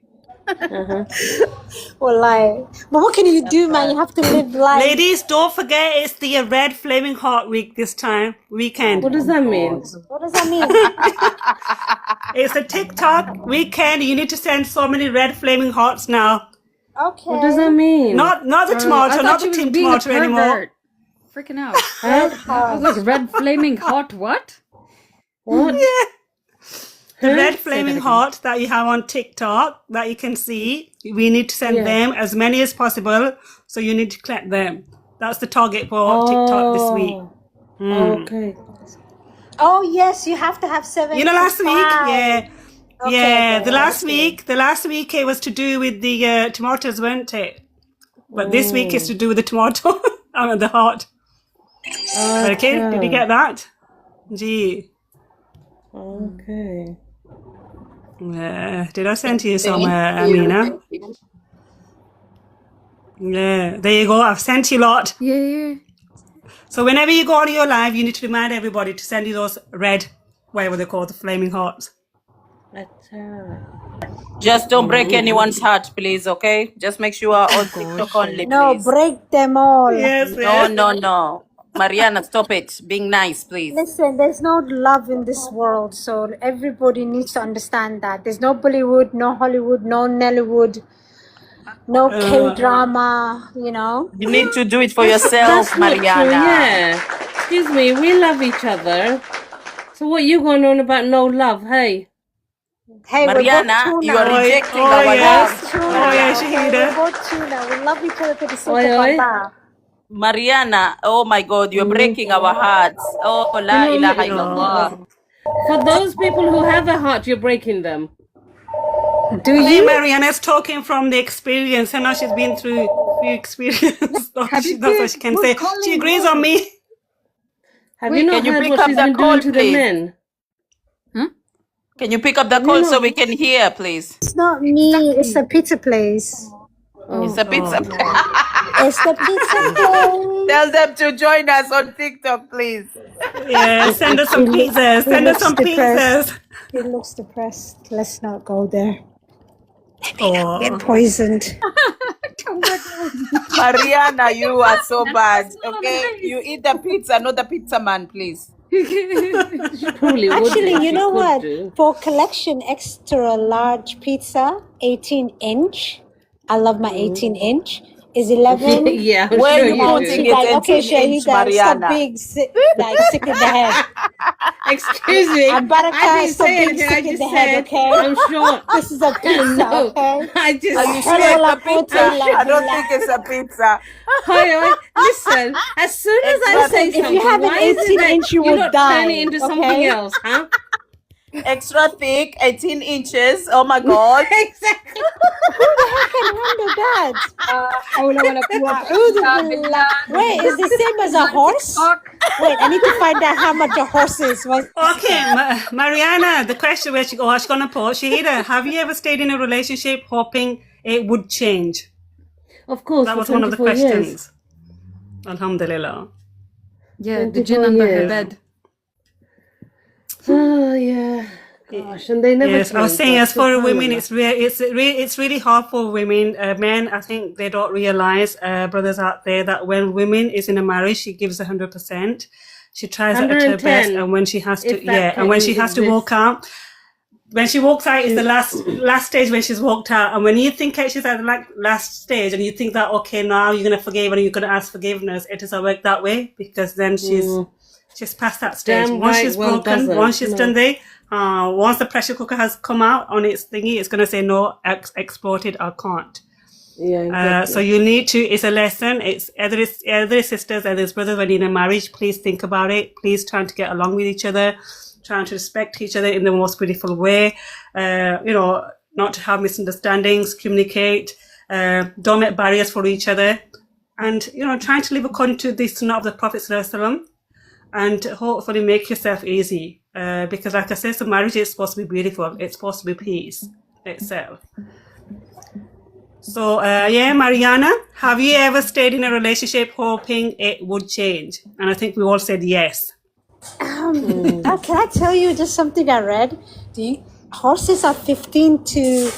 Well, but what can you do, man? You have to live life. Ladies, don't forget it's the Red Flaming Heart week this time. Weekend. What does that mean? What does that mean? It's a TikTok weekend. You need to send so many red flaming hearts now. Okay. What does that mean? Not the tomato, I not thought the she was team being a tomato anymore. pervert. Freaking out. I was like, red flaming hot what? What? Yeah. The red Say flaming that again. heart that you have on TikTok that you can see, we need to send them as many as possible. So you need to collect them. That's the target for TikTok this week. Okay. Oh yes, you have to have 7. You know, last week, Okay, the last week it was to do with the tomatoes, weren't it? But this week is to do with the tomato and the heart. Okay, did you get that? Gee. Okay. Did I send to you somewhere, Amina? Yeah, there you go. I've sent you a lot. Yeah. So whenever you go on your live, you need to remind everybody to send you those red, whatever they call the flaming hearts. Just don't break anyone's heart, please, okay? Just make sure on TikTok only, no, please. break them all. Yes. No. Mariana, stop it. Being nice, please. Listen, there's no love in this world, so everybody needs to understand that. There's no Bollywood, no Hollywood, no Nollywood, no K-drama, you know. You need to do it for yourself, That's not true, Mariana. yeah. Excuse me, we love each other. So what you going on about no love, hey? Hey, Mariana, we're you are both rejecting Oh, our yes. love. Oh, yeah, okay, Shahida. we're both tuna. We love each other to the sake Oi, of oi. Allah. Mariana, oh my God, you're breaking our hearts. Oh, la ilaha illallah. For those people who have a heart, you're breaking them. Do Hey, you? Mariana's talking from the experience. I know she's been through few experience. That's what she can say. She agrees on me. Have you not can you heard pick what up she's the been call, doing to the please? men? Can you pick up the call so we can hear, please? It's not me. It's the pizza place. It's a pizza. It's the pizza place. Tell them to join us on TikTok, please. Yeah, send us some pizzas. Send us some pizzas. He looks depressed. Let's not go there. Oh. Get poisoned. Mariana, you are so bad. Okay, you eat the pizza, not the pizza man, please. Probably would Actually, do. you She know could what? do. For collection extra large pizza, 18-inch. I love my 18-inch. Is 11. Yeah, I'm Where sure you you putting do. it? Like, okay, 18-inch, Shahida, Mariana. so big, like sick in the head. Excuse me. And Baraka I is didn't so say big, anything. sick I in just the head, said okay? I'm sure. This is a pizza, No, okay? I just Are you said. sure it's a Hello, pizza? Lakote, I don't Lavila. think it's a pizza. Hi, listen. As soon as I say Listen, if something, you have an why is it that 18-inch, you you would not die, turn it into something okay? else, huh? Extra thick, 18 inches. Oh my God. Exactly. Who the heck can handle that? A'udhu billah. Wait, is the same as a horse? Wait, I need to find out how much a horse is. Okay, Mariana, the question where she's going to put, Shahida, have you ever stayed in a relationship hoping it would change? Of course, That for was one of the 24 years. questions. Alhamdulillah. Yeah, the 24 gin under her years. bed. Oh yeah, gosh, and they never. Yes, I was change, saying, but as for women, subhanallah. it's really hard for women. Men, I think they don't realize, brothers out there, that when women is in a marriage, she gives 100%. She tries at her best, 110, and when she has to, if that and when can she has to exist. walk out, when she walks out is the last stage when she's walked out. And when you think she's at the last stage, and you think that okay, now you're gonna forgive and you're gonna ask forgiveness, it doesn't work that way, because then she's past that stage. Damn Once right, she's well broken, doesn't. once she's No. done there, once the pressure cooker has come out on its thingy, it's gonna say no, exported, I can't. Yeah, exactly. So you need to, it's a lesson. It's either sisters, either brothers, when you're in a marriage, please think about it. Please trying to get along with each other, trying to respect each other in the most beautiful way. Not to have misunderstandings, communicate, don't make barriers for each other. And, trying to live according to the sunnah of the Prophet ﷺ, and hopefully make yourself easy. Because like I said, so marriage is supposed to be beautiful. It's supposed to be peace itself. So, Mariana, have you ever stayed in a relationship hoping it would change? And I think we all said yes. Can I tell you just something I read? Horses are 15 to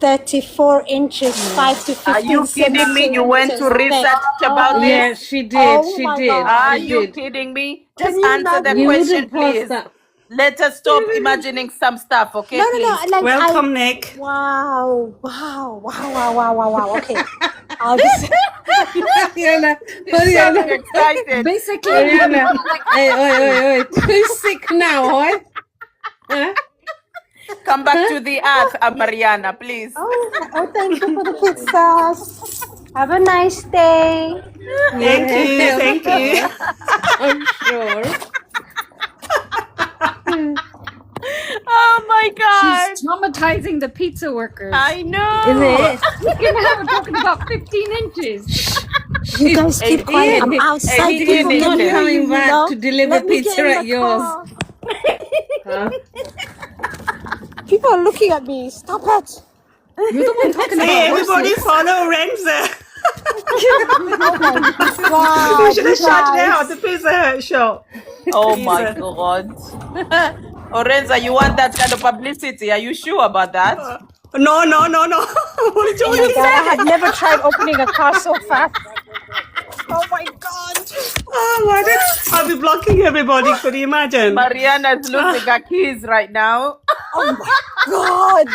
34 inches, 5 to 15 Are you kidding me? You went to centimeters thick. research about this? Yeah, she did. Oh She my did. God. Are She you did. kidding me? Can Just you answer the imagine? You question, wouldn't pass please. that. Let us stop imagining some stuff, okay, No, please? like Welcome, Nick. wow. Okay. I'll just Mariana, She's Mariana, so excited. Basically, Mariana. Hey, oi. Too sick now, oi? Huh? Come back to the earth, Mariana, please. oh, thank you for the pizzas. Have a nice day. Thank you. Yeah, Thank you. I'm sure. Oh my she's God. traumatizing the pizza workers. I Is know. it? You know, we're talking about 15 inches. You guys keep quiet. I'm outside. 18 He's People can not inches. hear you, coming you back know. to deliver Let me get pizza in at the yours. car. Huh? People are looking at me. Stop it. You're the one talking Hey, about everybody horses. follow Aurenza. Oh my We God, should you have shut down guys. the Pizza Hut shop. Oh my Pizza. God. Orenza, you want that kind of publicity? Are you sure about that? No. I'm only Oh my joking. God, I had never tried opening a car so fast. Oh my God. Oh, my God. I'll be blocking everybody. Could you imagine? Mariana's losing her keys right now. Oh my God.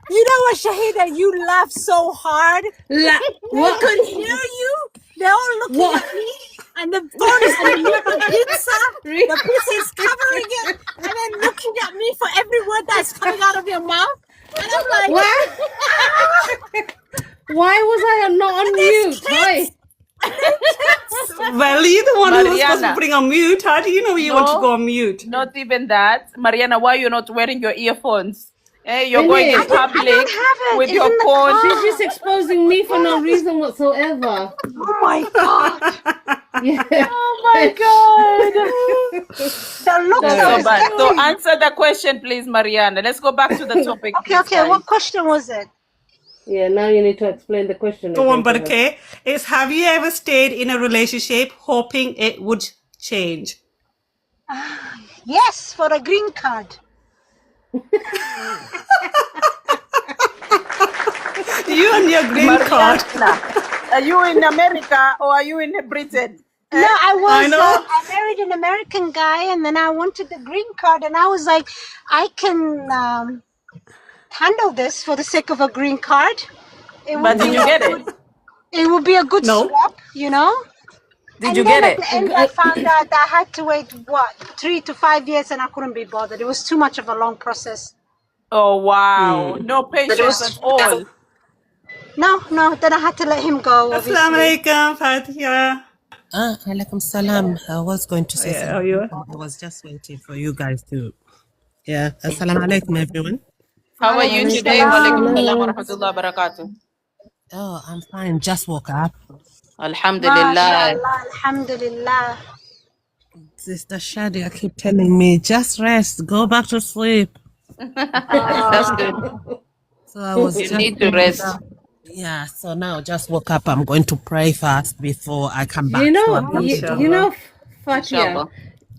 You know what, Shahida? You laugh so hard. They What? could hear you. They're all looking What? at me. And the phone is underneath the pizza. Really? The pizza is covering it. And then looking at me for every word that's coming out of your mouth. And I'm like, Why? Why was I not on mute? Hi. Well, you're the one who was supposed to be Mariana, putting on mute. How do you know you want to go no, on mute? not even that. Mariana, why you not wearing your earphones? Hey, you're In going in it. I public don't have it. with It's your in the phone. She's car. just exposing me for no reason whatsoever. Oh my God. Yeah. Oh my God. The looks That's I so was bad. So getting. answer the question, please, Mariana. Let's go back to the topic, Okay, please, guys. what question was it? Yeah, now you need to explain the question Go on, again to but her. okay. It's have you ever stayed in a relationship hoping it would change? Yes, for a green card. You and your green card. Mariana, are you in America or are you in Britain? No, I know. married an American guy, and then I wanted the green card, and I was like, I can handle this for the sake of a green card. It would But did be you a get good, it? it would be a good No. swap, you know. Did you And then get at it? the end, I found out that I had to wait 3 to 5 years, and I couldn't be bothered. It was too much of a long process. Oh, wow. No patience at all. No, then I had to let him go, Assalamu obviously. alaikum, Fatiha. Alaikum salam. I was going to say Yeah, how something. are you? I was just waiting for you guys to. Yeah. Assalamu alaikum, everyone. How are you Alaikum today? Walaikum Walaikum salam. salam wa salam. rahmatullahi wa barakatuh. Oh, I'm fine. Just woke up. Alhamdulillah. MashaAllah, alhamdulillah. Sister Shadi, I keep telling me, just rest. Go back to sleep. That's good. So I was You just need to thinking rest. that. Yeah. So now just woke up. I'm going to pray first before I come You back. So know, I'm going to you sleep. Inshallah. know, Fatia, Inshallah.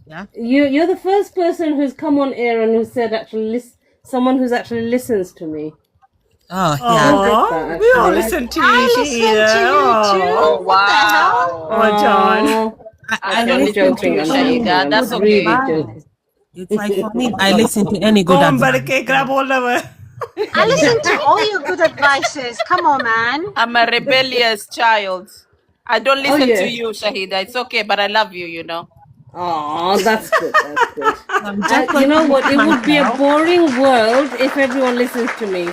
Yeah. you're the first person who's come on air and who said someone who's actually listens to me. Oh, Who yeah. did Oh, that we all actually? listen to you, I listen to Shahida. you Oh, Oh, too. What the hell? wow. John. Oh, I okay, I I'm listen listen to to joking. you, I'm any joking. Shahida. I'm That's good okay. really advice. joking. It's like for me, I listen to any Go good on, advice. Barake, grab hold of her. I Yeah. listen to all your good advices. Come on, man. I'm a rebellious child. I don't Oh listen to yes. you, Shahida. It's okay, but I love you, you know. Oh, that's good. That's good. I'm just You going to know mute what? It would be a myself. boring world if everyone listens to me.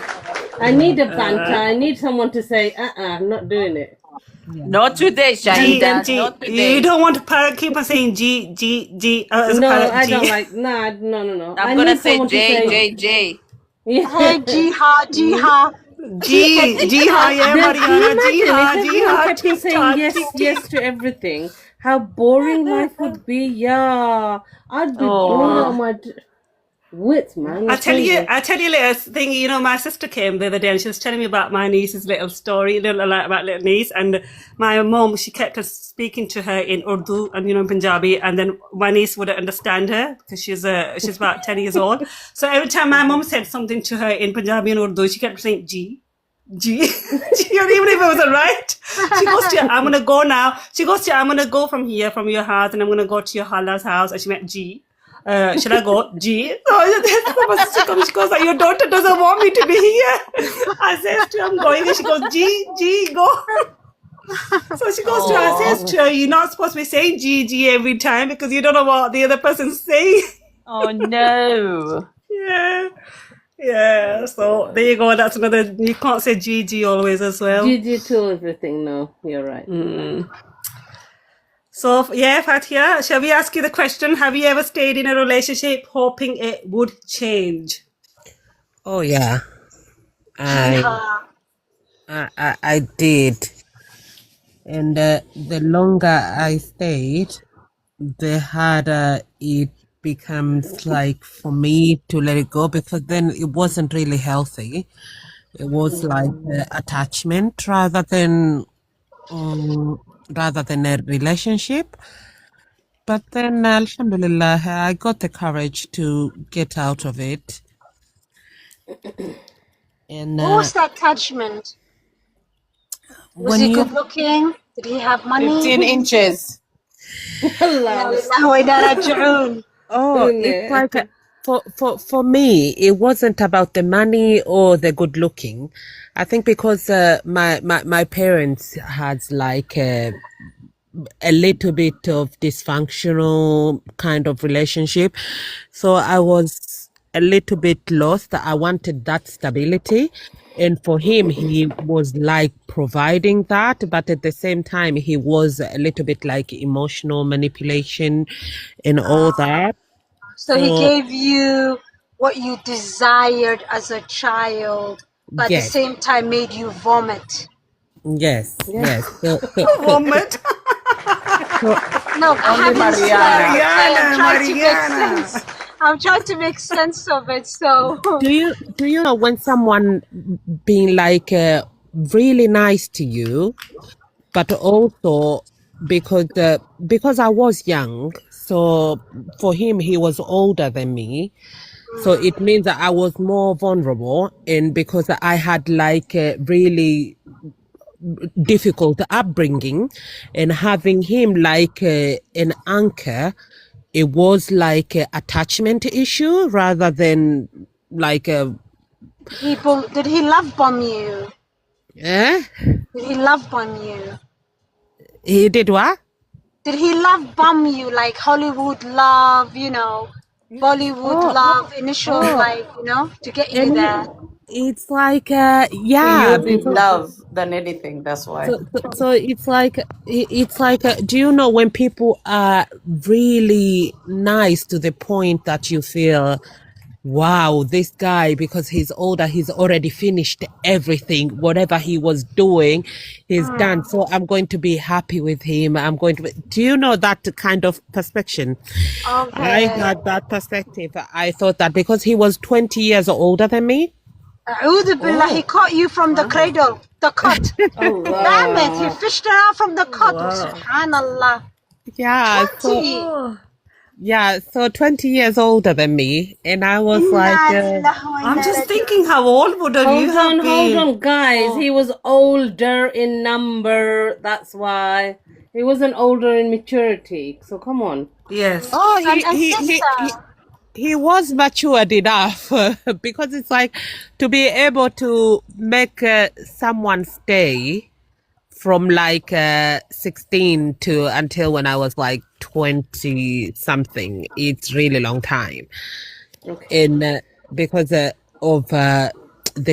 I need a banter. I need someone to say, I'm not doing it. Yeah. Not today, And then, Shahida. Not You today. don't want to keep on saying G, as a no, parrot I don't G. like, no. I I'm gonna need say someone to J, say, J, J. Hey, yeah. Jiha. G, ha, yeah, Then can you Mariana. imagine if G, everyone ha, kept on tick saying tock, tick, yes, tick. yes to everything? How boring life would be. Yeah, I'd be blown out Oh, of my. Wits, man. You're crazy. I tell you a little thing. You know, my sister came the other day and she was telling me about my niece's little story, about little niece. And my mom, she kept us speaking to her in Urdu and Punjabi, and then my niece wouldn't understand her because she's about 10 years old. So every time my mom said something to her in Punjabi and Urdu, she kept saying G. G. Even if it wasn't right. She goes to, I'm gonna go now. She goes to, I'm gonna go from here, from your house, and I'm gonna go to your Hala's house. And she went G. Should I go? G. So my sister comes, she goes, your daughter doesn't want me to be here. I says to her, I'm going, and she goes, G, go. So she goes to her, I says to her, you're not supposed to be saying G every time because you don't know what the other person's saying. Oh no. Yeah, so there you go. That's another, you can't say GG always as well. GG to everything. No, you're right. So, yeah, Fatia, shall we ask you the question? Have you ever stayed in a relationship hoping it would change? Oh yeah, I did, and the longer I stayed, the harder it becomes like for me to let it go, because then it wasn't really healthy. It was like attachment rather than a relationship. But then, alhamdulillah, I got the courage to get out of it. And What was that attachment? Was he good looking? Did he have money? 15 inches. It's like for me, it wasn't about the money or the good looking. I think because my parents had like a little bit of dysfunctional kind of relationship, so I was a little bit lost. I wanted that stability, and for him, he was like providing that, but at the same time, he was a little bit like emotional manipulation and all that. So he gave you what you desired as a child, but at the same time made you vomit. Yes. Vomit. No, I haven't tried to make sense. I'm trying to make sense of it. So do you know when someone being like really nice to you, but also because I was young, so for him he was older than me, so it means that I was more vulnerable, and because I had like a really difficult upbringing, and having him like an anchor, it was like a attachment issue rather than like a did he love bomb you? Did he love bomb you? He did what? Did he love bomb you like Hollywood love, Bollywood love, initial to get you there? It's like He used love than anything, that's why. So it's like do you know when people are really nice to the point that you feel, wow, this guy, because he's older, he's already finished everything, whatever he was doing, he's done. So I'm going to be happy with him. Do you know that kind of perspective? I had that perspective. I thought that because he was 20 years older than me. He caught you from the cradle, the cot. Damn it, he fished her out from the cot. Subhanallah. Yeah. 20. So 20 years older than me, and I was like, I'm just thinking, how old would you have been? Hold on, guys. He was older in number. That's why he wasn't older in maturity. So come on. Yes. He was matured enough because it's like to be able to make someone stay from like 16 to until when I was like 20 something. It's really long time. Okay. And because of the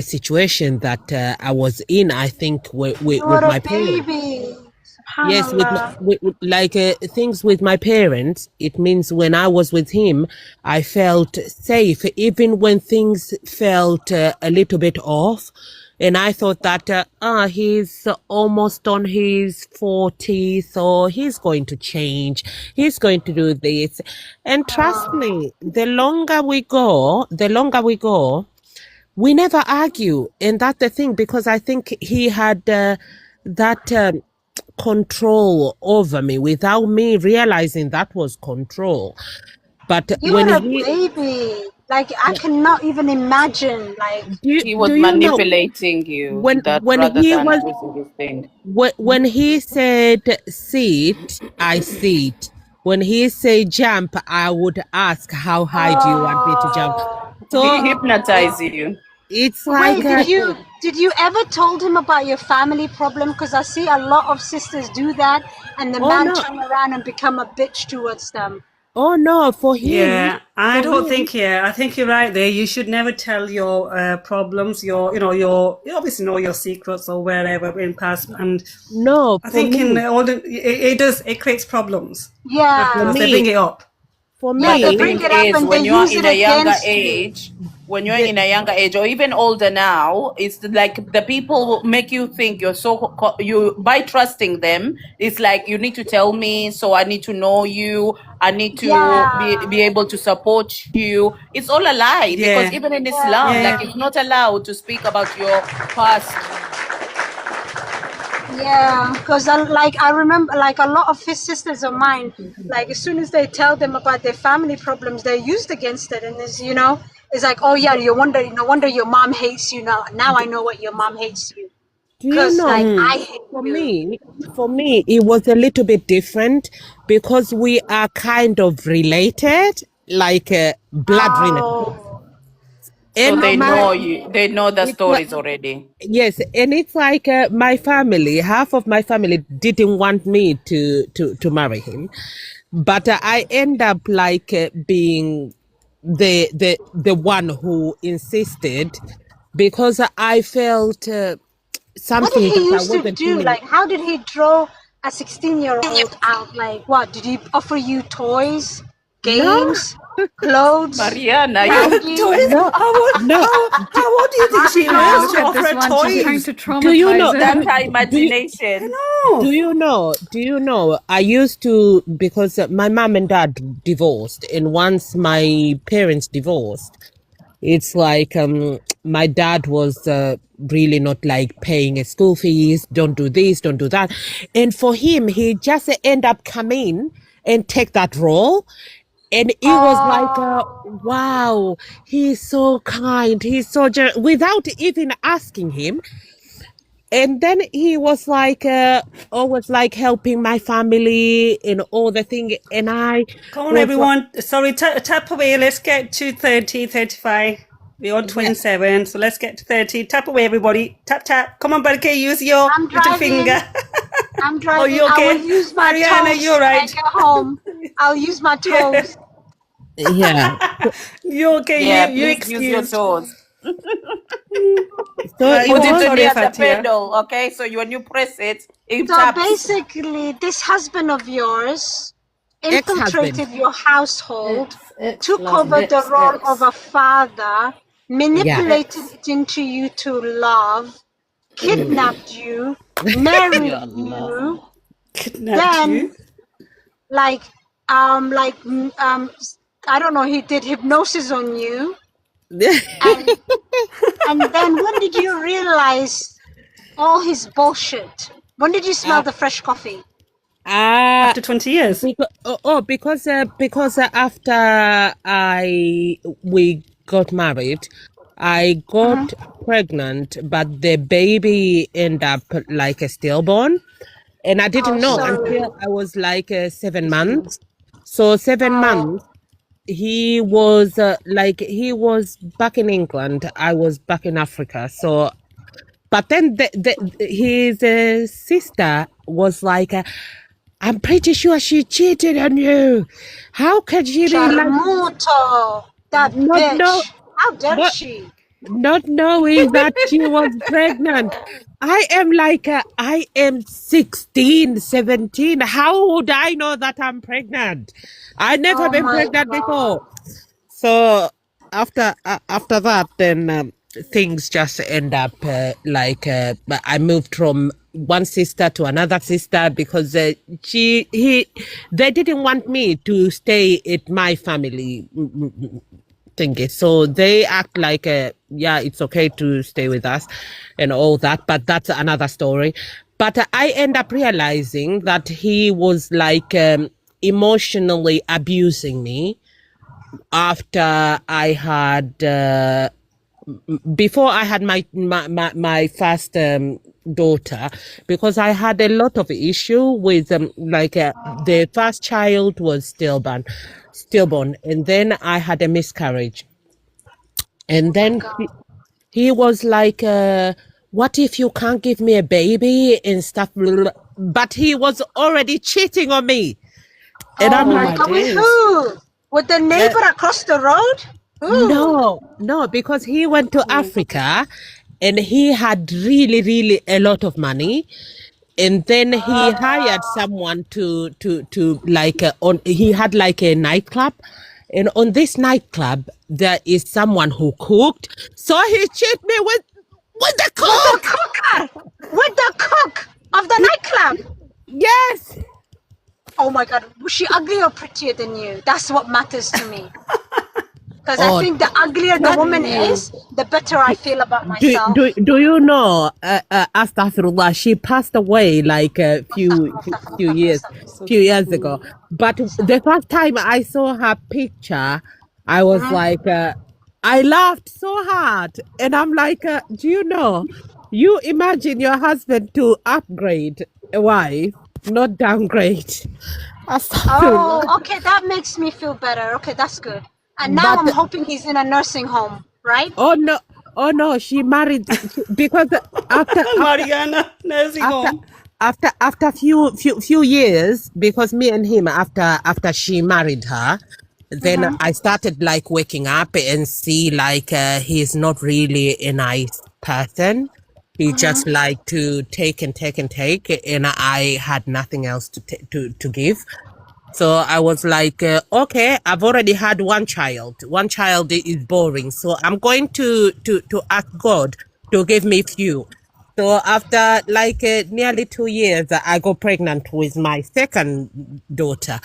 situation that I was in, I think with my parents. Yes, with like things with my parents, it means when I was with him, I felt safe, even when things felt a little bit off. And I thought that, he's almost on his 40s, so he's going to change. He's going to do this. And trust me, the longer we go, we never argue. And that's the thing, because I think he had that control over me without me realizing that was control. But You when were a he, baby. Like, I cannot even imagine. Like, He was do you know, manipulating you when that when rather he than was using his thing. when he said sit, I sit. When he said jump, I would ask, how high do you want me to jump? oh, So He hypnotized you. it's like, wait, did you ever told him about your family problem? Because I see a lot of sisters do that, and the oh man no, turn around and become a bitch towards them. oh no, Yeah, I for don't him, think. Yeah, I think you're right there. You should never tell your problems, you obviously know your secrets or wherever in past. And no, I think in all it creates problems for Yeah, afterwards. They bring me, it up. for yeah, But the they me, bring thing it up is, and they when you are use in it a younger against you. age, when you're the, in a younger age, or even older now, it's like the people will make you think you're you by trusting them. It's like you need to tell me, so I need to know you. I need to Yeah, be able to support you. It's all a lie because Yeah, even in Islam, like yeah, yeah, it's not allowed to speak about your past. yeah. Because I remember, like, a lot of his sisters of mine, like, as soon as they tell them about their family problems, they're used against it, and it's like, oh yeah, no wonder your mom hates you now. Now I know what your mom hates you. do you Cause know? like mm, I hate For you. me, it was a little bit different because we are kind of related, like blood relatives. Oh, So And they my, know you. They know the it's like, stories already. yes, and it's like my family, half of my family didn't want me to marry him, but I end up like being the one who insisted because I felt what did something he that I used to wasn't do? feeling. Like, how did he draw a 16-year-old out? Like, what did he offer you? Toys, No, games, clothes, Mariana, you candy? toys. no, no. How old do you think she Oh, was look to at offer this her one. She's trying toys? to Do you traumatize know? that's him. her Do you? I imagination. know. Do you know, I used to, because my mom and dad divorced, and once my parents divorced, it's like, my dad was really not like paying his school fees, don't do this, don't do that. And for him, he just end up come in and take that role. And it was like, Oh, wow, he's so kind, he's so without even asking him. And then he was like always like helping my family and all the thing, and I Come on, was like, everyone. Sorry, tap away. Let's get to 30, 35. We're on yeah, 27, so let's get to 30. Tap away, everybody. Tap, tap. Come on, Barke, use your I'm little finger. driving. I'm Oh, driving. you I will okay? use my Mariana, toes you're when I right. get home. I'll use my Yeah. toes. yeah. You okay? Yeah, You please use your excused. toes. So it Put it Go, was, sorry, near the Fatia. pedal, okay? So when you press it, it So taps. basically, this husband of yours ex-husband. infiltrated your household, Ex took last over the ex role of ex a father, Yeah. manipulated ex. it into you to love, Mm. kidnapped you, married Ya you, Allah. Kidnapped then you. like um like mm, um I don't know, he did hypnosis on you, and then when did you realize all his bullshit? When did you smell uh, the fresh coffee? uh After 20 years. because after we got married, I got pregnant, but the baby ended up like a stillborn. And I Oh, didn't know sorry. until I was like 7 months. So 7 months, Oh, he was back in England. I was back in Africa. So, but then his sister was like, I'm pretty sure she cheated on you. How could she be like, Charmuto, that not know, bitch. How dare not she? not knowing that she was pregnant? I am like, I am 16, 17. How would I know that I'm pregnant? I never Oh been my pregnant before. god. So after that, then things just end up I moved from one sister to another sister because they didn't want me to stay at my family thingy. So they act like, yeah, it's okay to stay with us and all that, but that's another story. But I end up realizing that he was like emotionally abusing me after I had before I had my first daughter, because I had a lot of issue with the first child was stillborn, and then I had a miscarriage, and then he was like, "What if you can't give me a baby and stuff?" But he was already cheating on me, and Oh I'm my like, God, with days. who? With the uh, neighbor across the road? Who? no, because he went to Africa and he had really, really a lot of money. And then he hired someone to like he had like a nightclub. And on this nightclub, there is someone who cooked. So he cheated me with the With the cook. cooker! With the cook of the nightclub! Yes. Oh my God, was she ugly or prettier than you? That's what matters to me. Because I Oh, think the uglier the that woman is, the better I feel about myself. do you know Astaghfirullah, she passed away like a Astaghfirullah, few years So ago, but the first time I saw her picture I was like I laughed so hard, and I'm like, do you know, you imagine your husband to upgrade a wife, not downgrade. Astaghfirullah. Oh, okay, that makes me feel better. Okay, that's good. And now But I'm hoping he's in a nursing home, right? oh no, she married because after Mariana, nursing after home. after few years, because me and him, after she married her, then I started like waking up and see like he's not really a nice person. He just like to take and take and take, and I had nothing else to give. So I was like, okay, I've already had one child. One child is boring. So I'm going to ask God to give me few. So after like nearly 2 years, I got pregnant with my second daughter.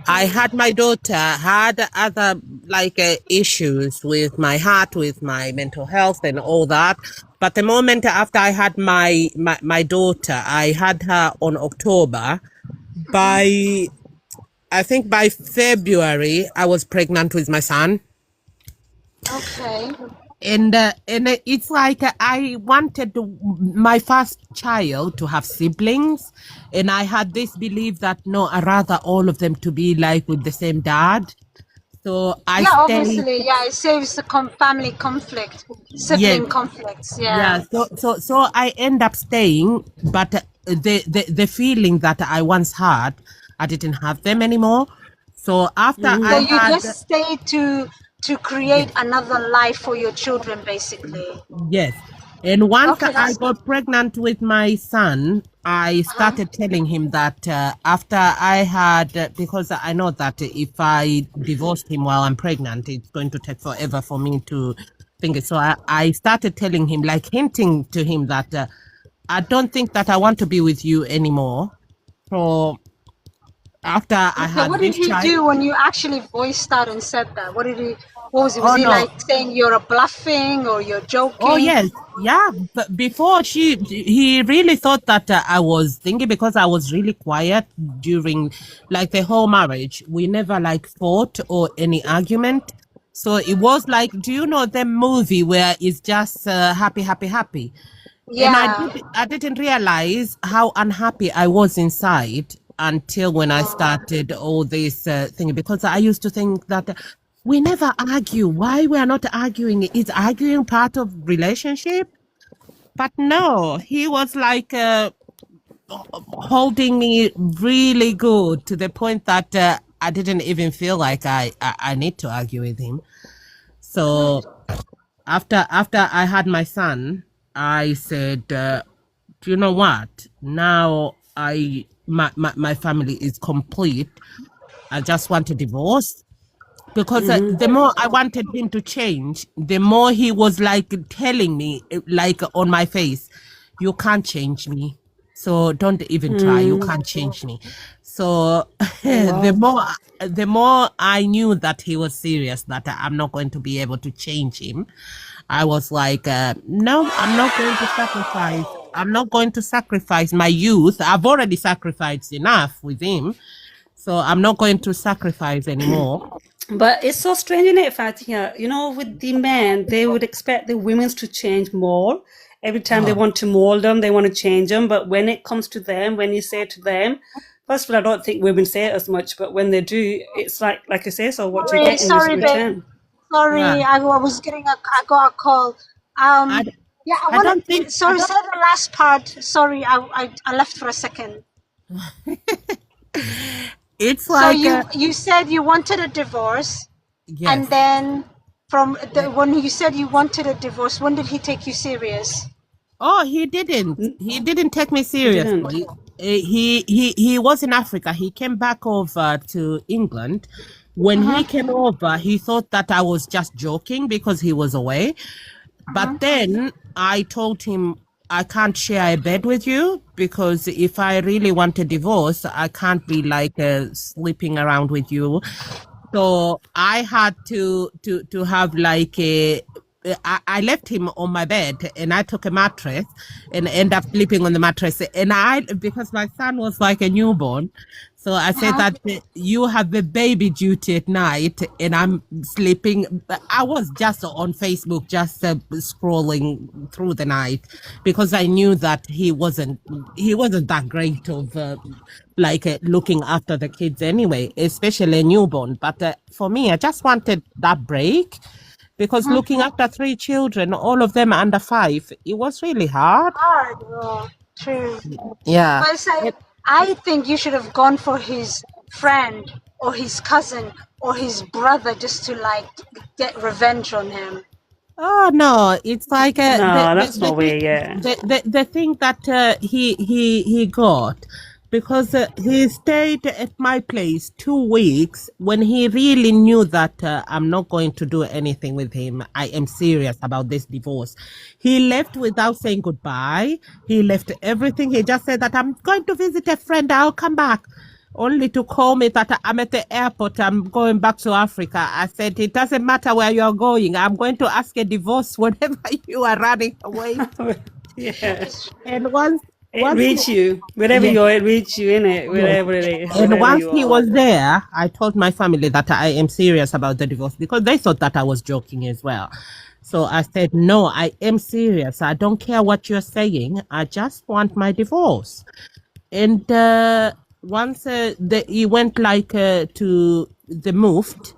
I had my daughter, had other like issues with my heart, with my mental health and all that. But the moment after I had my daughter, I had her on October. By I think by February, I was pregnant with my son. Okay. And it's like I wanted my first child to have siblings. And I had this belief that no, I rather all of them to be like with the same dad. So I Yeah, stayed. obviously, yeah, it saves the family conflict, Yes. sibling conflicts, Yeah, yeah. so I end up staying, but the feeling that I once had, I didn't have them anymore. So after So I you had, just stay to yes, create another life for your children, basically. yes, and once Okay, I that's good. got pregnant with my son, I Uh-huh. started telling him that after I had, because I know that if I divorced him while I'm pregnant, it's going to take forever for me to think it. So I started telling him, like hinting to him that I don't think that I want to be with you anymore. So after I Okay, had what did this he child, do when you actually voiced out and said that? What did he, what was it? Was oh he no, like saying you're a bluffing or you're oh joking? yes, yeah. But before he really thought that I was thinking, because I was really quiet during like the whole marriage. We never like fought or any argument. So it was like, do you know the movie where it's just happy, happy, happy? And Yeah. I didn't realize how unhappy I was inside until when I started all this thing, because I used to think that we never argue. Why we are not arguing? Is arguing part of relationship? But no, he was like holding me really good to the point that I didn't even feel like I need to argue with him. So after I had my son, I said, do you know what? Now my family is complete. I just want a divorce. because the more I wanted him to change, the more he was like telling me, like on my face, you can't change me. So don't even try. You can't change me. So Oh, wow. the more I knew that he was serious, that I'm not going to be able to change him, I was like, no, I'm not going to sacrifice. I'm not going to sacrifice my youth. I've already sacrificed enough with him. So I'm not going to sacrifice anymore. But it's so strange, isn't it, Fatia? You know, with the men, they would expect the women to change more. Every time they Oh, want to mold them, they want to change them. But when it comes to them, when you say to them, first of all, I don't think women say it as much, but when they do, it's like I say, so what do you Sorry, get in sorry, babe. return? yeah. Sorry, I was getting I got a call. I, Yeah, I I want don't think, to. Sorry, say the last part. Sorry, I left for a second. it's So like, you said you wanted a divorce, and yes. then when you said you wanted a divorce, when did he take you serious? Oh, he didn't. He didn't take me He didn't. seriously. He was in Africa. He came back over to England. When he came over, he thought that I was just joking because he was away. But then I told him I can't share a bed with you because if I really want a divorce, I can't be like sleeping around with you. So I had to have like a. I left him on my bed and I took a mattress and end up sleeping on the mattress. And I, because my son was like a newborn, so I said that you have the baby duty at night and I'm sleeping. I was just on Facebook, just scrolling through the night because I knew that he wasn't that great of like looking after the kids anyway, especially a newborn. But for me, I just wanted that break because looking after three children, all of them under 5, it was really hard. Hard, oh, true. Yeah. But it's like, I think you should have gone for his friend or his cousin or his brother just to like get revenge on him. Oh no, it's like No, that's no way, yeah. the thing that he got because he stayed at my place 2 weeks when he really knew that I'm not going to do anything with him. I am serious about this divorce. He left without saying goodbye. He left everything. He just said that I'm going to visit a friend. I'll come back. Only to call me that I'm at the airport, I'm going back to Africa. I said, it doesn't matter where you're going. I'm going to ask a divorce whenever you are running away. Yeah. And It once he, reach you. Wherever yes, you are, it reach you, innit? yes. Wherever it is, And wherever once you he are. was there, I told my family that I am serious about the divorce because they thought that I was joking as well. So I said, no, I am serious. I don't care what you're saying. I just want my divorce. And once he went like to the moved,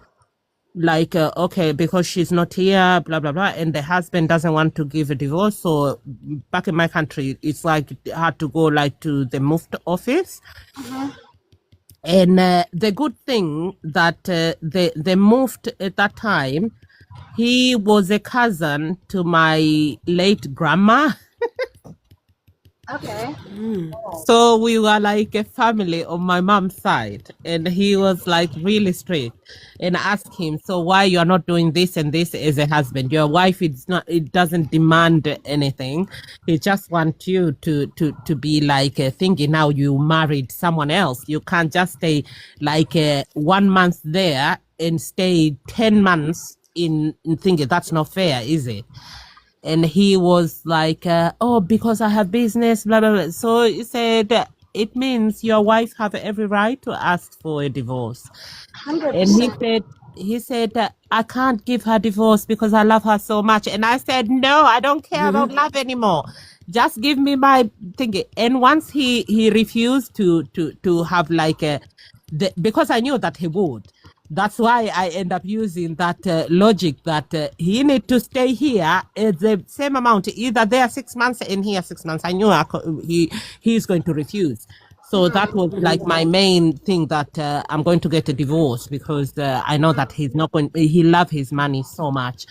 like okay, because she's not here, blah blah blah, and the husband doesn't want to give a divorce. So back in my country, it's like I had to go like to the moved office. And the good thing that they moved at that time, he was a cousin to my late grandma. Okay. So we were like a family on my mom's side, and he was like really strict. And I asked him, "So why you are not doing this and this as a husband? Your wife is not. It doesn't demand anything. He just wants you to be like thinking now you married someone else. You can't just stay like 1 month there and stay 10 months in thinking that's not fair, is it?" And he was like, "Oh, because I have business, blah blah blah." So he said, "It means your wife have every right to ask for a divorce." And 100%. he said, "I can't give her divorce because I love her so much." And I said, "No, I don't care about love anymore. Just give me my thing." And once he refused to have like because I knew that he would. That's why I end up using that logic that he need to stay here at the same amount, either there 6 months and here 6 months. I knew he's going to refuse. So that was like my main thing that I'm going to get a divorce because I know that he's not going. He love his money so much,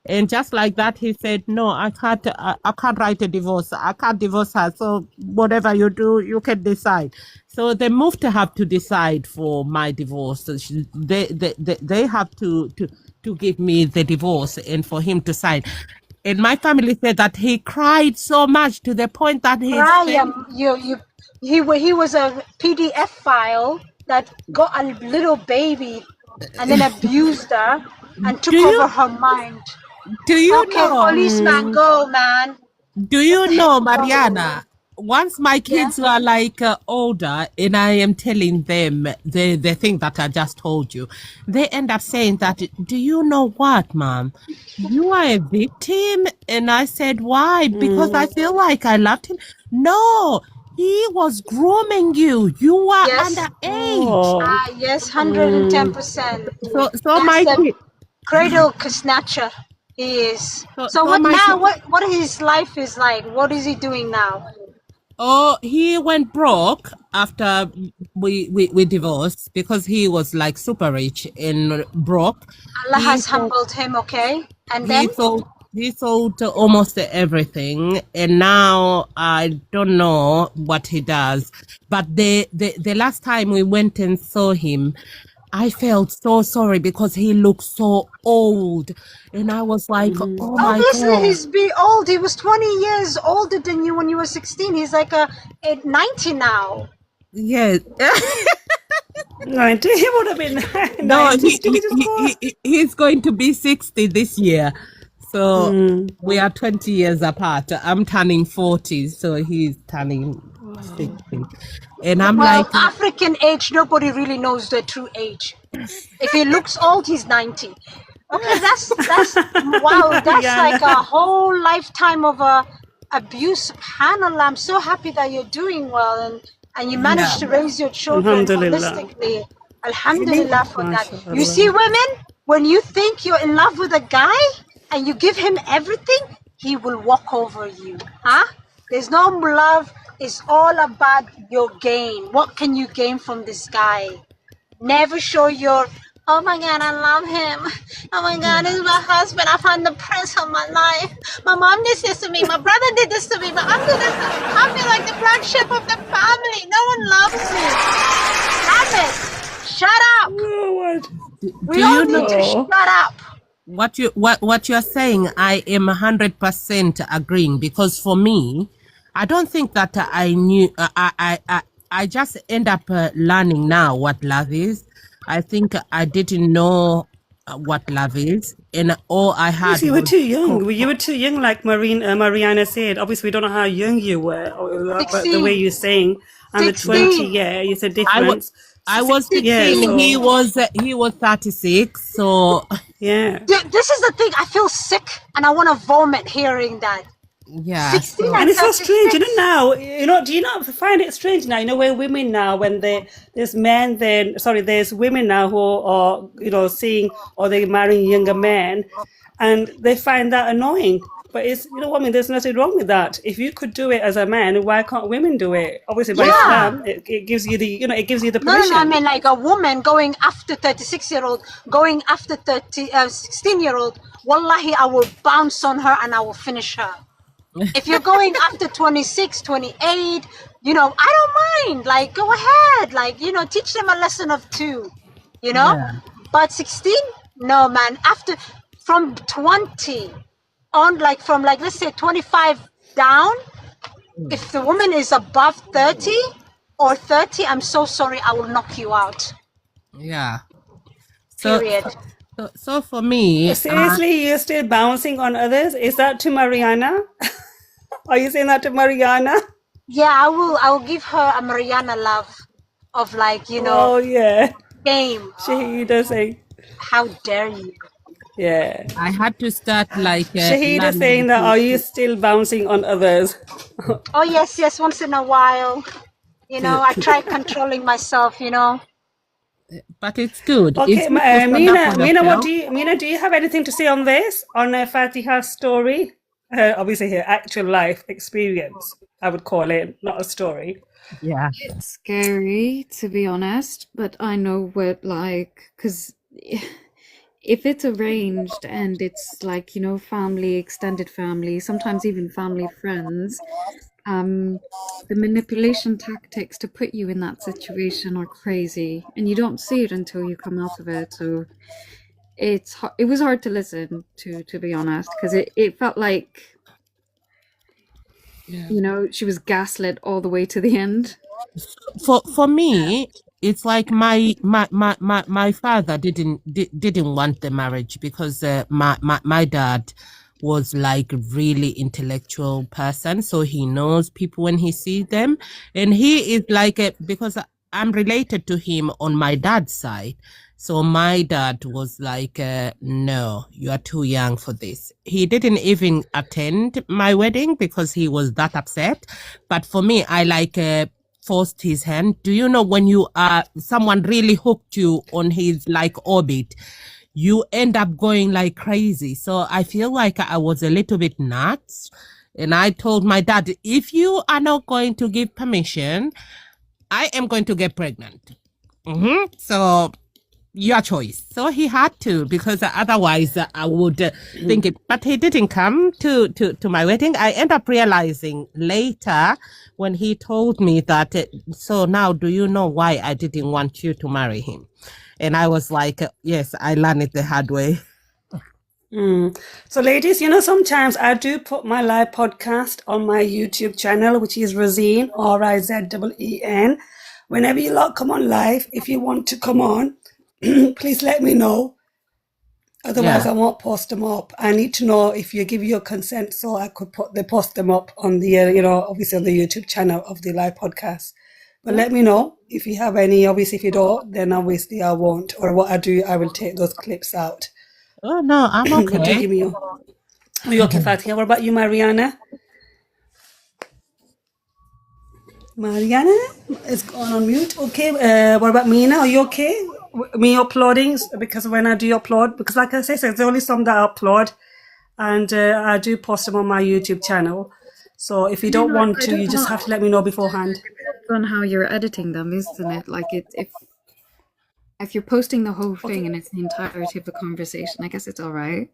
And just like that, he said, no, I can't write a divorce. I can't divorce her. So whatever you do, you can decide. So they moved to have to decide for my divorce. So they have to give me the divorce and for him to sign. And my family said that he cried so much to the point that his face. Brian, he was a PDF file that got a little baby and then abused her and Do took you over her mind. do you Okay, know? policeman, go, man. Do you know, Go. Mariana? Once my Yeah. kids were like older, and I am telling them the thing that I just told you, they end up saying that. Do you know what, Mom? You are a victim, and I said, why? Because I feel like I loved him. No, he was grooming you. You were Yes. underage. Yes, 110%. So That's my the kid. cradle snatcher. He is. So So what my now? kid. What his life is like? What is he doing now? Oh, he went broke after we divorced because he was like super rich and broke. Allah He has sold humbled him, okay? And he then sold he sold almost everything, and now I don't know what he does. But the last time we went and saw him, I felt so sorry because he looked so old, and I was like, oh my obviously God. he's be old. He was 20 years older than you when you were 16. He's like a 90 now. Yes. 90, he would have been No, 90 still, he just thought. he's going to be 60 this year. So we are 20 years apart. I'm turning 40, so he's turning 60. And I'm Well, like, African age, nobody really knows their true age. If he looks old, he's 90. Okay, that's wow. That's like Mariana. a whole lifetime of abuse. Subhanallah, I'm so happy that you're doing well and you yeah. managed to raise your children Alhamdulillah. holistically. Alhamdulillah for that. You see, MashaAllah. women, when you think you're in love with a guy and you give him everything, he will walk over you. Huh? There's no love. It's all about your gain. What can you gain from this guy? Never show your, oh my God, I love him. Oh my God, this is my husband. I found the prince of my life. My mom did this to me. My brother did this to me. But I'm doing this. I feel like the black sheep of the family. No one loves me. Damn it. Shut up. Oh, We Do all you need know to shut up. what you're saying? I am 100% agreeing because for me, I don't think that I knew. I just end up learning now what love is. I think I didn't know what love is, and all I yes, had you were was too young. You were too young, like Mariana said. Obviously, we don't know how young you were, but the way 16. you're saying, and the 20, 16. yeah, it's a I was difference. I was Yeah, 16. 16. so, He was 36. So yeah. This is the thing. I feel sick and I want to vomit hearing that. yeah. 16 So And and it's so strange, 36. now, do you not find it strange now, where women now, when there's women now who are, seeing, or they're marrying younger men, and they find that annoying. But it's, what I mean, there's nothing wrong with that. If you could do it as a man, why can't women do it? Obviously, by Yeah. Islam, it gives you it gives you the No, I permission. mean like a woman going after 36-year-old, going after 16-year-old. Wallahi, I will bounce on her and I will finish her. If you're going after 26, 28, I don't mind. Like, go ahead. Like, teach them a lesson of two, you know? yeah. But 16? No, man. From 20 on, like, from, like, let's say 25 down, if the woman is above 30 or 30, I'm so sorry, I will knock you out. Yeah. So, Period. so for me, Seriously, you're still bouncing on others? Is that to Mariana? Are you saying that to Mariana? Yeah, I will give her a Mariana love of, like, Oh, yeah. game. Shahida saying, How dare you? yeah. I had to start like Shahida saying learning that, are you still bouncing on others? Oh, yes, once in a while. I to try controlling myself, but it's good. Okay, It's good to stand up for yourself. Mina, do you have anything to say on this, on Fatiha's story? Obviously, her actual life experience, I would call it, not a story. Yeah. It's scary, to be honest, but I know what, like, because if it's arranged and it's like, you know, family, extended family, sometimes even family friends, the manipulation tactics to put you in that situation are crazy, and you don't see it until you come out of it. So it was hard to listen to be honest, because it felt like, you know, she was gaslit all the way to the end. For me, it's like my father didn't want the marriage because my dad was like really intellectual person, so he knows people when he sees them, and he is like because I'm related to him on my dad's side. So my dad was like, no, you are too young for this. He didn't even attend my wedding because he was that upset. But for me, I like forced his hand. Do you know when you are someone really hooked you on his like orbit, you end up going like crazy. So I feel like I was a little bit nuts. And I told my dad, if you are not going to give permission, I am going to get pregnant. So your choice. So he had to, because otherwise I would think it. But he didn't come to my wedding. I end up realizing later when he told me that, so now do you know why I didn't want you to marry him? And I was like, yes, I learned it the hard way. So ladies, you know, sometimes I do put my live podcast on my YouTube channel, which is Razeen, Rizeen. Whenever you lot come on live, if you want to come on, please let me know. Otherwise, Yeah. I won't post them up. I need to know if you give your consent so I could post them up on the, you know, obviously on the YouTube channel of the live podcast. But let me know if you have any. Obviously, if you don't, then obviously I won't. Or what I do, I will take those clips out. Oh, no, I'm But do okay. give me your... Are you okay, Fatia? What about you, Mariana? Mariana is going on mute. Okay. What about Mina? Are you okay? Me uploading, because when I do upload, because like I say, so there's only some that I upload, and I do post them on my YouTube channel. So if you You don't know, want I to, don't you just know. have to let me know beforehand. Depends on how you're editing them, isn't it? Like if you're posting the whole thing and it's the entirety of the conversation, I guess it's all right.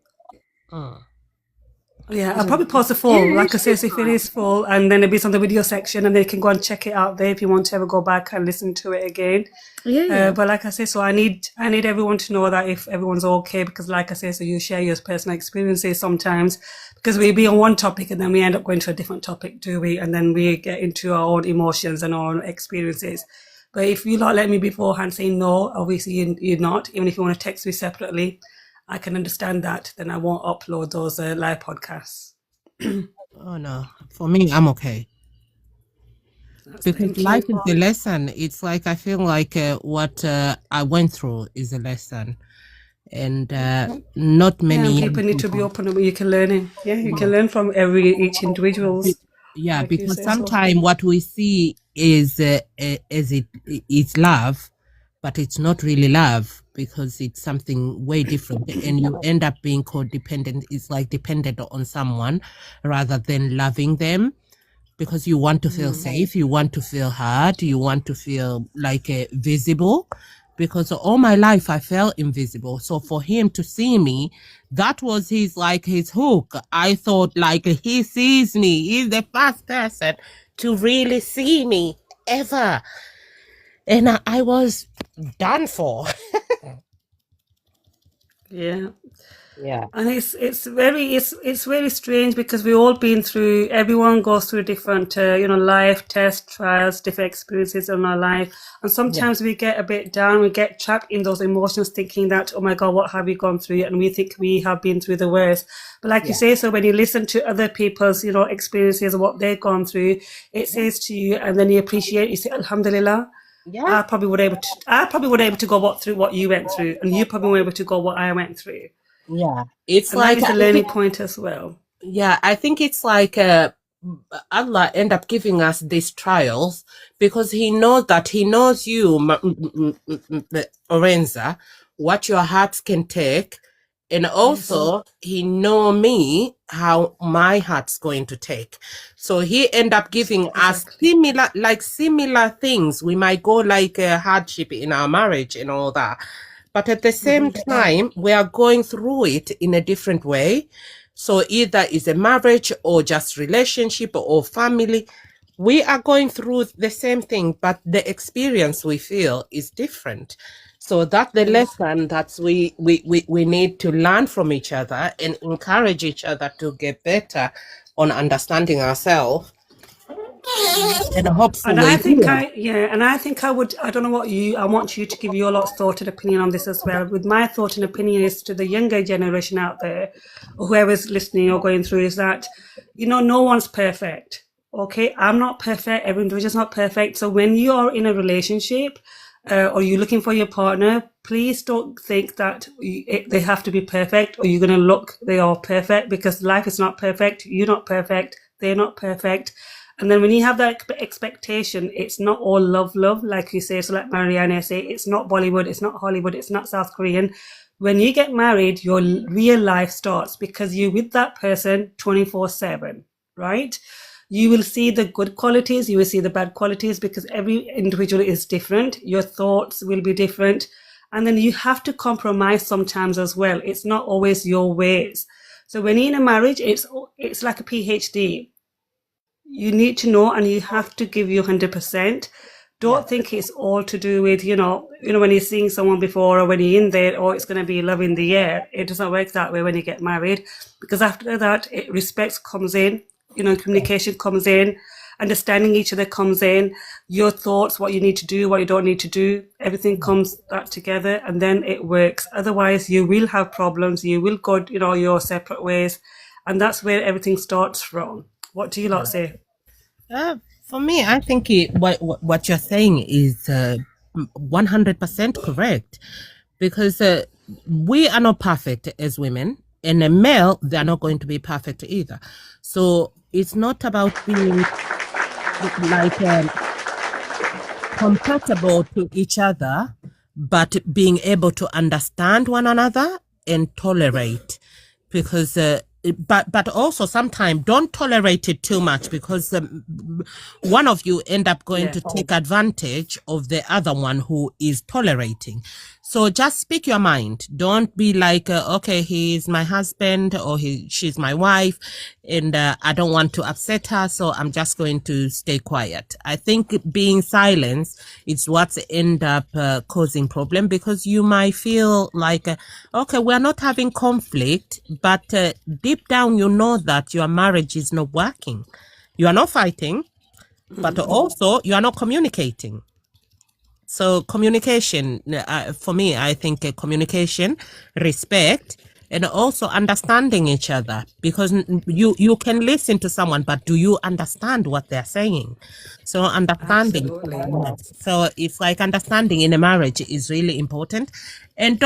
Yeah, I I'll don't probably know. post the full. Yeah, it Like I say, should so be if it is full, and then it'll be on the video section, and they can go and check it out there if you want to ever go back and listen to it again. fine. Yeah. But like I say, so I need everyone to know that if everyone's okay, because like I say, so you share your personal experiences sometimes, because we be on one topic and then we end up going to a different topic, do we? And then we get into our own emotions and our own experiences. But if you not let me beforehand say no, obviously you're not, even if you want to text me separately, I can understand that. Then I won't upload those live podcasts. Oh, no. For me, I'm okay. Because Thank life you. is a lesson. It's like I feel like what I went through is a lesson. And not Yeah, many and young people need to be people. open about you can learn it. Yeah, you can learn from each individuals, Yeah, like you because say so. sometimes what we see is it's love, but it's not really love because it's something way different, and you end up being codependent. It's like dependent on someone rather than loving them, because you want to feel safe, you want to feel heard, you want to feel like visible. Because all my life I felt invisible. So for him to see me, that was his hook. I thought like he sees me. He's the first person to really see me ever. And I was done for. Yeah. Yeah. And it's very strange because we all been through. Everyone goes through different life tests, trials, different experiences in our life, and Yeah. sometimes we get a bit down. We get trapped in those emotions, thinking that, oh my God, what have we gone through? And we think we have been through the worst. But like you Yeah. say, so when you listen to other people's experiences of what they've gone through, it says to you, and then you appreciate. You say, Alhamdulillah. Yeah. I probably would able to go through what you went through, and you probably were able to go what I went through. Yeah. It's And that like is the I learning think, point as well. yeah, I think it's like Allah end up giving us these trials because He knows that He knows you, Aurenza, what your heart can take, and also He know me how my heart's going to take. So He end up giving us similar things. We might go like a hardship in our marriage and all that. But at the same time, we are going through it in a different way. So either it's a marriage or just relationship or family. We are going through the same thing, but the experience we feel is different. So that's the lesson that we need to learn from each other and encourage each other to get better on understanding ourselves. And And hopefully, I think I don't know what I want you to give your lot's thought and opinion on this as well. With my thought and opinion is to the younger generation out there, or whoever's listening or going through, is that, no one's perfect. Okay, I'm not perfect. Every individual's not perfect. So when you are in a relationship, or you're looking for your partner, please don't think that they have to be perfect or you're going to look they are perfect, because life is not perfect. You're not perfect. They're not perfect. And then when you have that expectation, it's not all love, like you say. So like Marianne say, it's not Bollywood, it's not Hollywood, it's not South Korean. When you get married, your real life starts, because you're with that person 24/7, right? You will see the good qualities, you will see the bad qualities, because every individual is different. Your thoughts will be different. And then you have to compromise sometimes as well. It's not always your ways. So when you're in a marriage, it's like a PhD. You need to know, and you have to give you 100%. Don't think it's all to do with, when you're seeing someone before, or when you're in there, or it's going to be love in the air. It doesn't work that way when you get married, because after that, respect comes in, communication comes in, understanding each other comes in, your thoughts, what you need to do, what you don't need to do, everything comes back together, and then it works. Otherwise, you will have problems. You will go, your separate ways, and that's where everything starts from. What do you lot say? For me, I think what you're saying is 100% correct, because we are not perfect as women, and a male, they are not going to be perfect either. So it's not about being like compatible to each other, but being able to understand one another and tolerate, because but also sometimes don't tolerate it too much, because one of you end up going to take advantage of the other one who is tolerating. So just speak your mind. Don't be like, okay, he is my husband, or she's my wife, and I don't want to upset her, so I'm just going to stay quiet. I think being silent is what's end up causing problem, because you might feel like, okay, we're not having conflict, but deep down you know that your marriage is not working. You are not fighting, but also you are not communicating. So communication, for me, I think communication, respect, and also understanding each other, because you can listen to someone, but do you understand what they're saying? So understanding. Yes. So it's like understanding in a marriage is really important. And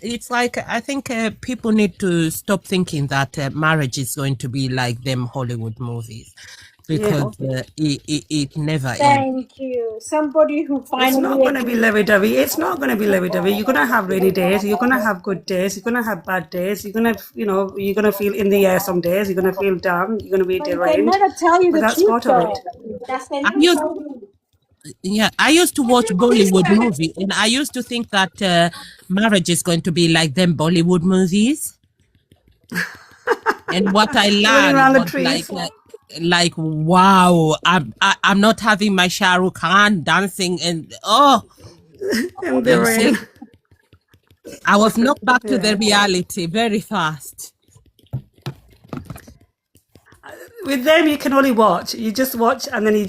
it's like, I think people need to stop thinking that marriage is going to be like them Hollywood movies, because it never ends. Thank you. Somebody who It's not finally going to be lovey-dovey. It's not going to be lovey-dovey. You're going to have rainy days. You're going to have good days. You're going to have bad days. You're going to, you're going to feel in the air some days. You're going to feel down. You're going to be they deranged. never tell you But the that's truth part of it. though. That's they I never used, tell you. I used to watch Bollywood movie, and I used to think that marriage is going to be like them Bollywood movies. And what I Running around learned the was trees. like wow, I'm not having my Shah Rukh Khan dancing, and In the you see, rain. I was knocked back to the Yeah. reality very fast. With them, you can only watch. You just watch, and then you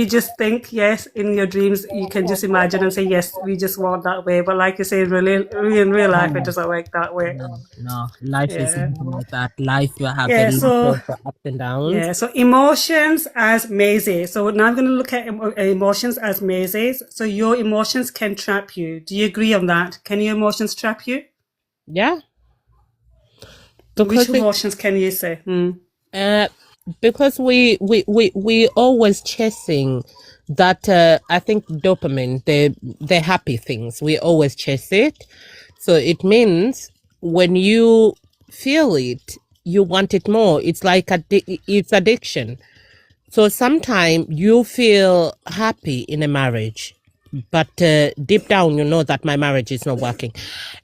just think, yes, in your dreams, you can just imagine and say, yes, we just want that way. But like you say, in real life, it doesn't work that way. No, life is Yeah. not like that. Life, you have a Yeah. lot So of ups and downs. yeah. So emotions as mazes. So now I'm going to look at emotions as mazes. So your emotions can trap you. Do you agree on that? Can your emotions trap you? Yeah, Which because emotions can you say? because we always chasing that I think dopamine, the happy things, we always chase it. So it means when you feel it, you want it more. It's like it's addiction. So sometimes you feel happy in a marriage, but deep down you know that my marriage is not working.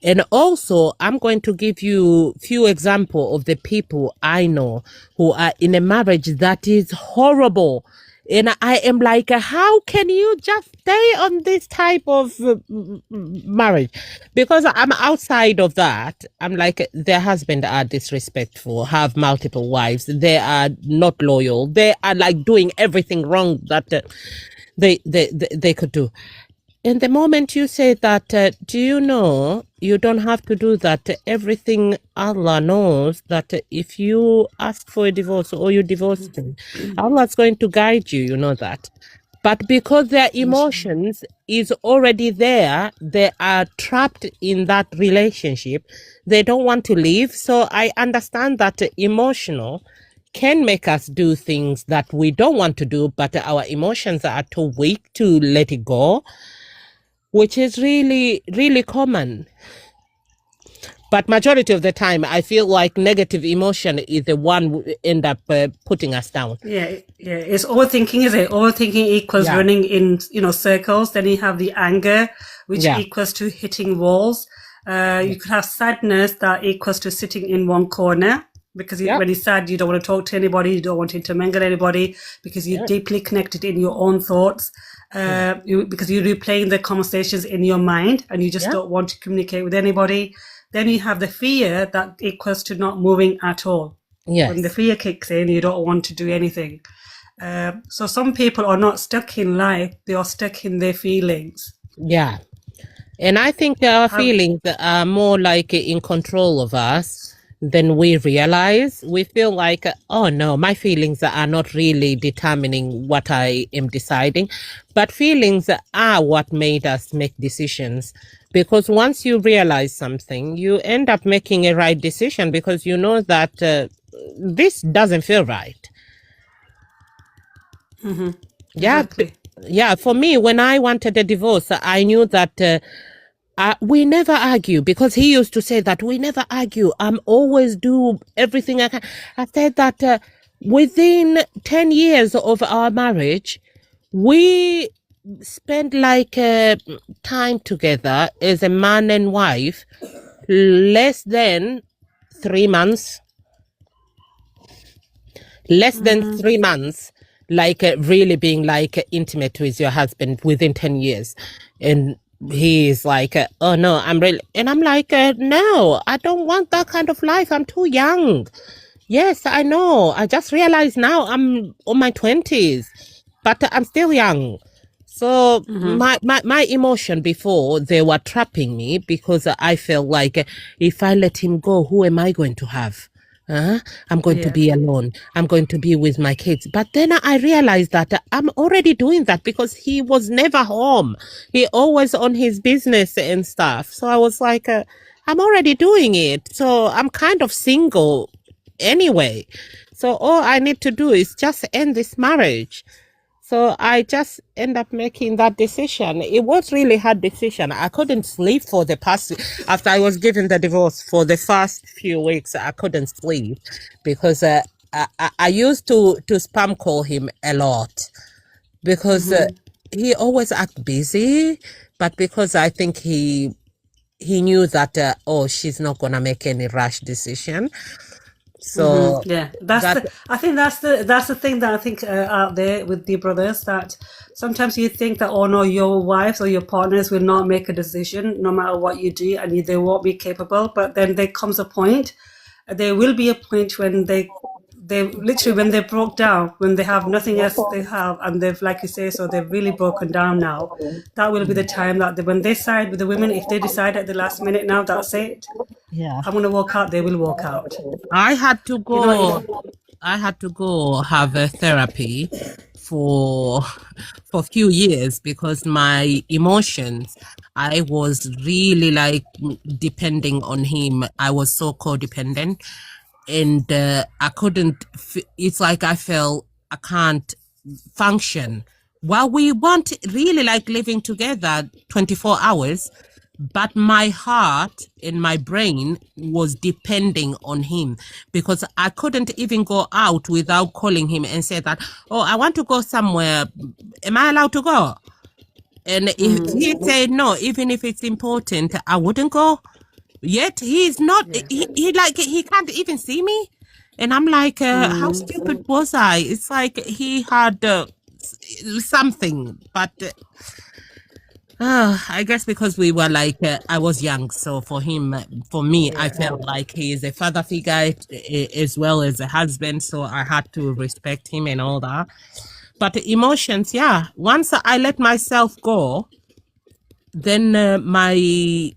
And also I'm going to give you few example of the people I know who are in a marriage that is horrible, and I am like, how can you just stay on this type of marriage? Because I'm outside of that. I'm like, their husband are disrespectful, have multiple wives, they are not loyal, they are like doing everything wrong that they could do. And the moment you say that, do you know, you don't have to do that. Everything Allah knows that if you ask for a divorce or you divorce them, Allah's going to guide you, you know that. But because their emotions is already there, they are trapped in that relationship. They don't want to leave. So I understand that emotional can make us do things that we don't want to do, but our emotions are too weak to let it go, which is really, really common. But majority of the time, I feel like negative emotion is the one who end up putting us down. Yeah, it's overthinking, is it? Overthinking equals running in, circles. Then you have the anger, which equals to hitting walls. You could have sadness that equals to sitting in one corner, because when you're sad, you don't want to talk to anybody, you don't want to intermingle anybody, because you're deeply connected in your own thoughts. Because you're replaying the conversations in your mind, and you just don't want to communicate with anybody. Then you have the fear that equals to not moving at all. When the fear kicks in, you don't want to do anything. So some people are not stuck in life, they are stuck in their feelings. Yeah. And I think our feelings are more like in control of us than we realize. We feel like, oh no, my feelings are not really determining what I am deciding. But feelings are what made us make decisions. Because once you realize something, you end up making a right decision, because you know that this doesn't feel right. Mm-hmm. Exactly. Yeah, for me, when I wanted a divorce, I knew that we never argue, because he used to say that we never argue. I'm always do everything I can. I said that within 10 years of our marriage, we spent like time together as a man and wife less than 3 months. Less than 3 months, like really being like intimate with your husband within 10 years. And he is like, oh no, I'm really, and I'm like, no, I don't want that kind of life. I'm too young. Yes, I know. I just realized now I'm on my 20s, but I'm still young. So my emotion before, they were trapping me, because I felt like if I let him go, who am I going to have? I'm going to be alone. I'm going to be with my kids. But then I realized that I'm already doing that, because he was never home. He always on his business and stuff. So I was like, I'm already doing it. So I'm kind of single anyway. So all I need to do is just end this marriage. So I just end up making that decision. It was really hard decision. I couldn't sleep for the past, after I was given the divorce, for the first few weeks, I couldn't sleep, because I used to spam call him a lot, because he always act busy, but because I think he knew that, she's not going to make any rash decision. So I think that's the thing that I think out there with the brothers, that sometimes you think that, oh no, your wives or your partners will not make a decision no matter what you do, and they won't be capable. But then there comes a point, there will be a point when they literally, when they broke down, when they have nothing else they have, and they've, like you say, so they've really broken down now. That will be the time that when they side with the women, if they decide at the last minute, now that's it. Yeah, I'm gonna walk out, they will walk out. I had to go have a therapy for a few years, because my emotions, I was really like depending on him. I was so codependent, and I couldn't. It's like I felt I can't function. While we weren't really like living together 24 hours, but my heart and my brain was depending on him, because I couldn't even go out without calling him and say that, oh, I want to go somewhere. Am I allowed to go? And if he said no, even if it's important, I wouldn't go. Yet he's not. Yeah. He can't even see me, and I'm like, how stupid was I? It's like he had something, but. I guess because we were like, I was young, so for him, for me, I Yeah. felt like he is a father figure as well as a husband, so I had to respect him and all that. But the emotions, yeah, once I let myself go, then my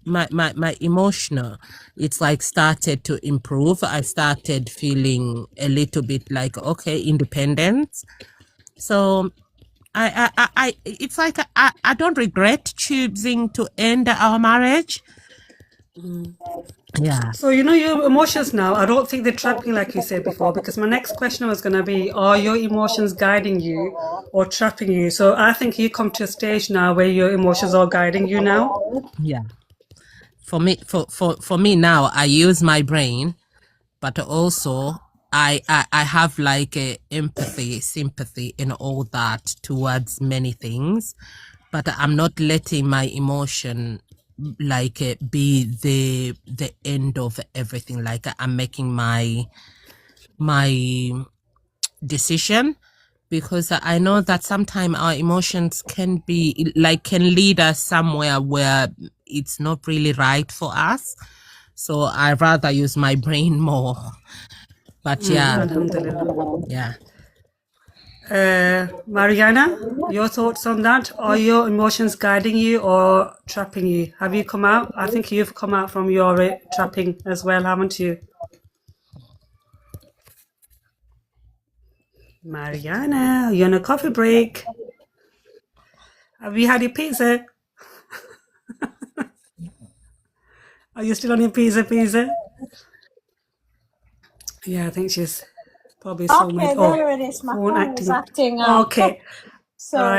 emotional, it's like started to improve. I started feeling a little bit like, okay, independence. So it's like I don't regret choosing to end our marriage. Yeah. So, your emotions now, I don't think they're trapping like you said before, because my next question was going to be, are your emotions guiding you or trapping you? So I think you come to a stage now where your emotions are guiding you now. Yeah. For me now, I use my brain, but also I have like a empathy, sympathy, and all that towards many things, but I'm not letting my emotion like be the end of everything. Like I'm making my decision, because I know that sometimes our emotions can be like can lead us somewhere where it's not really right for us. So I rather use my brain more. But yeah, Alhamdulillah. yeah. Mariana, your thoughts on that? Are your emotions guiding you or trapping you? Have you come out? I think you've come out from your trapping as well, haven't you? Mariana, you're on a coffee break. Have you had your pizza? Are you still on your pizza? Yeah, I think she's probably somewhere. Okay, Oh, there it is. My phone phone was acting. acting up. Okay. Right,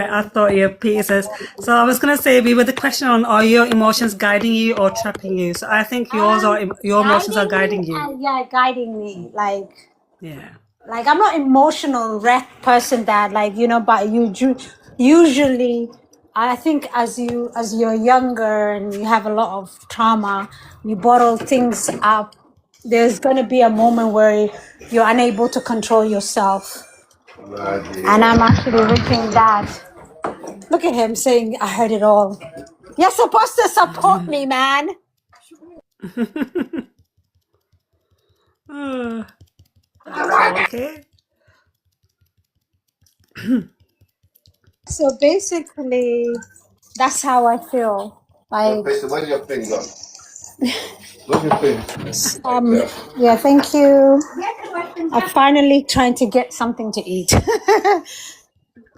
I Sorry. thought your pizzas. So I was gonna say, we were the question on, are your emotions guiding you or trapping you? So I think yours are your emotions are Guiding me guiding you. and yeah, guiding me. Yeah. Like I'm not emotional wreck person that but usually I think as you're younger and you have a lot of trauma, you bottle things up. There's gonna be a moment where you're unable to control yourself. And I'm actually wishing that. Look at him saying, I heard it all. You're supposed to support me, man. Oh, that's okay. So basically, that's how I feel. Like, yeah, thank you. I'm finally trying to get something to eat.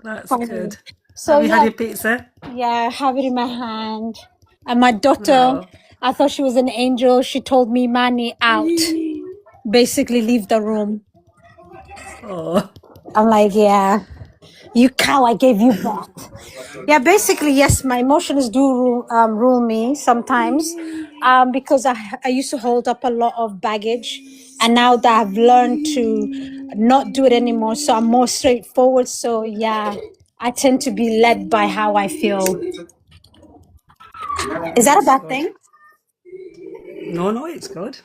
That's Finally. good. So Have you had yeah, your pizza? yeah, I have it in my hand. And my daughter, No. I thought she was an angel. She told me, Manny, out. Basically, leave the room. Oh. I'm like, yeah, you cow, I gave you birth. Yeah, basically, yes, my emotions do rule me sometimes because I used to hold up a lot of baggage. And now that I've learned to not do it anymore, so I'm more straightforward. So, yeah, I tend to be led by how I feel. Is that a That's bad good. thing? No, it's good.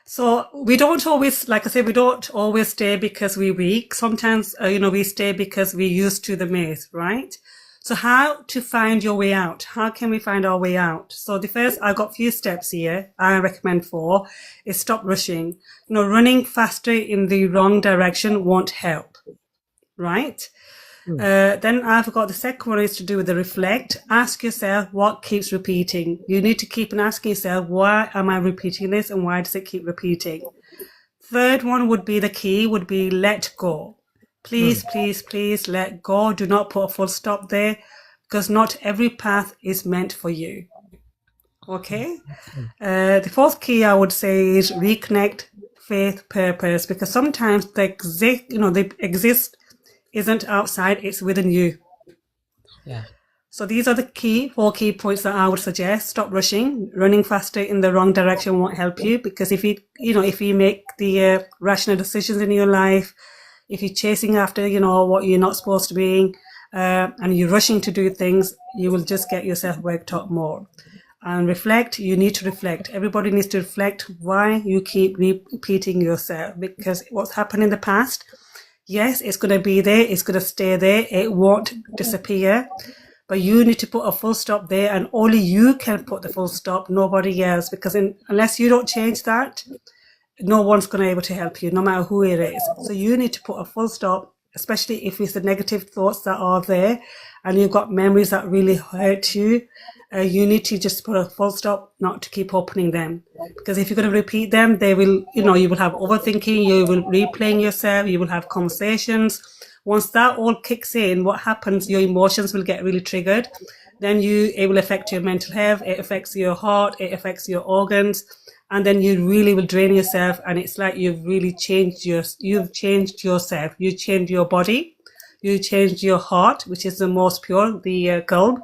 So we don't always, like I said, we don't always stay because we're weak. Sometimes, we stay because we're used to the maze, right? So how to find your way out? How can we find our way out? So the first, I've got a few steps here I recommend for is stop rushing. Running faster in the wrong direction won't help, right? Then I've got the second one is to do with the reflect. Ask yourself what keeps repeating. You need to keep on asking yourself, why am I repeating this and why does it keep repeating? Third one would be the key, would be let go. Please, please, please let go. Do not put a full stop there because not every path is meant for you. Okay? The fourth key I would say is reconnect faith purpose, because sometimes the exist isn't outside, it's within you. Yeah. So these are the four key points that I would suggest. Stop rushing. Running faster in the wrong direction won't help you, because if you make the rational decisions in your life, if you're chasing after, what you're not supposed to be, and you're rushing to do things, you will just get yourself worked up more. And reflect, you need to reflect. Everybody needs to reflect why you keep repeating yourself, because what's happened in the past, yes, it's going to be there, it's going to stay there, it won't disappear. But you need to put a full stop there, and only you can put the full stop, nobody else. Because unless you don't change that, no one's going to be able to help you, no matter who it is. So you need to put a full stop, especially if it's the negative thoughts that are there and you've got memories that really hurt you. You need to just put a full stop, not to keep opening them. Because if you're going to repeat them, they will, you will have overthinking, you will replaying yourself, you will have conversations. Once that all kicks in, what happens, your emotions will get really triggered. Then it will affect your mental health, it affects your heart, it affects your organs, and then you really will drain yourself. And it's like you've changed yourself, you changed your body, you changed your heart, which is the most pure, the qalb,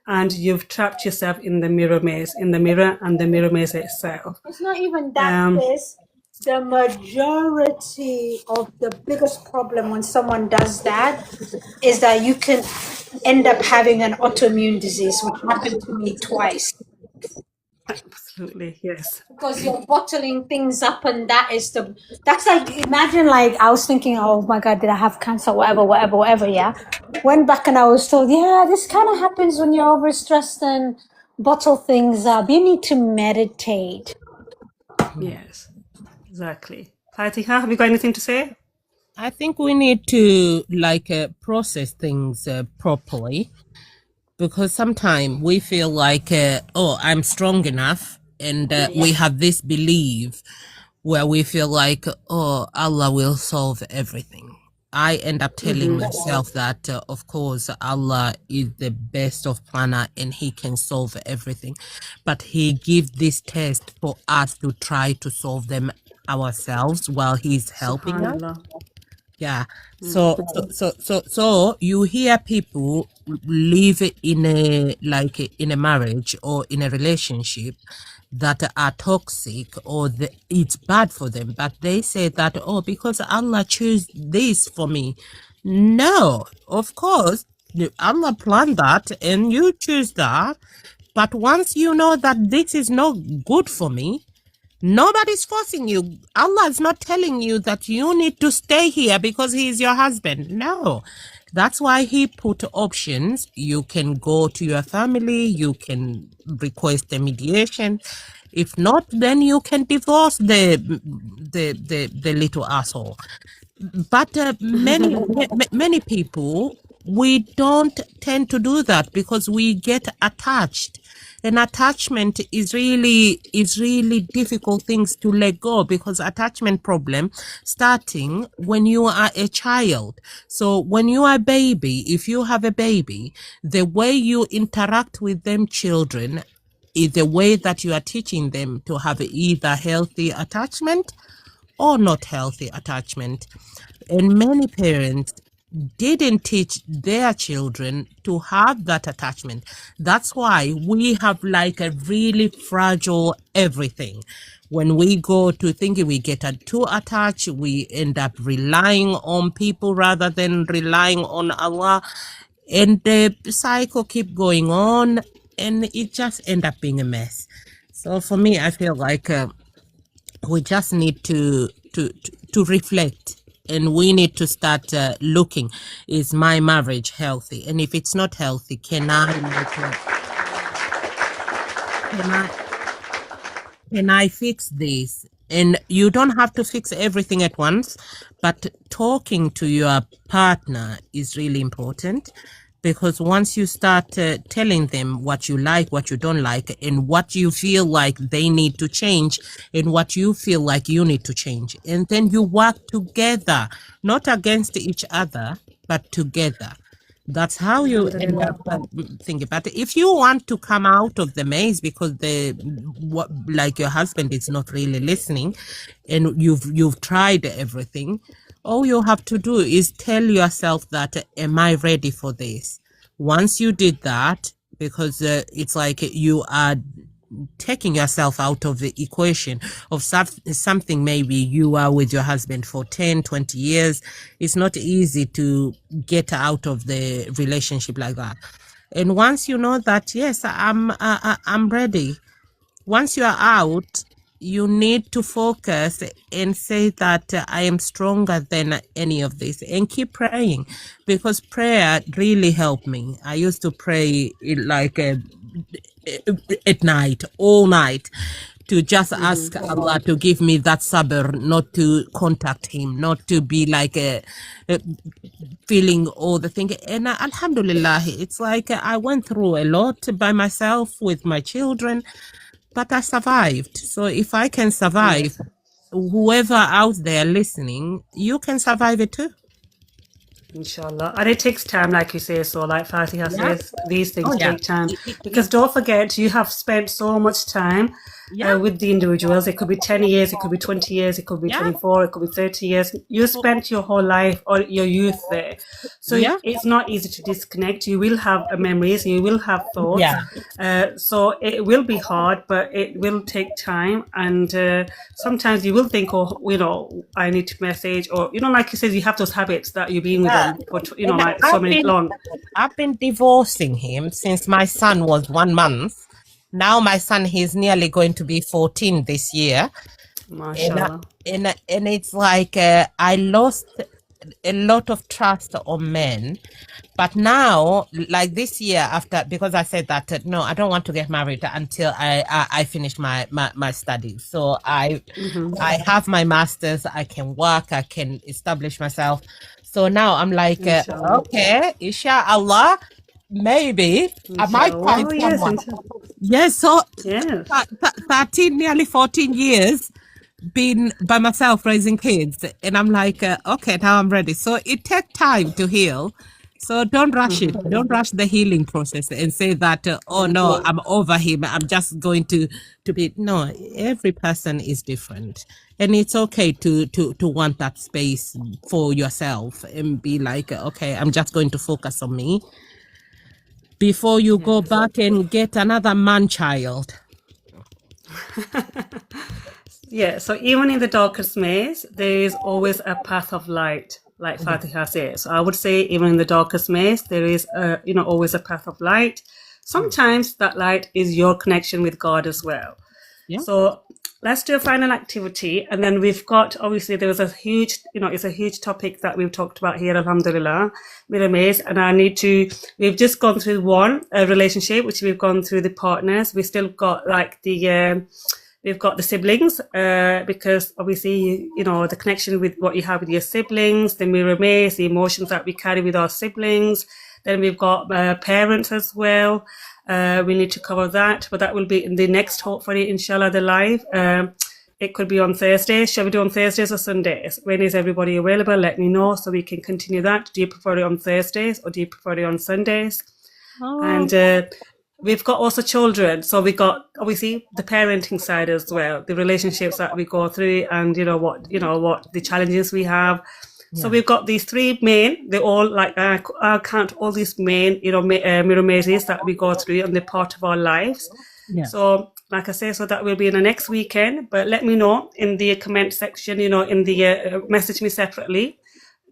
and you've trapped yourself in the mirror maze, in the mirror and the mirror maze itself. It's not even that, Liz. The majority of the biggest problem when someone does that is that you can end up having an autoimmune disease, which happened to me twice. Absolutely, yes. Because you're bottling things up, and that's like, imagine, like, I was thinking, oh my God, did I have cancer, whatever, yeah. Went back and I was told, yeah, this kind of happens when you're overstressed and bottle things up. You need to meditate. Yes, exactly. Fatiha, have you got anything to say? I think we need to process things properly, because sometimes we feel like, oh, I'm strong enough, and we have this belief where we feel like, oh, Allah will solve everything. I end up telling myself that, of course, Allah is the best of planner and he can solve everything. But he gives this test for us to try to solve them ourselves while he's helping us. Yeah. So you hear people live in a marriage or in a relationship that are toxic, or it's bad for them, but they say that, oh, because Allah chose this for me. No, of course, Allah planned that and you choose that. But once you know that this is not good for me, nobody's forcing you. Allah is not telling you that you need to stay here because he is your husband. No. That's why he put options. You can go to your family, you can request a mediation. If not, then you can divorce the little asshole. But many people, we don't tend to do that because we get attached. And attachment is really difficult things to let go, because attachment problem starting when you are a child. So when you are a baby, if you have a baby, the way you interact with them children is the way that you are teaching them to have either healthy attachment or not healthy attachment. And many parents didn't teach their children to have that attachment. That's why we have like a really fragile everything. When we go to thinking we get too attached, we end up relying on people rather than relying on Allah. And the cycle keep going on, and it just end up being a mess. So for me, I feel like we just need to reflect, and we need to start looking, is my marriage healthy? And if it's not healthy, can I fix this? And you don't have to fix everything at once, but talking to your partner is really important, because once you start telling them what you like, what you don't like, and what you feel like they need to change, and what you feel like you need to change, and then you work together, not against each other, but together. That's how you end up thinking. But if you want to come out of the maze because your husband is not really listening, and you've tried everything, all you have to do is tell yourself that, am I ready for this? Once you did that, because it's like you are taking yourself out of the equation of something. Maybe you are with your husband for 10, 20 years. It's not easy to get out of the relationship like that. And once you know that, yes, I'm ready. Once you are out, you need to focus and say that I am stronger than any of this, and keep praying, because prayer really helped me. I used to pray like at night, all night, to just ask Allah to give me that sabr, not to contact him, not to be like feeling all the thing. And alhamdulillah, it's like I went through a lot by myself with my children, but I survived. So if I can survive, whoever out there listening, you can survive it too. Inshallah. And it takes time, like you say. So like Fatiha says, these things Oh, yeah. take time. Because don't forget, you have spent so much time with the individuals. It could be 10 years, it could be 20 years, it could be 24, it could be 30 years. You spent your whole life or your youth there. So it's not easy to disconnect. You will have memories, you will have thoughts. So it will be hard, but it will take time. And sometimes you will think, oh, you know, I need to message, or, you know, like you said, you have those habits that you've been with them for, you know, like so many long. I've been divorcing him since my son was 1 month. Now my son, he's nearly going to be 14 this year. MashaAllah. And it's like I lost a lot of trust on men. But now, like this year, after, because I said that no, I don't want to get married until I finish my studies. So I have my master's, I can work, I can establish myself. So now I'm like, okay, inshallah, maybe I might find someone. Yes, so 13, nearly 14 years been by myself raising kids, and I'm like, okay, now I'm ready. So it takes time to heal. So don't rush it. Don't rush the healing process and say that, oh no, I'm over him, I'm just going to be. No, every person is different. And it's okay to want that space for yourself and be like, okay, I'm just going to focus on me before you go back and get another man-child. Yeah, so even in the darkest maze, there is always a path of light, like Fatiha says. So I would say even in the darkest maze, there is always a path of light. Sometimes that light is your connection with God as well. So let's do a final activity, and then we've got, obviously there was a huge, it's a huge topic that we've talked about here, alhamdulillah, Mirror Maze, and we've just gone through one relationship, which we've gone through the partners. We still got like we've got the siblings, because obviously, the connection with what you have with your siblings, the mirror maze, the emotions that we carry with our siblings. Then we've got parents as well. We need to cover that, but that will be in the next, hopefully, inshallah, the live. It could be on Thursdays. Shall we do on Thursdays or Sundays? When is everybody available? Let me know so we can continue that. Do you prefer it on Thursdays or do you prefer it on Sundays? And we've got also children. So we got, obviously, the parenting side as well, the relationships that we go through, and what the challenges we have. So we've got these three main, they all, like, I count all these main, mirror mazes that we go through, and they're part of our lives. So, like I say, so that will be in the next weekend, but let me know in the comment section, in the, message me separately,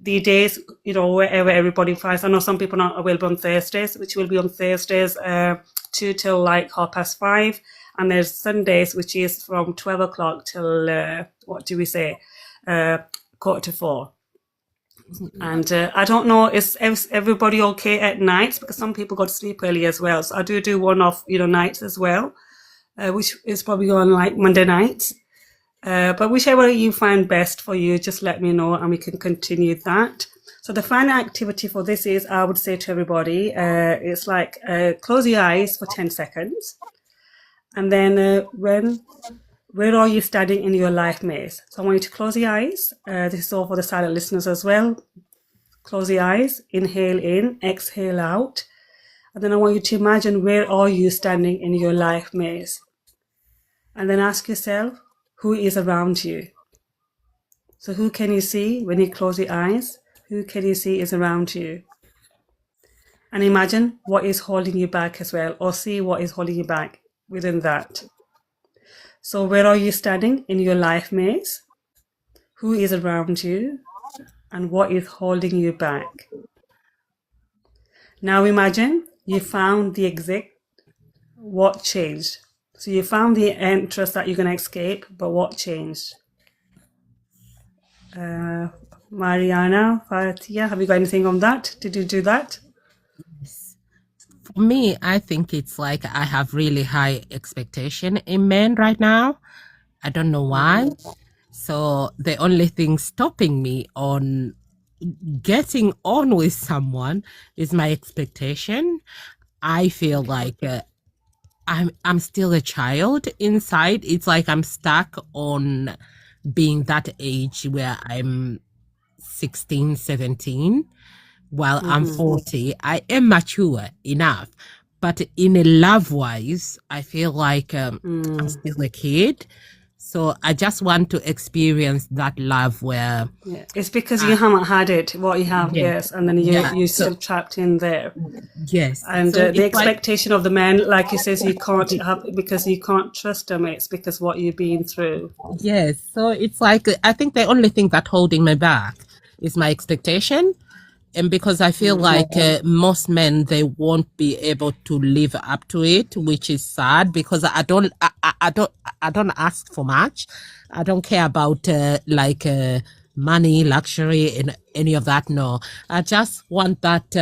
the days, wherever everybody finds. I know some people are not available on Thursdays, which will be on Thursdays, 2 till like 5:30. And there's Sundays, which is from 12 o'clock till, 4:45. And I don't know, is everybody okay at nights? Because some people go to sleep early as well. So I do one off, nights as well, which is probably on like Monday nights. But whichever you find best for you, just let me know and we can continue that. So the final activity for this is, I would say to everybody, it's like close your eyes for 10 seconds. And then where are you standing in your life maze? So I want you to close your eyes. This is all for the silent listeners as well. Close your eyes, inhale in, exhale out. And then I want you to imagine, where are you standing in your life maze? And then ask yourself, who is around you? So who can you see when you close your eyes? Who can you see is around you? And imagine what is holding you back as well, or see what is holding you back within that. So where are you standing in your life maze? Who is around you? And what is holding you back? Now imagine you found the exit. What changed? So you found the entrance that you're going to escape, but what changed? Mariana, Fatia, have you got anything on that? Did you do that? For me, I think it's like I have really high expectation in men right now. I don't know why. So the only thing stopping me on getting on with someone is my expectation. I feel like I'm still a child inside. It's like I'm stuck on being that age where I'm 16, 17, while I'm 40. I am mature enough. But in a love wise, I feel like I'm still a kid. So I just want to experience that love where Yeah, it's because you haven't had it. What you have, yeah, yes, and then you're still trapped in there. yes. And So the it's like expectation of the man, like he says, you can't have because you can't trust them. It's because what you've been through. yes. So it's like I think the only thing that holding me back is my expectation. And because I feel like most men, they won't be able to live up to it, which is sad because I don't ask for much. I don't care about money, luxury, and any of that. No, I just want that.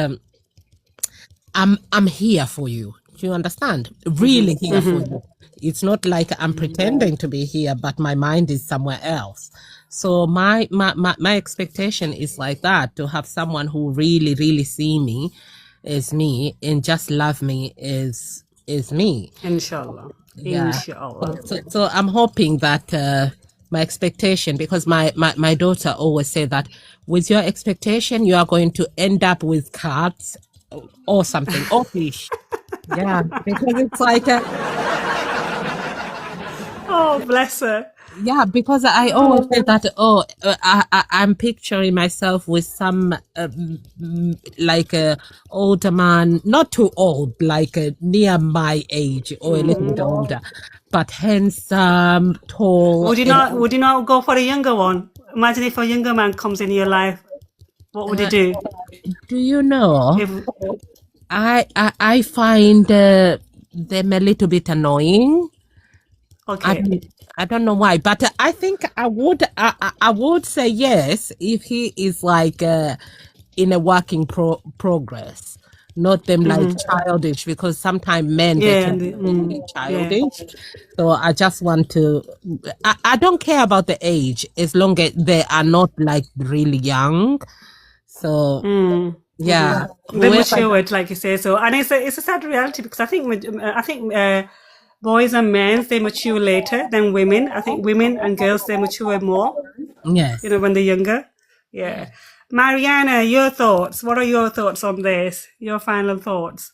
I'm here for you. Do you understand? Really here for you. It's not like I'm pretending to be here, but my mind is somewhere else. So my expectation is like that, to have someone who really, really see me as me and just love me as me. Inshallah. Yeah. Inshallah. So I'm hoping that my expectation, because my daughter always say that with your expectation, you are going to end up with cats or something, or fish. Yeah, because it's like, Oh, bless her. yeah, because I always say that, I'm picturing myself with some, like a older man, not too old, like near my age or a little bit older, but handsome, tall. Would you not go for a younger one? Imagine if a younger man comes in your life. What would you do? Do you know? If I find them a little bit annoying. okay. I don't know why, but I think I would say yes if he is like in a working progress, not them like childish, because sometimes men, they Yeah, can and be really yeah. childish. So I just want to. I don't care about the age as long as they are not like really young. So yeah, They whoever. matured, like you say. So, and it's a sad reality because I think boys and men they mature later than women. I think women and girls they mature more. Yes. When they're younger. Yeah. Mariana, your thoughts. What are your thoughts on this? Your final thoughts.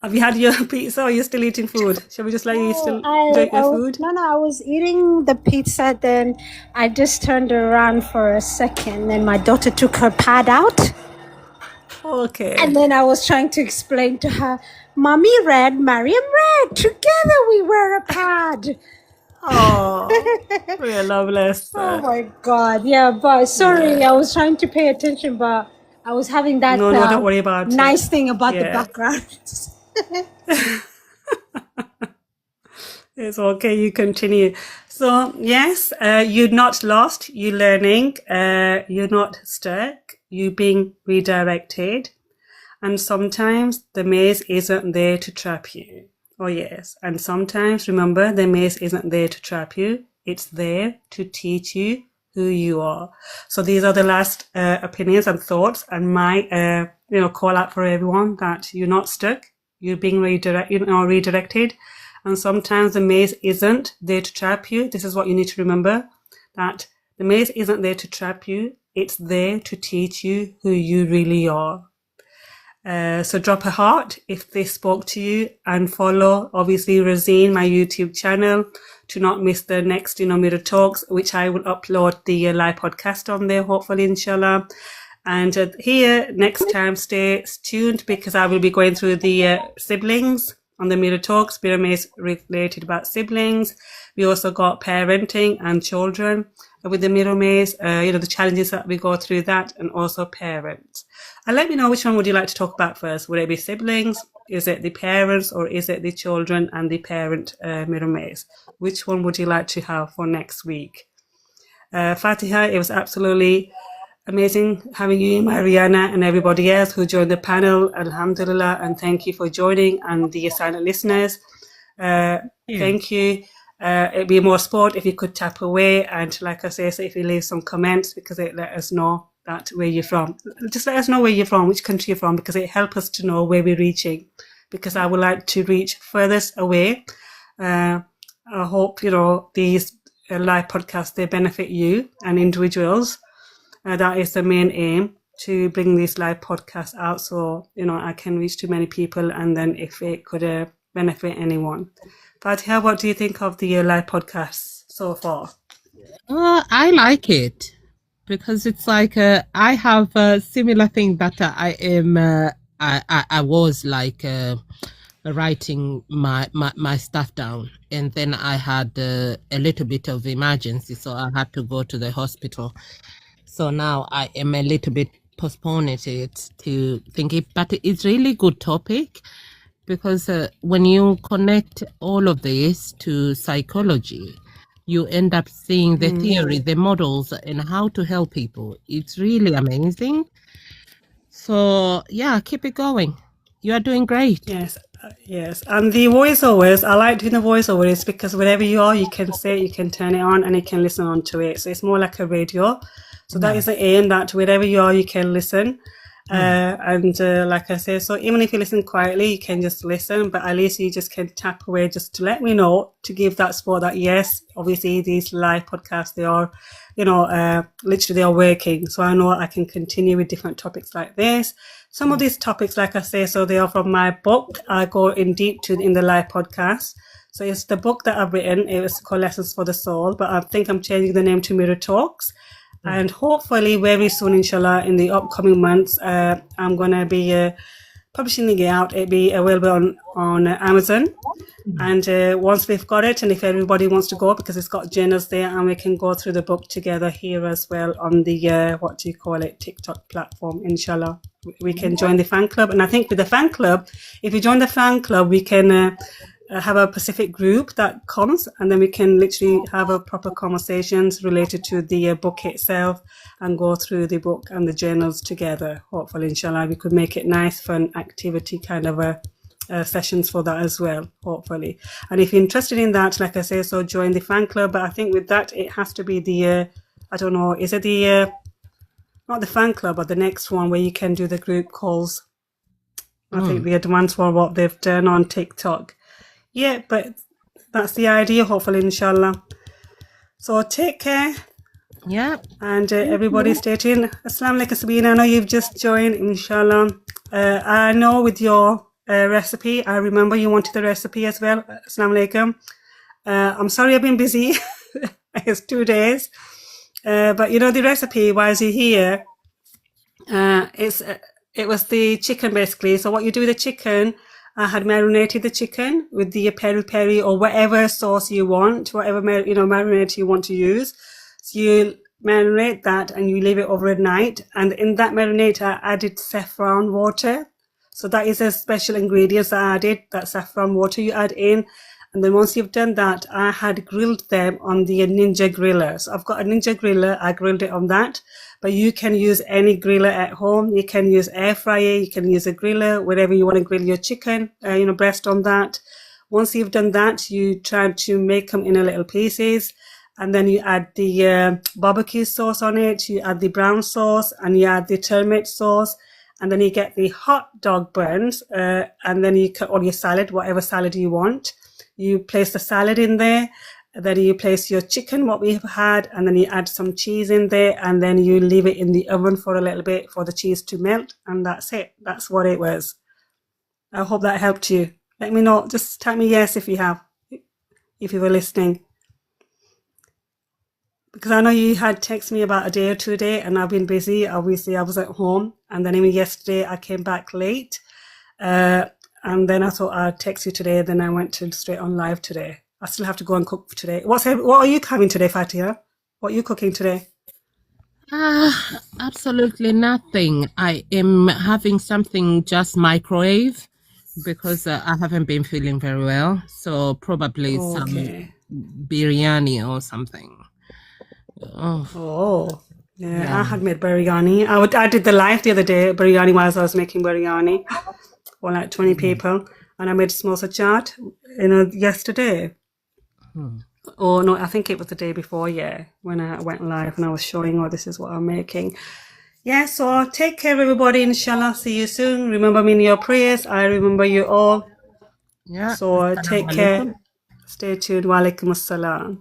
Have you had your pizza or are you still eating food? Shall we just let you still enjoy your food? No, I was eating the pizza. Then I just turned around for a second, and my daughter took her pad out. Okay. And then I was trying to explain to her, Mommy read, Mariam read. Together we wear a pad. Oh, we're loveless. Oh my God. Yeah, but sorry, I was trying to pay attention, but I was having that No, don't worry about nice it. thing about the Yeah. background. It's okay, you continue. So, yes, you're not lost, you're learning, you're not stuck, you're being redirected. And sometimes the maze isn't there to trap you. Oh, yes. And sometimes, remember, the maze isn't there to trap you. It's there to teach you who you are. So these are the last opinions and thoughts and my, call out for everyone that you're not stuck. You're being redirected. And sometimes the maze isn't there to trap you. This is what you need to remember, that the maze isn't there to trap you. It's there to teach you who you really are. So drop a heart if this spoke to you, and follow obviously Rosine, my YouTube channel, to not miss the next Mirror Talks, which I will upload the live podcast on there, hopefully, inshallah. And here next time, stay tuned because I will be going through the siblings on the Mirror Talks. Mirror Maze related about siblings. We also got parenting and children with the Mirror Maze, the challenges that we go through that, and also parents. And let me know, which one would you like to talk about first? Would it be siblings? Is it the parents, or is it the children and the parent Mirror Maze? Which one would you like to have for next week? Fatiha, it was absolutely amazing having you, Mariana, and everybody else who joined the panel. Alhamdulillah, and thank you for joining, and the silent listeners. Thank you. It'd be more sport if you could tap away, and like I say, so if you leave some comments, because it let us know that where you're from. Just let us know where you're from, which country you're from, because it helps us to know where we're reaching. Because I would like to reach furthest away. I hope these live podcasts, they benefit you and individuals. That is the main aim, to bring these live podcasts out, so I can reach too many people, and then if it could benefit anyone. Fatiha, what do you think of the live podcasts so far? I like it because it's like I have a similar thing that I was like writing my stuff down, and then I had a little bit of emergency, so I had to go to the hospital. So now I am a little bit postponing it to think it, but it's really good topic, because when you connect all of this to psychology, you end up seeing the theory, the models, and how to help people. It's really amazing. So yeah, keep it going. You are doing great. Yes. And the voiceovers, I like doing the voiceovers because wherever you are, you can say, you can turn it on and you can listen on to it. So it's more like a radio. So that is the aim, that wherever you are, you can listen. Like I say, so even if you listen quietly, you can just listen, but at least you just can tap away just to let me know, to give that support that yes, obviously these live podcasts, they are, literally they are working. So I know I can continue with different topics like this. Some of these topics, like I say, so they are from my book. I go in deep in the live podcast. So it's the book that I've written. It was called Lessons for the Soul, but I think I'm changing the name to Mirror Talks. And hopefully very soon, inshallah, in the upcoming months, I'm going to be publishing it out. It'll be available on Amazon. And once we've got it, and if everybody wants to go, because it's got journals there, and we can go through the book together here as well on the, TikTok platform, inshallah. We can join the fan club. And I think with the fan club, if you join the fan club, we can have a specific group that comes, and then we can literally have a proper conversations related to the book itself, and go through the book and the journals together. Hopefully, inshallah, we could make it nice, fun activity kind of a sessions for that as well, hopefully. And if you're interested in that, like I say, so join the fan club. But I think with that, it has to be the I don't know, is it the not the fan club, but the next one where you can do the group calls? I think the advanced one, what they've done on TikTok. Yeah, but that's the idea, hopefully, inshallah. So take care. Yeah. And everybody stay tuned. Assalamu alaikum, Sabina. I know you've just joined, inshallah. I know with your recipe, I remember you wanted the recipe as well. Assalamu alaikum. I'm sorry I've been busy. It's 2 days. But the recipe, why is he here? It was the chicken, basically. So what you do with the chicken, I had marinated the chicken with the peri-peri or whatever sauce you want, whatever marinade you want to use. So you marinate that and you leave it over a night. And in that marinade, I added saffron water. So that is a special ingredient that I added, that saffron water you add in. And then once you've done that, I had grilled them on the Ninja griller. So I've got a Ninja griller. I grilled it on that. But you can use any griller at home. You can use air fryer. You can use a griller, wherever you want to grill your chicken, breast on that. Once you've done that, you try to make them in a little pieces. And then you add the barbecue sauce on it. You add the brown sauce and you add the turmeric sauce. And then you get the hot dog buns. And then you cut all your salad, whatever salad you want. You place the salad in there. Then you place your chicken, what we've had, and then you add some cheese in there, and then you leave it in the oven for a little bit for the cheese to melt, and that's it. That's what it was. I hope that helped you. Let me know. Just tell me yes if you have, if you were listening. Because I know you had texted me about a day or 2 days, and I've been busy. Obviously, I was at home, and then even yesterday I came back late. And then I thought I'd text you today. Then I went straight on live today. I still have to go and cook today. What are you having today, Fatia? What are you cooking today? Absolutely nothing. I am having something just microwave because I haven't been feeling very well. So probably some biryani or something. Yeah. I had made biryani. I did the live the other day, biryani, whilst I was making biryani for like 20 people. And I made samosa chaat, yesterday. Oh, no, I think it was the day before, when I went live and I was showing, this is what I'm making. Yeah, so take care, everybody. Inshallah, see you soon. Remember me in your prayers. I remember you all. Yeah. So take care. Stay tuned. Wa alaikum assalam.